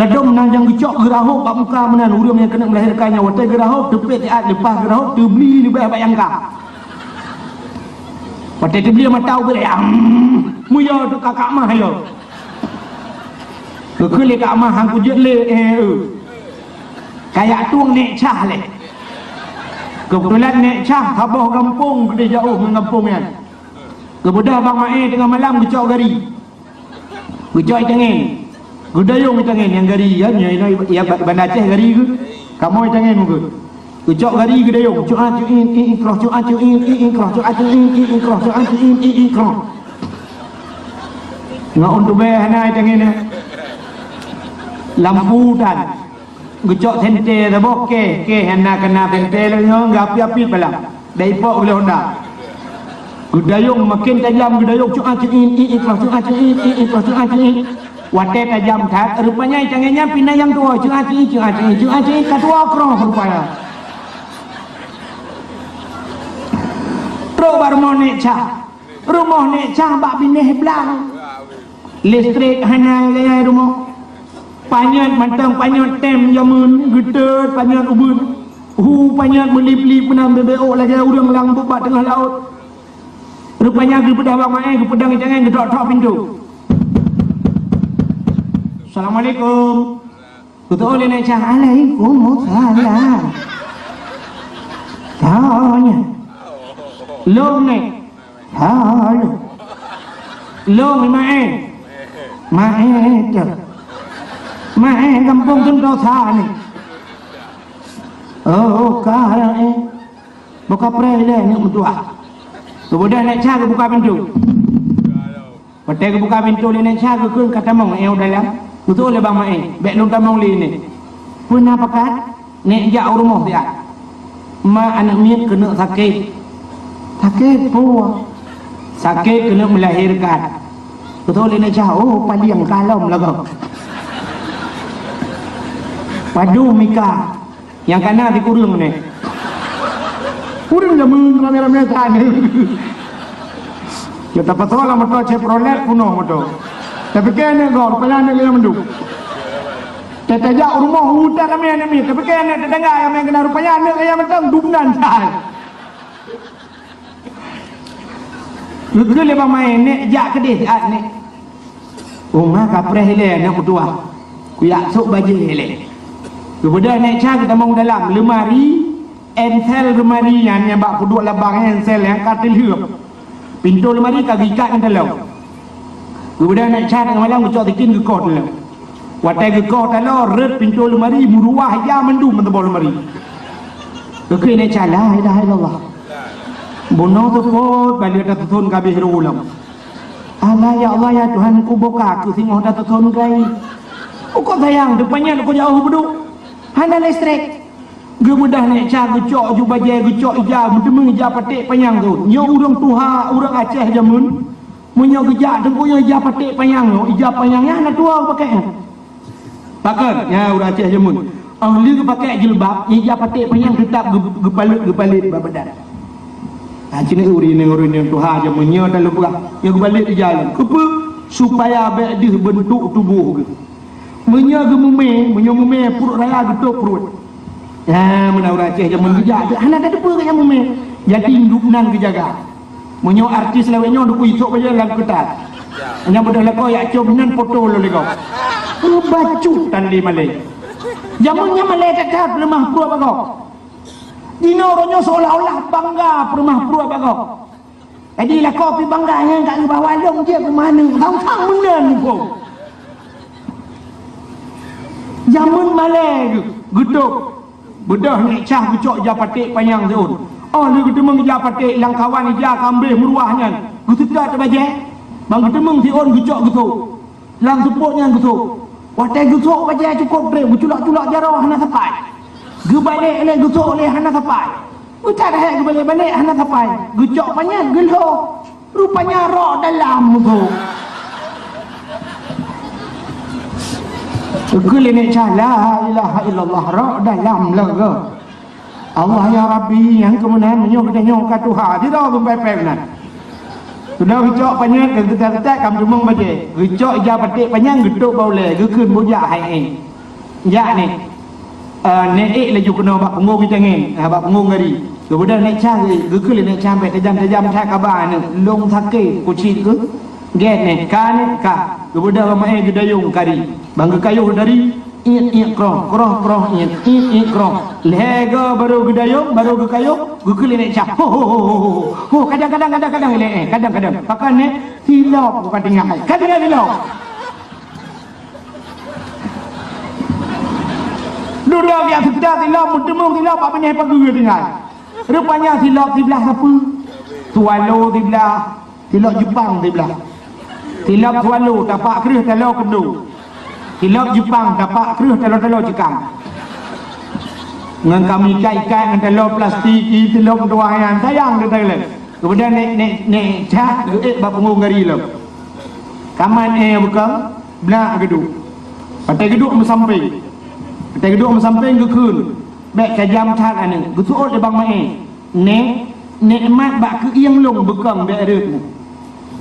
S1: Nadom nang yang gecok geraho bapak muka menan urang yang kena melahirkannya watai geraho depet tiat lepas geraho dibeli lebih bayangka. Pada dia beli matau boleh muya tu kakak mah yo. Kekele kak mah hang kujut le kayak tuang nek cah le. Kebetulan nek cah habah kampung gede jauh mengampung kan. Kemudian bang Mae tengah malam gecok gari. Gecok cengeng. Gudayung cengeng yang gari ya ya bandar Aceh gari ke. Kamu cengeng muka. Gecok gari gudayung. Cuacuin ikrah cuacuin ikrah cuacuin ikrah cuacuin ikrah. Ngak untuk bayar naik cengeng ni. Lampu dan gecok sente tabok ke henna kena sente lho ngapi-api balang. Dai pok boleh Honda. Gudayung makin tajam gudayung cuacuin ikrah cuacuin ikrah cuacuin. Wate tajam tak rupanya cengengnya pindah yang tua cuacuin katua kroh rupanya. Baru rumah nek cah bak binih belang listrik hanai gaya rumah panyat mantang panyat tem jamun gedet panyat ubun panyat melip-lip penam BBO lagi urang lang bubat tengah laut rupanya ke pedang bang Mae ke pedang jangan gedok-dok pintu. Assalamualaikum. Betul nek cah Waalaikumsalam. Tanya Long ni halo Long ni Mae tu Mae kampung Tentau Sa ni oh kaya buka perele ni mentua kemudian nak cari buka pintu pada buka pintu ni nak cari ke kata mong dalam betul le bang Mae bek nung tamong li ni pun apa kan nek jak rumah dia ma anak miet kena sakit pun sakit kena melahirkan betul ini jauh padiang kalom lah kau padu mika yang kanan di kurung ni kurung jamun ramai-ramai tani kita patut lah motor Chevrolet kuno motor tapi kena gor pelan dia menduk kita jak rumah hutan kami ni tapi kena tetangga yang kena rupanya anak yang mentang dubnan cai. Lu le bang Mae nek jak kedih saat ni. Umah kapreh le nak kutua. Ku yak sok baje le. Kemudian nek cah kita mau dalam lemari ensel lemari yang bak puduk labang ensel yang katil hiup. Pintu lemari kaki ikat dalam. Kemudian nek cah tengah malam ku cok tikin ke kot dalam. Watai ke kot dalam red pintu lemari muruah ya mendum mentebol lemari. Okey nek cah la ilaha illallah. Bono tu pot balik dah tutun kabeh ulam. Allah ya Allah ya Tuhan ku buka ku singoh dah tutun kai. Kau sayang depannya kau jauh beduk. Hana listrik. Ge mudah nek cah gecok ju baje gecok ija mendemeng ija patik panyang tu. Nyo urang tuha urang Aceh jamun. Munyo gejak dengku ija patik panyang tu. Ija panyangnya nak tua pakai. Pakai ya urang Aceh jamun. Ahli ke pakai jilbab ija patik panyang tetap gepalit babadan. Cina uri yang Tuhan je menyo dalam perah yang balik di jalan kepa supaya abek bentuk tubuh ke menyo mume perut raya getuk perut ya mana orang Aceh je menjejak anak ada depa ke yang mume jadi induk nan ke jaga menyo artis lawenya duk isok baje dalam ketat hanya mudah lekau ya cob nan foto lo lekau bacut tan di malai Zamannya meletak rumah pura bagok. Dinoronyo seolah-olah bangga rumah pura bagok. Jadi lah kopi bangganya kat ke bawah long je ke mana. Tang-tang benda ni pun. Zaman malai geduk. Bedah ni cah gucok japatik panjang seun. Oh ni ketemu japatik lang kawan ija kambih meruahnya. Gututat terbajak. Bang ketemu si on gucok gutuk. Lang sepuknya gutuk. Watai gutuk bajak cukup drip. Guculak-culak jarah hana sapai. Gebalik le gutuk le hana sapai. Ucap dah gebalik-balik hana sapai. Gucok panjang gelo. Rupanya roh dalam gutuk. Kul ini la ilaha illallah roh dalam lega. Allah ya Rabbi yang kemudian menyok ke Tuhan. Dia tahu bempel nak. Sudah gecok panjang ketat-ketat kam cumung baje. Gecok ija petik panjang geduk baule gekeun bojak hai. Ya ni. Nek laju kena bak pengong kita ngin. Bak pengong gari. Kemudian nek cari gekeun nek sampai tajam-tajam tak kabar ni. Long thake kucing ke. Get ni kan ka. Kemudian ramai gedayung kari. Bangga kayu dari iat kroh iat kroh lega baru gedayung baru ke kayu gukul ini cah ho kadang-kadang ini kadang-kadang pakai ni silap bukan tinggal kadang silap duduk yang sudah silap mudemung silap apa ni apa gua tinggal rupanya silap di belah apa Tualu di belah silap Jepang di belah silap Tualu tapak kerih telur kendu silap Jepang dapat kerus telur-telur cekang. Dengan kami ikan-ikan dengan telur plastik, telur tuahan sayang dia Thailand. Kemudian nek cak bab pengong gari lo. Kaman bukan belak geduk. Patai geduk mensamping. Patai geduk mensamping gekun. Baik kajam tat ane. Gesuot de bang mae. Nikmat bak ke iang long bekang baik reut.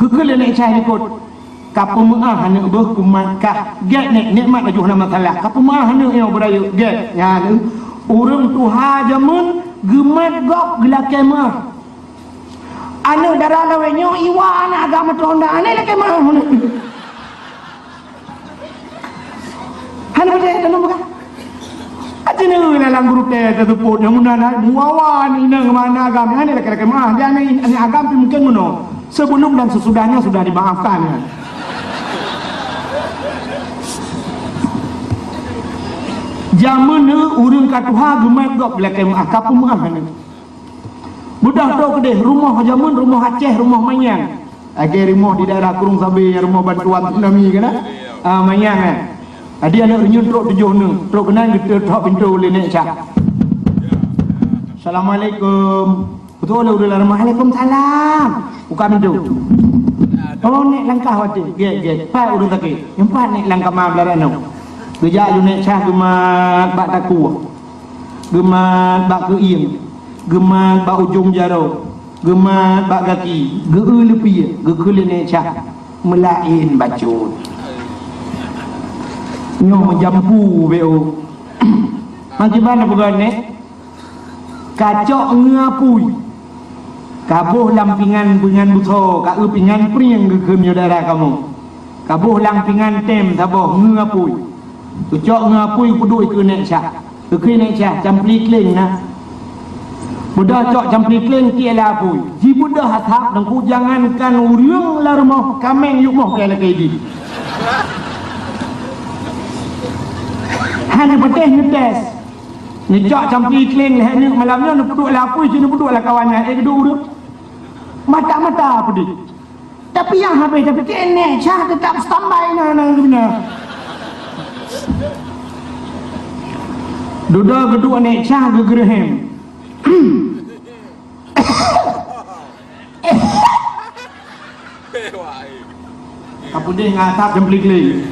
S1: Gekun le nek cai ikut. Kapu muah hana beh kumakah get nikmat ajuh nama salah kapu muah hana yang berayu get ya ni urang tuha jamun gemat gok gelakai mah anu darah lawenyo iwa anak agama tonda ane lakai mah hana boleh dalam bukan aja ni dalam grup teh tersebut yang mana muawan ini mana agama ane lakai mah dia ni agama mungkin mono sebelum dan sesudahnya sudah dimaafkan. Zaman ni urang katuha gemat gok belakang akapu maaf ni. Budak tu kedeh rumah zaman rumah Aceh rumah Mayang. Ada rumah di daerah Kurung Sabi rumah bantuan tsunami kan? Mayang kan. Dia nak renyun truk 7 ni. Truk kenan kita tok pintu boleh naik cak. Assalamualaikum. Betul lah udah Waalaikumsalam. Buka pintu. Oh naik langkah wati. Get. Pak urang taki. Empat naik langkah ma belarano. Gejak you naik cah gemat bak taku gemat bak keing gemat bak ujung jaro gemat bak kaki lepi gekul naik cah melain bacut nyo menjampu beo macam mana bukan ni kacok ngapui kabuh lampingan pingan buto kau pingan priang gekem yodara kamu kabuh lampingan tem taboh ngapui Tucok ngapui pudui ke nek cak. Ke nek cak campli kling na. Budak cok campli kling tiada pui. Ji budak hatap dan ku jangankan uriung larmoh kameng yuk moh kaya lagi di. Hanya betih ngetes. Ni cok campli kling leh ni malamnya ni puduk lapui sini puduk lah kawannya. Kedua urut. Mata-mata puduk. Tapi yang habis tapi nek cak tetap standby na benar. Duda kedua naik cah gegerhem. Apa dia ngatap jemplik-lik.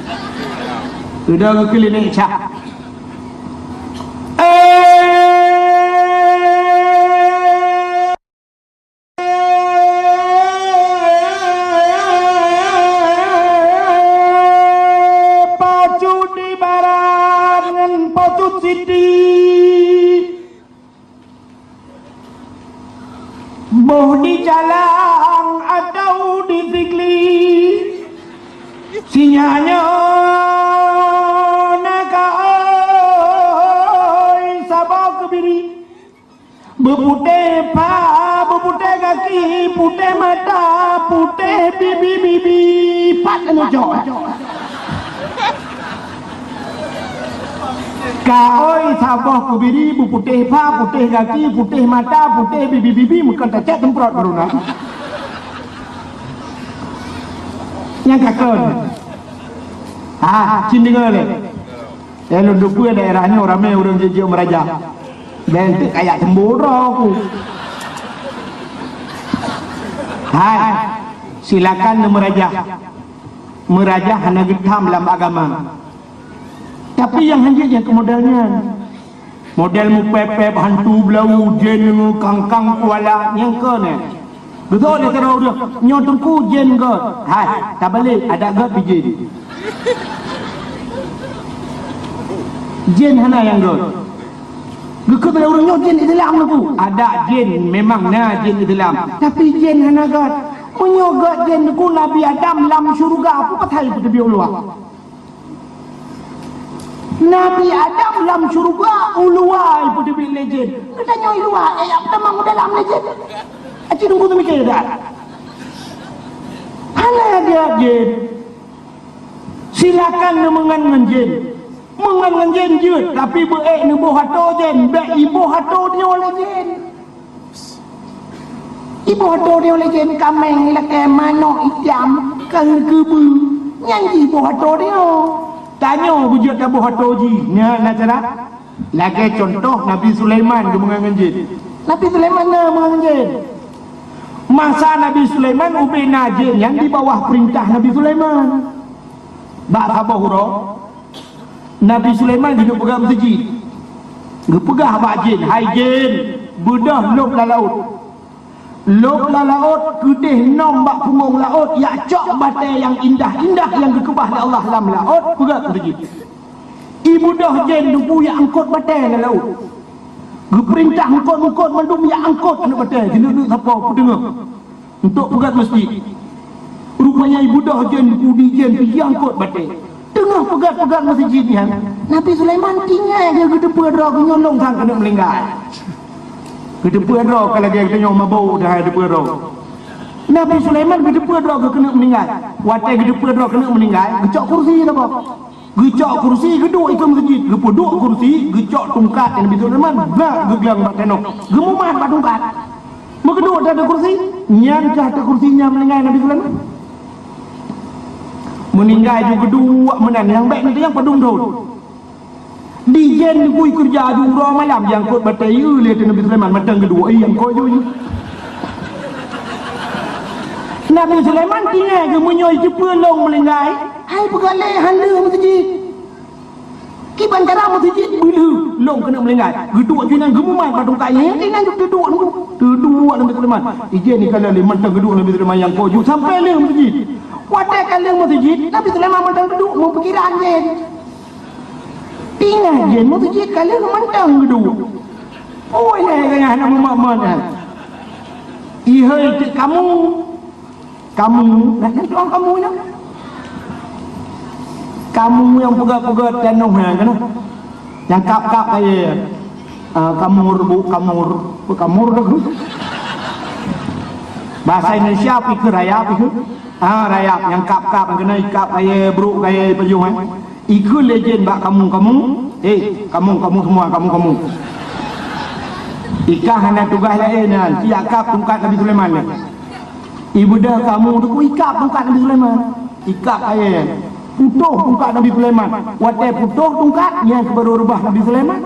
S1: Duda kekeli naik cah. Boh di jalan atau di zikli sinyanya naka Berputih pa, berputih kaki, putih mata, putih bibi, pat anu jauh. Kaoi sabah kubiri, berputih pa, putih kaki, putih mata, putih bibi, muka tak tempat baru nak. Yang kakon. Cing dengar le. Kalau dulu daerahnya ramai orang jejak meraja. Dan tu kayak cemburu aku. Hai, silakan merajah hanya hitam dalam agama. Tapi yang hanya modalnya, model mupepep hantu belau jen kangkang kuala yang ke ni. Betul dia tahu dia nyotongku jen ke. Hai, tak balik ada gak biji. Jen hana yang ke. Gekut bila orang nyot jin Islam tu. Ada jin memang na jin Islam. Tapi jin hana gat. Menyogat jin ku Nabi Adam dalam syurga apa patai putih biar luar. Nabi Adam dalam syurga uluai putih biar jin. Kita nyoi luar. Apa mang dalam jin. Aci tunggu tu mikir dah. Hana dia jin. Silakan mengan jin. Mengan jen je tapi beek ni boh hato jen bek ibu hato dia oleh jen ibu hato dia oleh jen kameng la ke mano itam kan kebu nyanyi ibu hato dia tanya wujud ibu hato ji nak cara lagi contoh Nabi Sulaiman dia mengan jen Nabi Sulaiman dia mengan jen masa Nabi Sulaiman ubina jen yang di bawah perintah Nabi Sulaiman bak sabahuro Nabi Sulaiman dia pegang masjid. Dia pegang abang jin. Hai jin, bedah lop la laut. Lop la laut kedih nom bak punggung laut ya cok batai yang indah-indah yang dikebah oleh Allah dalam laut pegang masjid. Ibu dah jin dupu ya angkut batai la laut. Dia perintah angkut mandum ya angkut anak batai. Duduk siapa pendengar untuk pegang masjid. Rupanya ibu dah jin dupu di jin pergi angkut batai. Tengah pegat-pegat masjid ni Nabi Sulaiman tinggal dia kedepan roh nyolong sang kena melinggar. Kedepan roh kalau dia tengok mabau dah kedepan roh. Nabi Sulaiman kedepan roh kena meninggal. Watai kedepan roh kena meninggal, gecok kursi apa? Gecok kursi geduk ikut masjid. Gepoduk kursi, gecok tungkat Nabi Sulaiman, bah gegelang bak tenok. Gemumat bak tungkat. Megeduk ada kursi, nyancah ada kursinya meninggal Nabi Sulaiman. Meninggal juga dua menan yang baik nanti yang padung dulu di jen kui kerja dua malam yang kot batai lihat Nabi Sulaiman matang kedua yang kau je Nabi Sulaiman tinggal ke menyoi cepet long melinggai hai pegalai handa masjid kiban cara masjid bila long kena melinggai geduk junan gemuman padung kaya tinggal duduk Nabi Sulaiman ijen ni kalau matang kedua Nabi Sulaiman yang kau je sampai le masjid wadah kalian masjid Nabi Sulaiman mentang duduk mau pikiran jen tinggal jen masjid kalian mentang duduk oh ya kaya nama makmana ihai kamu nak tuang kamu nak kamu yang pegat-pegat tenung kan yang kap-kap kaya kamur dah bahasa Indonesia pikir raya pikir rayap yang kap-kap yang kena ikap kaya beruk kaya pejung ikut legend bak kamu kamu semua kamu ikah hanya tugas lain tiap kap tungkat Nabi Sulaiman ibu dah kamu tu ikap tungkat Nabi Sulaiman ikap kaya putuh tungkat Nabi Sulaiman watai putuh tungkat yang baru rubah Nabi Sulaiman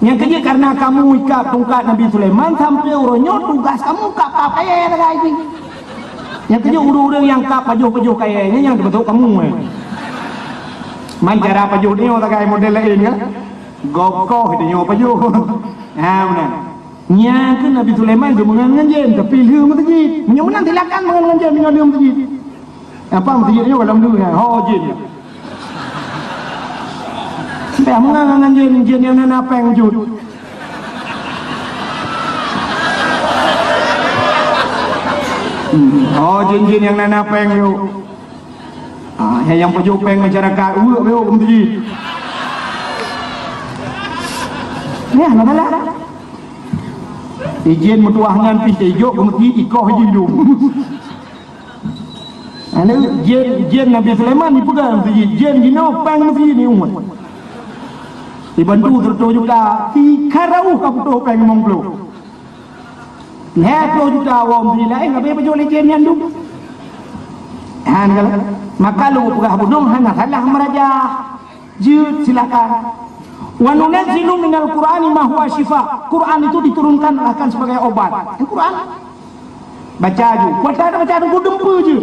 S1: yang kerja karena kamu ikap tungkat Nabi Sulaiman sampai orangnya tugas kamu kap-kap kaya lagi yang kerja urus-urus yang kap pajuh-pajuh kayaknya yang betul kamu man cara pajuh ni orang kaya model lain kan gokoh dia nyawa pajuh benar nya ke Nabi Sulaiman dia mengan jen tapi dia masjid menang silakan mengan jen dengan dia masjid apa masjid ni dalam dulu jen sampai mengan jen yang nak apa yang wujud jin-jin yang nana peng tu yang pejok peng masyarakat uak masjid ni apa lah Ijin metuahkan pi tejok kemati ikoh jindum. Ana jen Nabi Sulaiman dipegang jen dino pang mesti ni umat. Dibantu tertu juga di karau kaputo pang monglo. Lepo juga wong bila ngabe bejo jen nyandum. Maka lu pegah budung hana salah meraja. Jud silakan. Wa nunazzilu minal Qur'ani ma huwa syifa. Quran itu diturunkan akan sebagai obat. Quran baca je. Baca ada dempu je.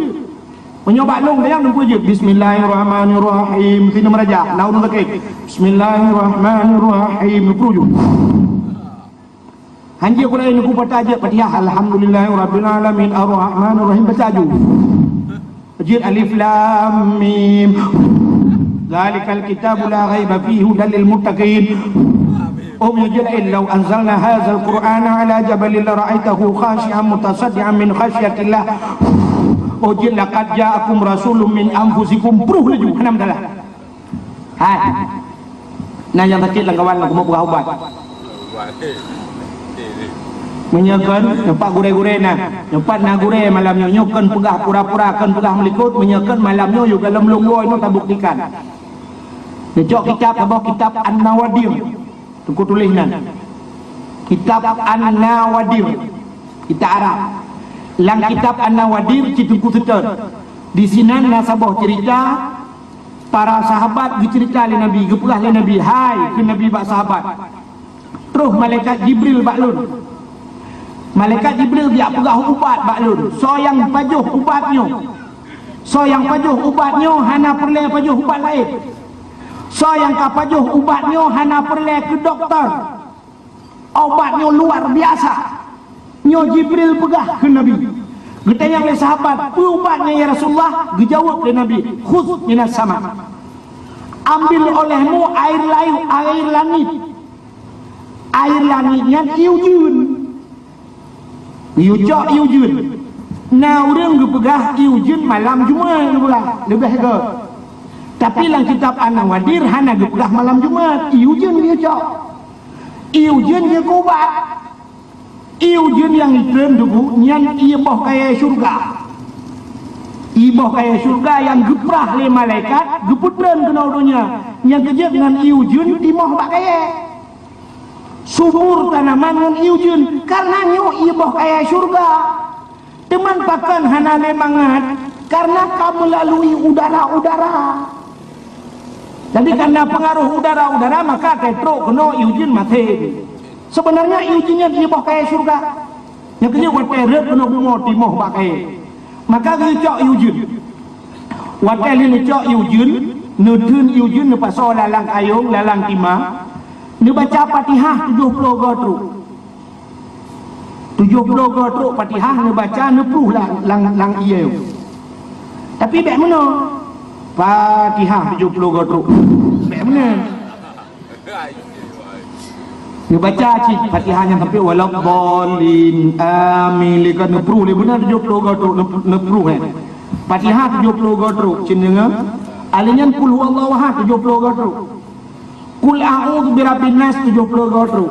S1: Menyoba long dia dempu je. Bismillahirrahmanirrahim. Sini meraja. Naun zakit. Bismillahirrahmanirrahim. Perju. Hanji Quran ni ku baca je Fatihah alhamdulillahirabbil alamin arrahmanirrahim baca je. Jid alif lam mim. Zalikal kitabu la ghaiba fihi hudal lil muttaqin. Lau anzalna hadzal qur'ana ala jabalin la ra'aitahu khashi'an mutasaddian min khasyatillah. Jid laqad ja'akum rasulun min anfusikum pruh laju hanam dalah. Hai. Nah yang sakit lah kawan aku mau berubat. Menyekan tempat gure-gure nah tempat nak gure malamnya nyokan pegah pura-pura kan pegah melikut menyekan malamnya juga dalam lungguh itu tak buktikan. Dejok kitab apa kitab An-Nawadir tuku tulisnan kitab An-Nawadir kita Arab lang kitab An-Nawadir cituku seter di sini nasabah cerita para sahabat dicerita oleh Nabi gepegah oleh Nabi hai ke Nabi bak sahabat terus malaikat Jibril baklun. Malaikat Jibril dia pegah ubat baklun. So yang pajuh ubatnya. So yang pajuh ubatnya hana perle pajuh ubat lain. So yang kapajuh ubatnya hana perle ke doktor. Obatnya luar biasa. Nyo Jibril pegah ke Nabi. Getanya oleh sahabat, ubatnya ya Rasulullah? Dijawab oleh Nabi, khudh minas sama. Ambil olehmu air langit. Air langitnya iujun. Iujak iujun. Nah orang gepegah iujun malam Jumaat pula lebih ke. Tapi dalam kitab An-Nawadir hana gepegah malam Jumaat. Iujun iujak. Iujun dia kubat. Iujun yang iklan dulu nyan ibah kaya syurga. Ibah kaya syurga yang geprah le malaikat geputran kena dunia. Yang kejap dengan iujun timah bak kaya. Subur tanaman dengan iujun karena nyo ibah kaya syurga. Teman pakan hana lemangat karena kamu melalui udara-udara. Jadi karena pengaruh udara-udara maka ketrok kena iujun mati. Sebenarnya iujunnya ibah kaya syurga. Yang kejap buat peret kena bunga timah bak kaya. Maka dia cak iujun. Watel ini cak iujun, nutun iujun nepasal lalang ayung, lalang timah. Dia baca Fatihah 70 gotru. 70 gotru Fatihah dia baca 60 lang iya. Tapi baik mana? Fatihah 70 gotru. Baik mana? Dia baca cik Fatihahnya sampai waladdallin amin likan 60 dia benar 70 gotru 60 Fatihah 70 gotru cin dengar. Alinyan qul huwallahu ahad 70 gotru. Kul a'udzu birabbin nas 70 gotru.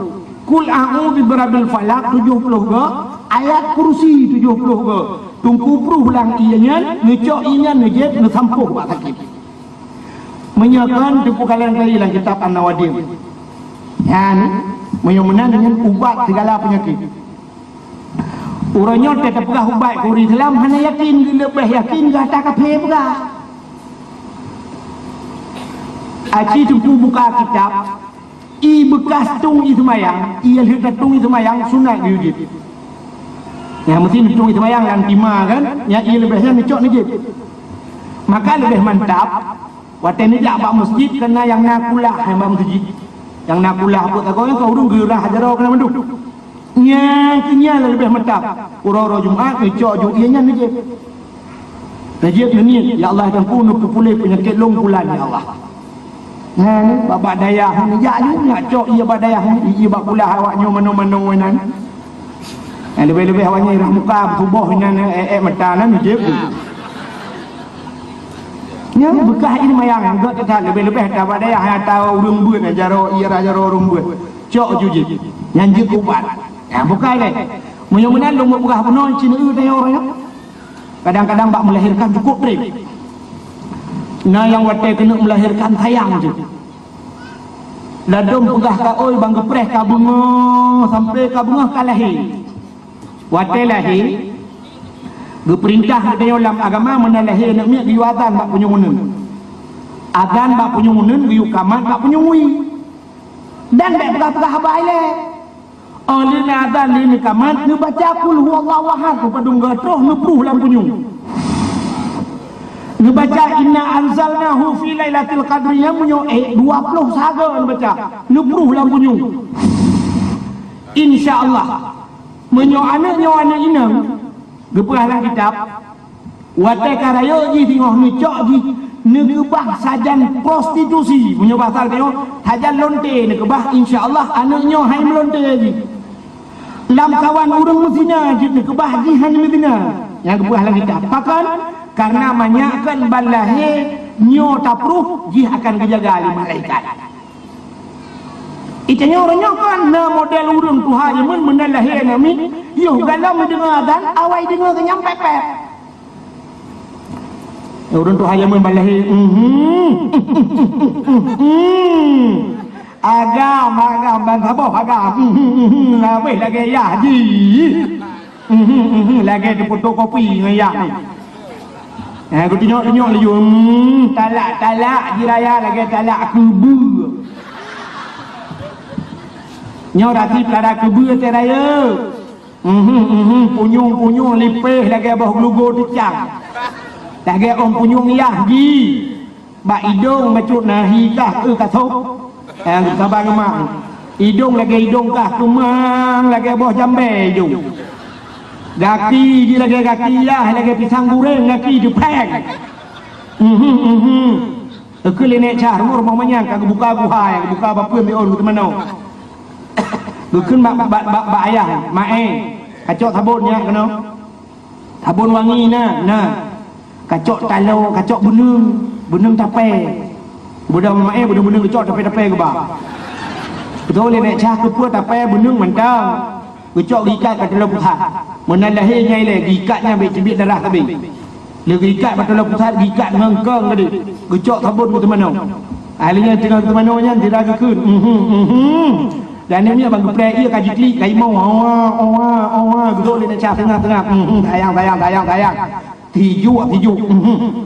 S1: Kul a'udzu birabbil falaq 70 go. Ayat kursi 70 go. Tungku pruh lang ianya, ngecok ianya nejet ngesampuh bak sakit. Menyakan tuku kalian kali dalam kitab An-Nawadir. Yan, menang dengan ubat segala penyakit. Urangnya tetap pegah ubat kuri Islam hana yakin lebih yakin gata kafe pegah. Aci tuku buka kitab I bekas tung itu mayang I lihat tung itu mayang sunat diujid. Ya mesti tung itu mayang yang timah kan. Ya I lebihnya ngecok ngejid. Maka lebih mantap waktu ini jak bak masjid kena yang nakulah yang bak masjid. Yang nakulah buat aku yang kau urung gerah hajarau kena menduk. Nya lebih mantap. Ura-ura Jumaat ngecok juk ianya ngejid. Ngejid ni ya Allah akan punuh kepulih penyakit longkulan ya Allah. Nah, babak dayah ni jak ju nak cok ia bak dayah ni ia bak pula awaknya mano-mano wenan. Lebih-lebih awaknya irah muka tubuh nan mata nan je. Nya bekah ini mayang enggak kita lebih-lebih bak dayah yang tahu urung buat jaro ia jaro urung buat. Cok ju je. Yang je kubat. Ya bukan le. Mudah-mudahan lumut berah penuh Cina dia orang. Kadang-kadang bak melahirkan cukup trip. Nah yang watai kena melahirkan tayang je. Ladom pegah ka oi bang gepreh ka bunga sampai ka bunga ka lahir. Watai lahir. Geperintah dia dalam agama mana lahir nak miak diu azan bak punyungun. Azan bak punyungun diu kamat bak punyungui. Dan bak pegah-pegah baik le. Oleh azan ni kamat ni baca kul huwallahu ahad kepada ngatoh ni pruh lam punyung. Ni baca inna anzalnahu fi lailatul qadri yang punyo 20 saga ni baca. Ni pruh lam punyung. Insya-Allah. Menyo anak inang geperah dalam kitab watai karaya ji tengok ni cok ji ni kebah sajan prostitusi punya pasal tengok sajan lonte ni kebah insya-Allah anaknya hai melonte ji. Lam kawan urang Mesina je ni kebah jihan Medina yang kebuah dalam kitab. Pakan karena manyakkan balahe nyo tapruh ji akan kejaga oleh malaikat. Itanya orangnya kan na model urang Tuhan je men menalahir nami yo galam dengar azan awai dengar kenyam pepet. Urang Tuhan je men balahir agam bang sabah agam habis lagi ya ji lagi di fotokopi dengan ya ni aku tengok laju talak jiraya lagi talak kubu nyo rati pelada kubu teraya punyung lipeh lagi abah glugo dicang lagi om punyung ya ji bak hidung macut nahi kah kasop sabar mak hidung lagi hidung kah kumang lagi boh jambe hidung gaki dia lagi gaki lah lagi pisang goreng gaki dia peng ke lenek cah rumah manyang kagak buka buhai buka apa mi on ke mana bukan bak ayah mae kacok sabunnya kena sabun wangi nah kacok talau kacok benung tape budak mae benung kacok tape ke bah betul lenek cah ke puat tape benung mentang kacok gikat kat dalam pusat menan lahirnya ile gikatnya becibit darah tabi le gikat kat dalam pusat gikat ngengkeng tadi kacok sabun ke mana ahlinya tengah ke mana nya tidak ke dan ini abang geprek ia kaji klik kai mau betul lenek cah tengah tayang tiju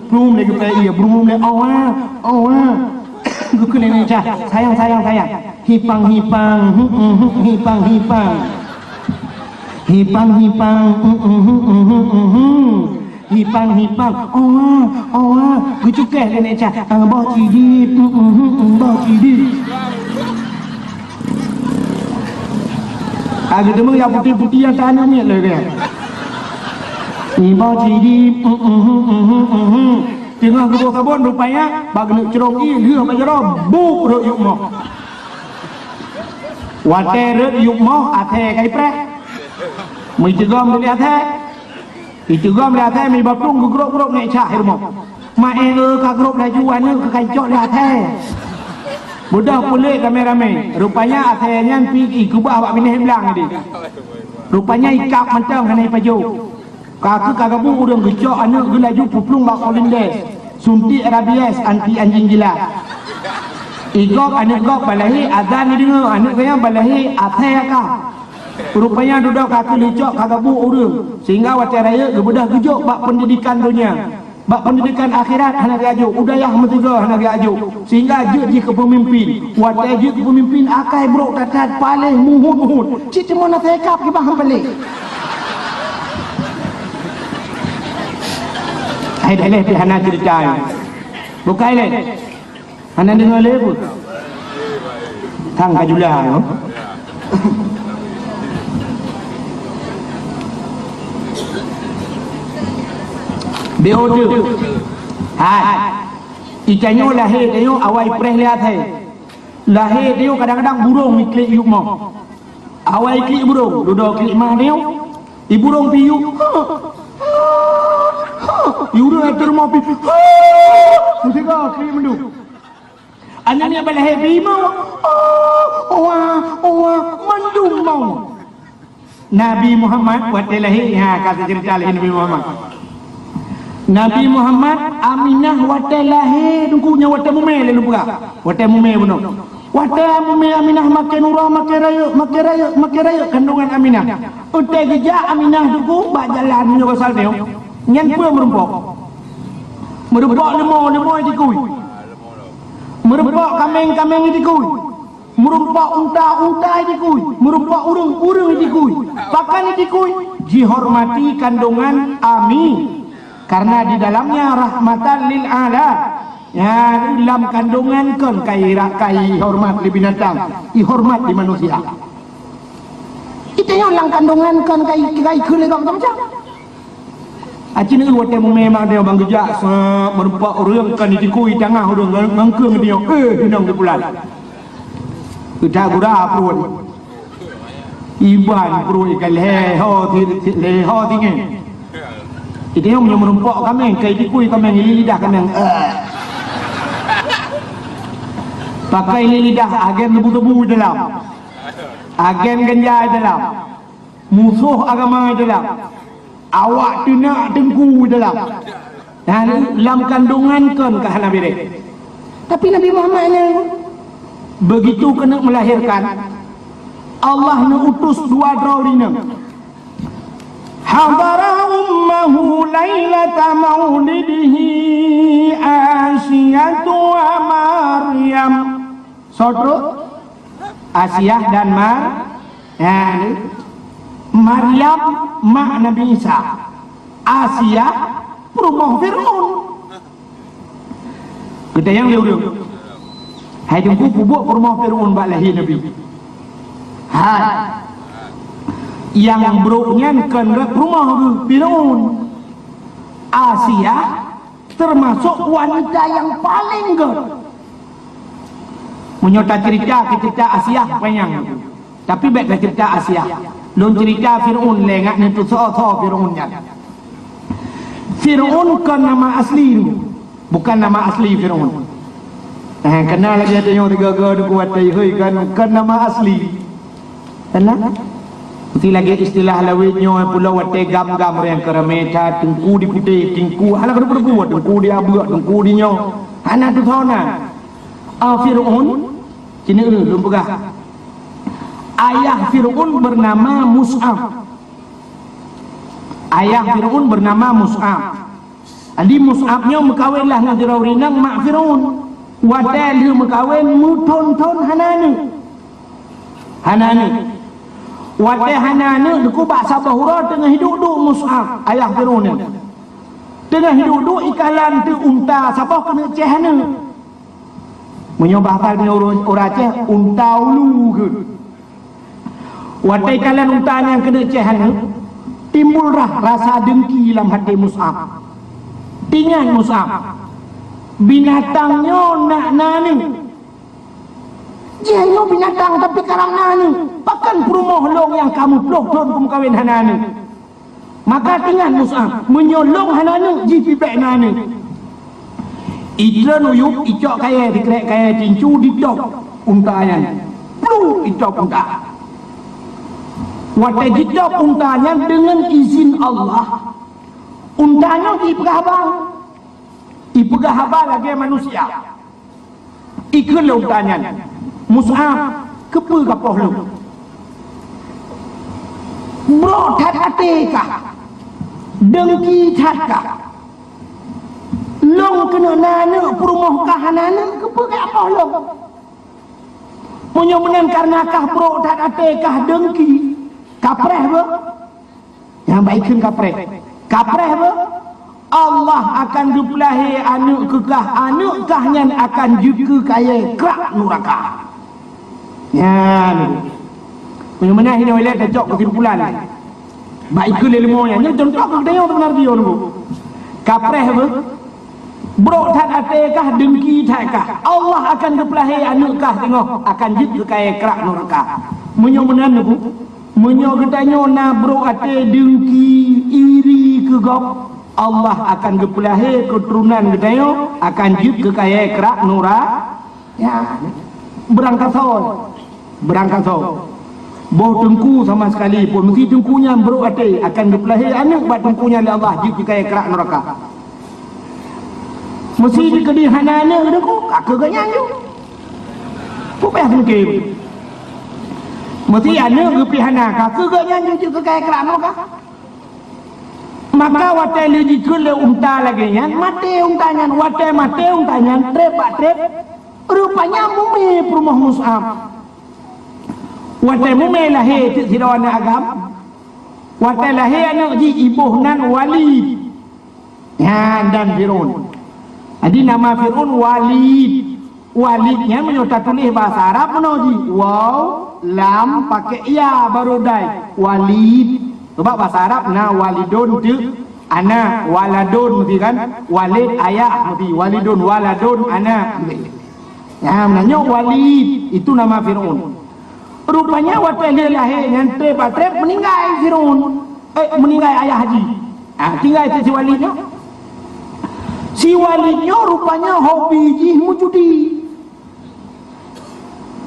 S1: belum lagi geprek ia belum lagi gue lenek cah sayang hipang gue cukeh lenek cah bawa cidip agak demang yang putih-putih yang tanah ni lah kan ni bawa cidip tengah ke bawah sabun rupanya bagi nak cerong dia macam buk ruk yuk moh wate ruk yuk moh ate kai prek mi tegam dari ate tegam dari ate mi bapung ke grup naik cah moh mae ka grup dah juan ke kai jok dari ate budak pulik rame-rame rupanya atenya pergi ke bawah awak minah belang tadi rupanya ikap mentang kena paju kakak bu urang gecok anak gelaju puplung bak Olindes suntik rabies anti anjing gila igok anak gok balahi azan ni dengar anak saya balahi athayaka rupanya duduk kakak lecok kakak bu urang sehingga watai raya gebedah gejok bak pendidikan dunia bak pendidikan akhirat anak gajuk udayah metiga anak gajuk sehingga je kepemimpin watai je kepemimpin akai brok tatat paling muhud cik mana tekap ke bahang balik hai dah leh hana cerita bukai leh hana dengar leh pun tang kajulah beodu ikannya lahir dia awai preh lihat lahir dia kadang-kadang burung miklik yuk mau awai klik burung duduk klik mah dia burung piu Yura terima pi. Musika klik mendu. Anak ni abang lahir bima. Mendung mau. Nabi Muhammad waktu lahir, kata cerita lahir Nabi Muhammad. Nabi Muhammad Aminah waktu lahir dungkunya waktu mume lalu pula. Waktu mume benar. Waktu mume Aminah makan urang makan raya kandungan Aminah. Utai gejak Aminah dungku bak jalan nya pasal dia. Nyan pun merumpok. Merumpok lemah dikui. Merumpok kambing dikui. Merumpok unta dikui. Merumpok urung dikui. Pakan dikui dihormati kandungan Ami. Karena di dalamnya rahmatan lil alam. Ya, dalam kandungan kan kai hormat di binatang, hormat di manusia. Kita yang dalam kandungan kan kai kule kau macam. Acin ni waktu memang dia bang gejak merupa orang kan dikui tengah orang ngangkung dia hinang di bulan. Kita gura perut. Iban perut ikan leho tinggi. Itu yang merumpok kami, kai dikui kami lidah kami. Pakai lidah agen tebu-tebu dalam, agen ganja dalam, musuh agama dalam, awak tunak dengku dalam, dan dalam kandungan kan ke Nabi dia. Tapi Nabi Muhammad ni begitu kena melahirkan, Allah nak utus dua drawina. Hadara ummahu lailata maulidihi Asiyatu wa Maryam. Sodro Asiyah dan Maryam mak Nabi Isa. Asiyah perumah Fir'aun. Kita yang liur hai jumpu bubuk perumah Fir'aun bak lahir Nabi. Hai yang beruknya kan rumah Fir'aun. Asiyah termasuk wanita yang paling menyota cerita Asiyah banyak. Tapi baik cerita Asiyah. Lun cerita Fir'aun lengak ni tu so Fir'aunnya. Fir'aun kan nama asli tu, bukan nama asli Fir'aun. Kenal lagi ada yang tiga-tiga kuat kan nama asli. Kenal? Mesti lagi istilah lawitnya pulau wate gam-gam yang kerameta tengku di putih tengku halah berbuat tengku di abuk tengku di nyo anak tu thona Fir'aun cina belum pegah ayah Fir'aun bernama Mus'ab. Ayah Fir'aun bernama Mus'ab. Adi Mus'abnya mekawinlah dengan Fir'auninang mak Fir'aun. Wadal dia mekawin muton-ton Hanani. Wadal Hanani deku bak Sabahura tengah hidup-duk Mus'ab ayah Fir'aun ni. Tengah hidup-duk ikalan tu unta siapa kena cehana. Menyobah kalnya orang Aceh unta ulu ke. Wadal ikalan untanya yang kena cehana timbullah rasa dengki dalam hati Mus'ab. Tinggal Mus'ab binatangnya nak nani. Dia binatang tapi karang nani. Pakan perumah long yang kamu peluk kamu kawin hanani. Maka tinggal Mus'ab menyolong hanani jipi baik nani. Idlan uyuk icok kaya dikrek kaya cincu didok untanya. Peluk icok unta. Waktu didok untanya dengan izin Allah. Untanya dipegah abang lagi manusia. Ikut lah untanya. Mus'ab kepa kapah lu. Bro tat hati kah? Dengki tat kah? Long kena nana perumah kahanana kepa kapah lu. Punya menan karena kah bro tat hati kah dengki. Kapreh ber? Yang baikkan kapreh. Kapreh ber? Allah akan dipelahi anak kahnya akan juga kaya kerak neraka. Ya ni. Punya mana ini oleh kecok ke bulan. Baik ke lemonya. Ni contoh ke dia benar dia tu. Kapreh ber? Bro tak atekah dengki takkah? Allah akan dipelahi anak kah tengok akan juga kaya kerak neraka. Punya mana tu? Menyo katanya na bro ate dengki iri ke gop Allah akan gepelahi keturunan katanya akan jut ke kaya kerak nura ya berangkat so boh tengku sama sekali pun mesti tengkunya berukati akan berlahir anak buat tengkunya oleh Allah jika kaya kerak neraka. Mesti dikedihan anak tengku kakak ganyan tu. Pupih mungkin. Mesti anak kepihana kakak ganyan tu jika kaya kerak neraka. Maka watai lagi kule unta lagi nyan mati untanya watai mati untanya trep rupanya mumi perumah Mus'ab. Watai mumi lahir tidak ada agam. Watai lahir anak ji ibuh nan Walid dan Fir'aun. Jadi nama Fir'aun Walid. Walidnya menyota tulis bahasa Arab menuji waw lam pakai ya baru dai Walid. Sebab bahasa Arab na walidun tu anak waladun mesti kan walid ayah mesti walidun waladun anak mesti. Ya namanya Walid itu nama Fir'aun. Rupanya waktu dia lahir dengan trep meninggal Fir'aun. Meninggal ayah haji. Tinggal si Walidnya. Si Walidnya rupanya hobi mujudi.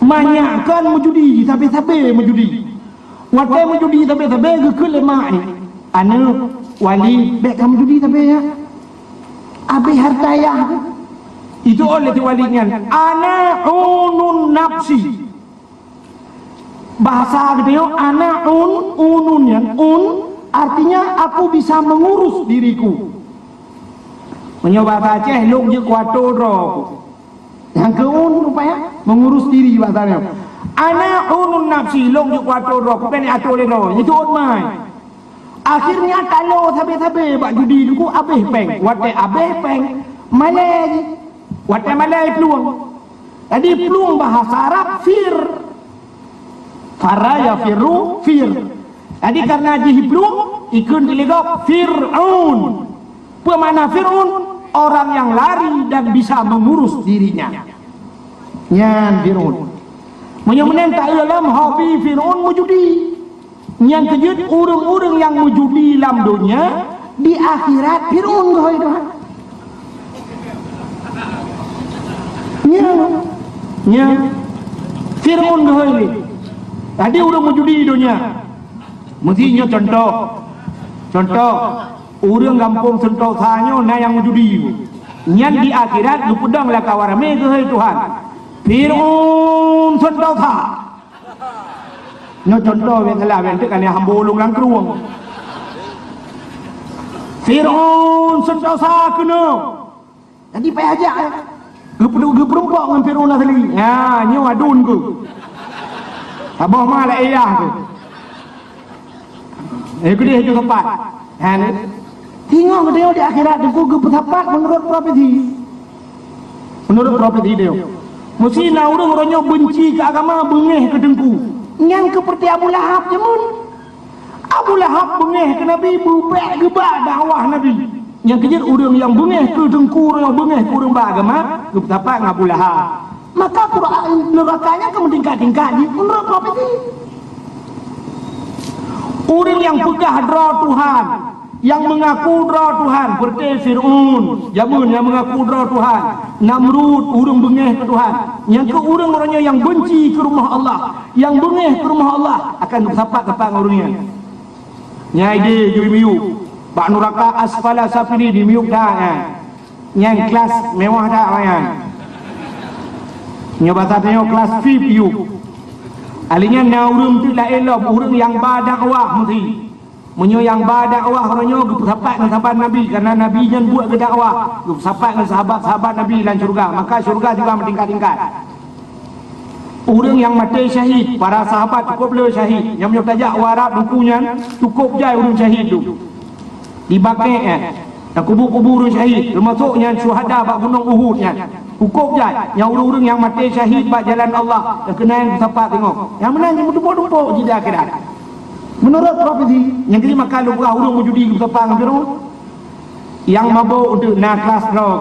S1: Banyakkan mujudi, sampai mujudi. Waktu mujudi sampai ke lemak ni. Anak Walid baik kamu mujudi sampai ya. Habis harta ayah. Itu oleh si Walidnya. Ana unun nafsi. Bahasa dia ana unun yang artinya aku bisa mengurus diriku. Menyoba bahasa Aceh long je kuato rok. Yang ke rupanya mengurus diri bahasanya. Ana unun nafsi long je kuato rok. Bukan atur le ro. Itu mai. Akhirnya kalau sabe-sabe bak judi ku abeh peng. Wate abeh peng malai. Wate malai peluang. Jadi peluang bahasa Arab fir. Faraya firru fir. Jadi karena jihiblung ikun dilegok Fir'aun. Pemana Fir'aun? Orang yang lari dan bisa mengurus dirinya. Nyan Fir'aun. Menyemenen tak dalam hobi Fir'aun mujudi. Yang kejut orang-orang yang mujudi dalam dunia di akhirat Fir'aun goy dah. Nya Fir'aun goy ni. Tadi orang menjudi dunia. Mestinya contoh orang kampung Sentosa na yang menjudi. Nyan di akhirat lu pedang lah kawarame ke Tuhan. Fir'aun Sentosa. Nyo contoh yang telah bentuk kan yang hambolong lang keruang. Fir'aun Sentosa kena. Jadi payah ajak. Ge perempuan dengan Fir'aun lah sekali. Ya, nyo adun ke. Abah malah ayah tu. Kedih itu tempat. Tengok dia di akhirat tu ke tempat menurut profesi. Menurut profesi dia. Mesti nak orang-orangnya benci ke agama bengih ke dengku. Yang seperti Abu Lahab je mun. Abu Lahab bengih ke Nabi berubah gebak dakwah Nabi. Yang kejut orang yang bengih ke dengku, orang yang bengih ke orang beragama ke tempat Abu Lahab. Maka Quran nerakanya ke tingkat-tingkat menurut profesi. Orang yang pegah dra Tuhan, yang mengaku dra Tuhan, seperti Fir'aun, Jamun yang mengaku dra Tuhan, Namrud, orang bengih ke Tuhan. Yang ke orang-orangnya yang benci ke rumah Allah, yang bengih ke rumah Allah akan bersapat-sapat dengan orangnya. Nyai dia juri miuk, Pak Nuraka asfala safili di miuk dah kan. Yang kelas mewah dah kan. Nyobata tengok kelas VIP you. Alinya na urang tu la elok urang yang berdakwah mesti. Menyo yang berdakwah orangnya bersahabat dengan sahabat Nabi karena Nabi yang buat ke dakwah, bersahabat dengan sahabat-sahabat Nabi dalam syurga, maka syurga juga bertingkat-tingkat. Orang yang mati syahid, para sahabat cukup le syahid. Yang menyebut warab bukunya cukup jai orang syahid tu. Dibakek dan kubur-kubur orang syahid, termasuknya syuhada bak gunung Uhudnya. Hukum je yang orang-orang yang mati syahid bak jalan Allah yang kena yang bersahabat tengok. Yang menang yang bertumpuk-tumpuk di akhirat. Menurut profesi yang kini maka lupa orang menjudi bersahabat dengan Fir'aun. Yang mabuk untuk nak kelas drog.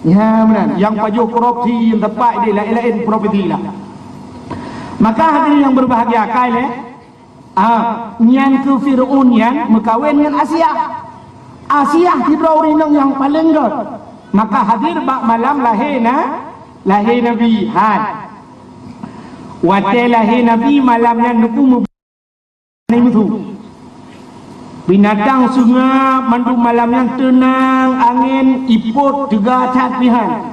S1: Ya menang. Yang pajuh korupsi yang tepat dia lain-lain profesi lah. Maka hadirin yang berbahagia kali nyan ke Fir'aun yang berkahwin dengan Asia tidak orang yang paling god. Maka hadir bak malam lahir Nabi Han. Watai lahir Nabi malamnya nuku mutu. Binatang sungai mandu malamnya tenang, angin iput juga tatbihan.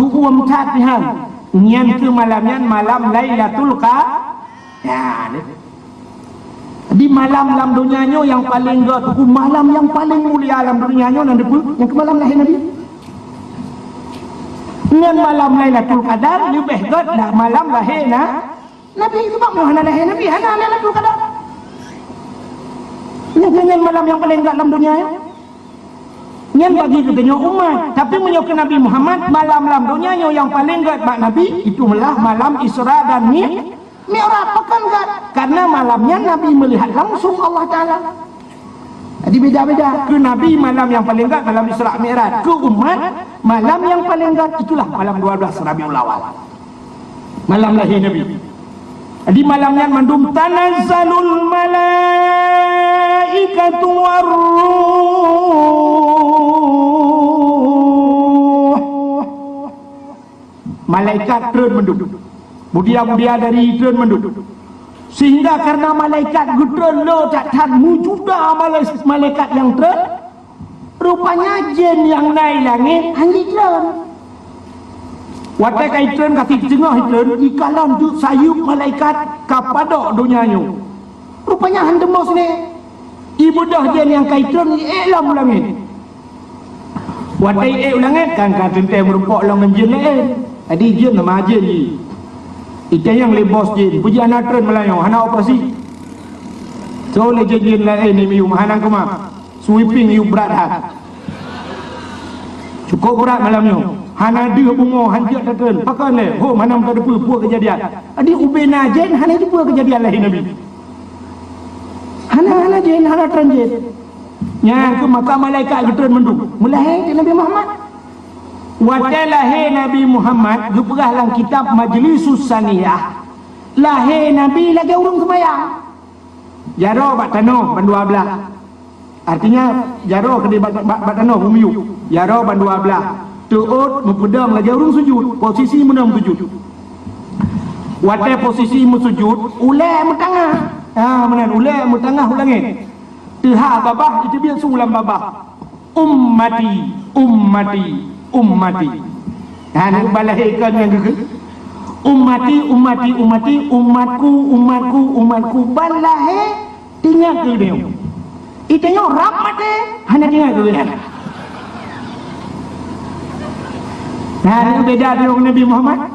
S1: Tukum tatbihan. Nyan ke malamnya malam Lailatul Qadar. Di malam dalam dunianya yang paling malam yang paling mulia dalam dunianya nanti yang ke malam lahir Nabi. Dengan malam Lailatul Qadar lebih dah malam lahir Nabi. Sebab mana lahir Nabi hana Lailatul Qadar. Yang dengan malam yang paling dalam dunia ya. Yang bagi katanya umat, tapi menyokong Nabi Muhammad malam dunianya yang paling bak Nabi itu itulah malam Isra dan Mi'raj. Bukan karena malamnya Nabi melihat langsung Allah Ta'ala. Jadi beda-beda. Ke Nabi malam yang paling dekat dalam Isra Mi'raj. Ke umat malam yang paling dekat itulah malam 12 Rabiul Awal. Malam lahir Nabi. Di malamnya mandum tanazzalul malaikatu warruh. Malaikat turun menduk. Mudia-mudia dari turun menduk. Sehingga karena malaikat gudron lo tak mujuda malaikat yang turun, rupanya jin yang naik langit hanya turun. Watai kaitan kasih tengah turun ikalan tu sayup malaikat kapadok dunianya. Rupanya handemos ni ibu dah jin yang kaitan iklam langit. Watai langit kan tentu merupakan langan jin lain. Jadi jin nama jin ni. Itu yang lebos jin. Puji anak turun melayang. Anak operasi. So le jin lain ni miu mahanan kema. Sweeping you berat hat. Cukup berat malamnya. Hana dia bungo hanjak takkan. Pakai le. Ho mana tak ada puak kejadian. Adi ubena jin hana itu puak kejadian lahir Nabi. Hana jin hana turun jin. Yang ke maka malaikat turun mendung. Mulai Nabi Muhammad. Watai lahir Nabi Muhammad geperah dalam kitab Majlisus Saniyah. Lahir Nabi lagi urung semayang. Jaro bak tanah bandua belah. Artinya jaro kedai bak tanah bumiu. Jaro bandua belah. Tuut mempedang lagi urung sujud. Posisi menang sujud. Watai posisi sujud ulai mentangah. Menan ulai mentangah ulangin. Tehak babah itu biasa ulang babah. Ummati ini balahirkan yang gegel. Umatku balahir tinggal ke dia. Itanya rapat hanya tinggal ke dia. Ini beda dengan Nabi Muhammad.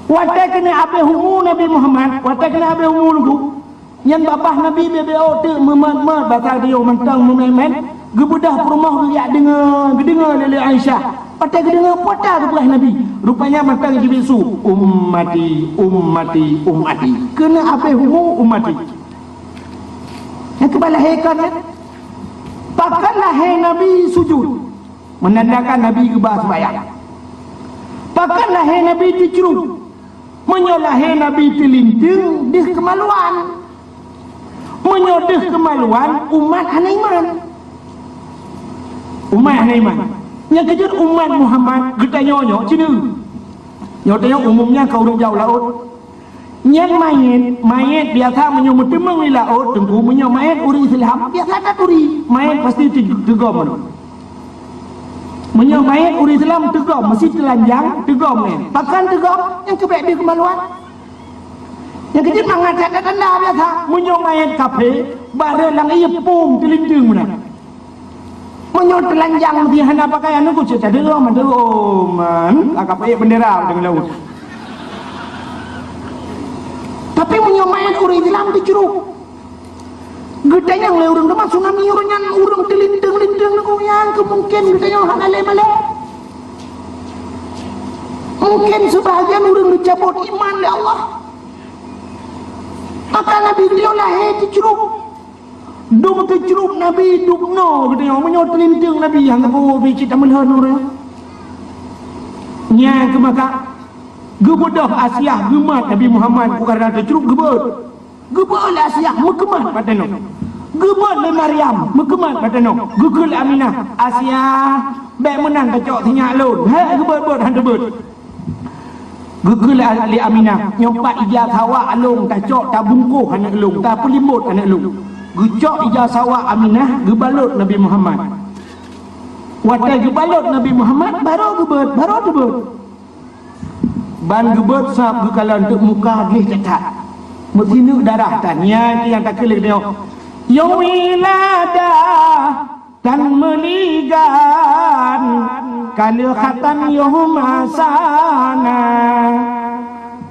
S1: Watai kena apa humu Nabi Muhammad, watai kena apa humu lugu. Yang babah Nabi BBO tu memat bakal dia mentang mememen. Gebedah perumah lihat dengar lele Aisyah. Patai dengar potah ke belah Nabi. Rupanya mentang jibisu. Ummati. Kena apa hukum ummati. Yang kebalahirkan kan. Pakai lahir Nabi sujud. Menandakan Nabi gebah sembahyang. Pakai lahir Nabi diceruk. Menyolahir Nabi terlinting di kemaluan. Menyodih kemaluan umat hana iman. Umat iman. Yang kejut umat Muhammad kita nyonyo cina. Nyotanya umumnya kau orang jauh laut. Yang mayat biasa menyumut temang di laut. Tengku menyumut mayat uri Islam. Biasa tak uri. Mayat pasti tegam. Menyumut mayat uri Islam tegam. Mesti telanjang tegam. Pakan tegam yang kebaik dia kemaluan. Yang kejut mengatakan tanda biasa. Menyumut mayat kafe. Barang lang iya pum telinting mana. Menyot telanjang di hana pakaian aku cerita dulu man agak pakai bendera dengan laut. Tapi menyomayan orang Islam diceruk. Gedanya oleh orang demak tsunami orang telintang aku yang kemungkin gedanya hana le. Mungkin sebahagian orang dicabut iman oleh Allah. Maka Nabi beliau lahir diceruk. Duk terjeruk Nabi duk no katanya menyot telinting Nabi yang aku bikin tamelhan orang nya ke maka gebedah Asyah gemat Nabi Muhammad kerana terjeruk gebet Asyah mekemat patano gebet le Maryam mekemat patano gegel Aminah Asyah baik menang kacok tinyak lon gebet han gebet Gegel ali Aminah nyompak ija sawak alung tak cok tak bungkuh anak alung tak pelimut anak alung. Gecok ija sawak Aminah gebalut Nabi Muhammad. Watai gebalut Nabi Muhammad baru gebet. Ban gebet sab gekalan untuk muka gih cetak. Mesinu darah tanya yang tak kelih dia. Yang wilada dan meligan kalau khatan yuhum asana.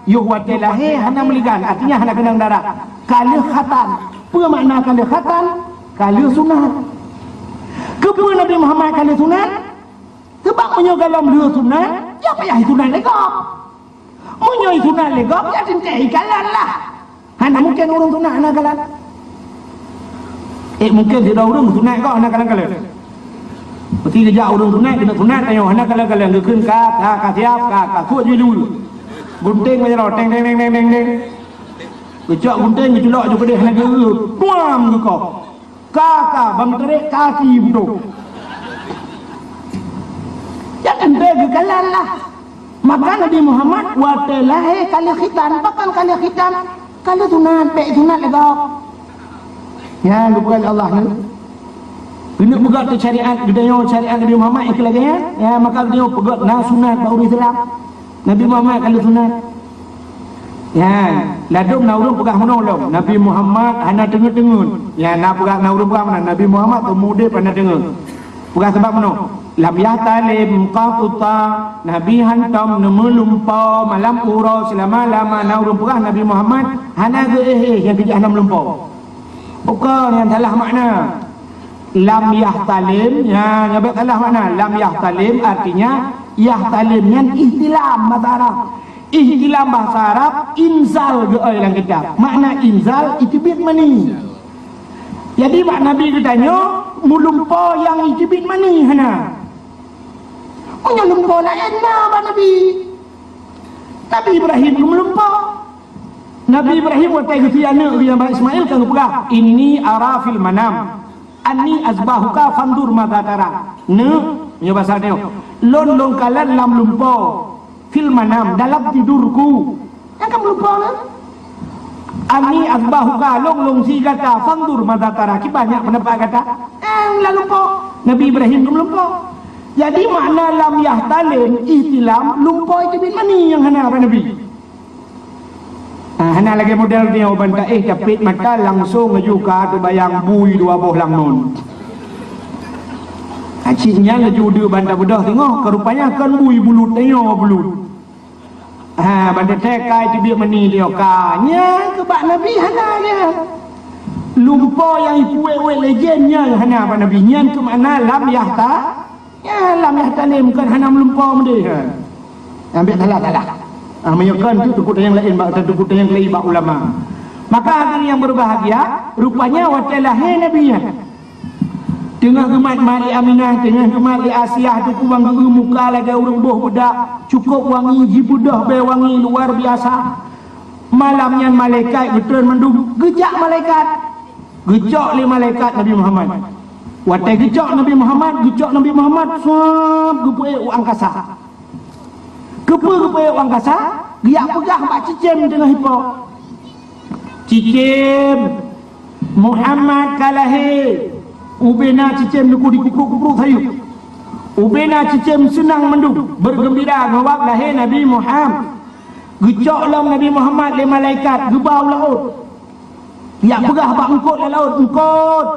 S1: Yuh watai lahir hana meligan artinya hana kenang darah. Kalau khatan apa makna kalau khatan? Kalau sunat. Kepa Nabi Muhammad kalau sunat? Sebab menyogalam dua sunat, ya payah sunat legap. Menyoi sunat legap, ya cintai kalan lah. Hana mungkin orang sunat hana kalan. Mungkin tidak orang sunat kau hana kalan-kalan. Mesti dia orang sunat, kena sunat, ayo hana kalan-kalan. Dia kena kak siap, kak kuat je dulu. Gunting macam tu, teng. Kecak gunting, keculak je pedih hana kera. Tuam ke kau. Kakak bang terik kaki betul. Jangan bagi kalan lah. Maka Nabi Muhammad watalah kali khitan, pakan kali khitan, kali sunat, pek sunat legap. Ya, lupa Allah ni. Kena pegat tu syariat, gedanya syariat Nabi Muhammad yang lagi ya. Ya, maka dia pegat nah sunat baru Islam. Nabi Muhammad kali sunat. Ya, ladum na urung pegah menolong. Nabi Muhammad hana tengun-tengun. Ya, nak pegah na urung pegah mana? Nabi Muhammad pemuda pandai tengun. Pegah sebab mana? Lam yahtalim qatuta. Nabi hantam nemelumpa malam ura selama-lama na urung pegah Nabi Muhammad hana ge yang kerja hana melumpau. Bukan yang salah makna. Lam yahtalim, ya, nyabak salah makna. Lam yahtalim artinya yahtalim yang ihtilam bahasa Arab. Ihtilam bahasa Arab inzal ke dalam kitab. Makna inzal itibit mani. Jadi mak Nabi katanya mulumpa yang itibit mani hana. Punya lumpa lain lah mak Nabi. Nabi Ibrahim mulumpa. Nabi Ibrahim watai ke anak dia Nabi Ismail kan pegah. Inni ara fil manam. Anni azbahuka fandur madza tara. Nya bahasa dia. Lon kalan lam lumpa. Fil manam dalam tidurku. Yang kamu lupa kan? Ani azbahuka long si kata fandur madatara. Banyak pendapat kata. Lalu lupa. Nabi Ibrahim kamu lupa. Jadi makna lam yahtalim ihtilam lupa itu bin mani yang hana apa Nabi. Hana lagi model dia banta capit mata langsung juga tu bayang bui dua boh lang non. Aciknya laju dia banta bedah tengok kerupanya kan bui bulut tengok bulut. Banda tekai tu biar meni dia kanya kebak Nabi hana dia. Lupa yang ipuwe legendnya hana apa Nabi nyan ke mana lam yahta. Ya lam yahta ni bukan hana melumpa mende. Ambil salah. Menyakan tu tukut yang lain bak tukut yang lain bak ulama. Maka hari yang berbahagia rupanya watalah Nabi ya. Tengah gemat mali Aminah, tengah gemat li Asiah tu kuang guru muka lagi urung boh budak, cukup wangi jibudah be wangi luar biasa. Malamnya malaikat betul mendung, gejak malaikat. Gejak li malaikat Nabi Muhammad. Watai gejak Nabi Muhammad suap gepuai angkasa. Gepuai angkasa, giak pegah bak cicem tengah hipok. Cicem Muhammad kalahi. Ubena cicem nuku dikukruk-kukruk sayu. Ubena cicem senang mendung bergembira ngawak lahir Nabi Muhammad. Gecok lam Nabi Muhammad le malaikat gebau laut. Ya pegah bak engkot le laut engkot.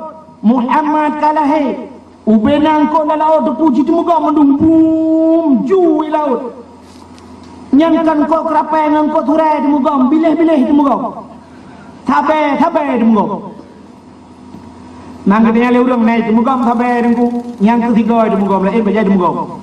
S1: Muhammad kalahi. Ubena engkot le laut tu puji temuga mendung bum ju laut. Nyankan kok kerapai ngangkot hurai temuga bilih-bilih temuga. Tabe temuga. Nangkatnya leurang naik temugam sampai dengku. Yang ketiga temugam lain berjaya temugam.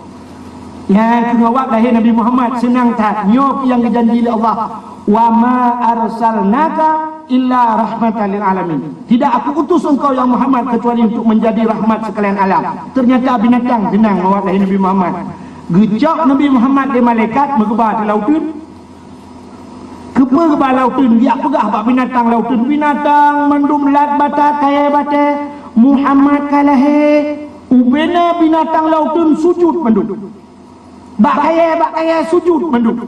S1: Yang kedua lahir Nabi Muhammad senang tak nyok yang dijanji oleh Allah. Wa ma arsalnaka illa rahmatan lil alamin. Tidak aku utus engkau yang Muhammad kecuali untuk menjadi rahmat sekalian alam. Ternyata binatang senang ngawak lahir Nabi Muhammad. Gejak Nabi Muhammad di malaikat mengebah di lautun. Kepa lautun dia pegah bak binatang lautun. Binatang mendum lat bata kaya bata Muhammad kalahe. Ubena binatang lautun sujud mendum. Bak kaya sujud mendum.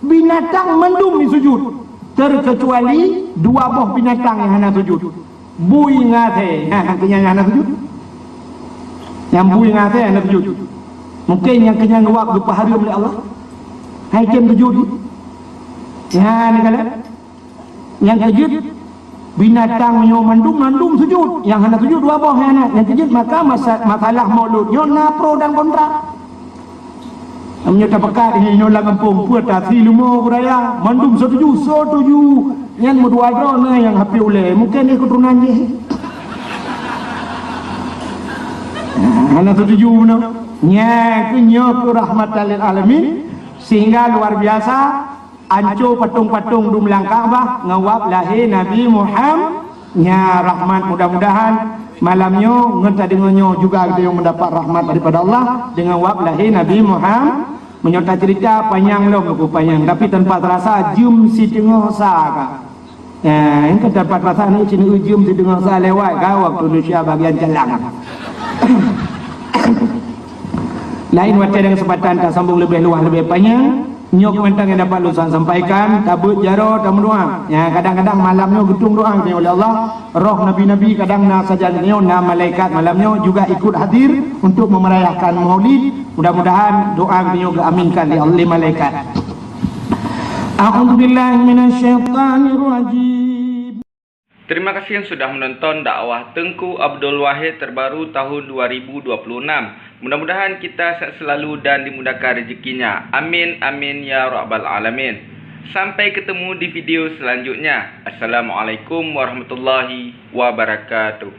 S1: binatang mendung ni sujud, terkecuali dua buah binatang yang hana sujud. Bui ngate, kenyang hana sujud. Yang bui ngate hana sujud. Mungkin yang kenyang waktu pahari oleh Allah. Hai kem sujud. Ya ni kala. Yang sujud binatang yang mendung sujud. Yang hana sujud dua buah yang sujud, maka masalah maulud yo na pro dan kontra. Namanya tak pekat ini nyolang kampung puat tasi lumo beraya mandum setuju yang modua drone yang happy oleh mungkin dia keturunan dia anak setuju no nya kunyo ku rahmatan lil alamin sehingga luar biasa anco patung-patung di belakang Ka'bah ngawap lahir Nabi Muhammad nya rahmat, mudah-mudahan malamnya ngenta dengannya juga kita yang mendapat rahmat daripada Allah dengan wab lahir Nabi Muhammad. Menyerta cerita panjang loh, buku panjang tapi tanpa terasa jum si tengah sah. Ya, yang tanpa terasa ni sini jum si tengah sah lewat kau waktu Indonesia bagian jalan. Lain waktu dengan kesempatan tak sambung lebih luas lebih panjang. Nyok mentang yang dapat lusan sampaikan tabut jaro tamu doa. Ya, kadang-kadang malamnya getung doa oleh Allah. Roh nabi-nabi kadang nak saja na malaikat malamnya juga ikut hadir untuk memerayakan Maulid. Mudah-mudahan doa beliau diaminkan oleh malaikat. A'udzubillahi minasyaitonirrajim.
S3: Terima kasih yang sudah menonton dakwah Tengku Abdul Wahid terbaru tahun 2026. Mudah-mudahan kita sehat selalu dan dimudahkan rezekinya. Amin amin ya rabbal alamin. Sampai ketemu di video selanjutnya. Assalamualaikum warahmatullahi wabarakatuh.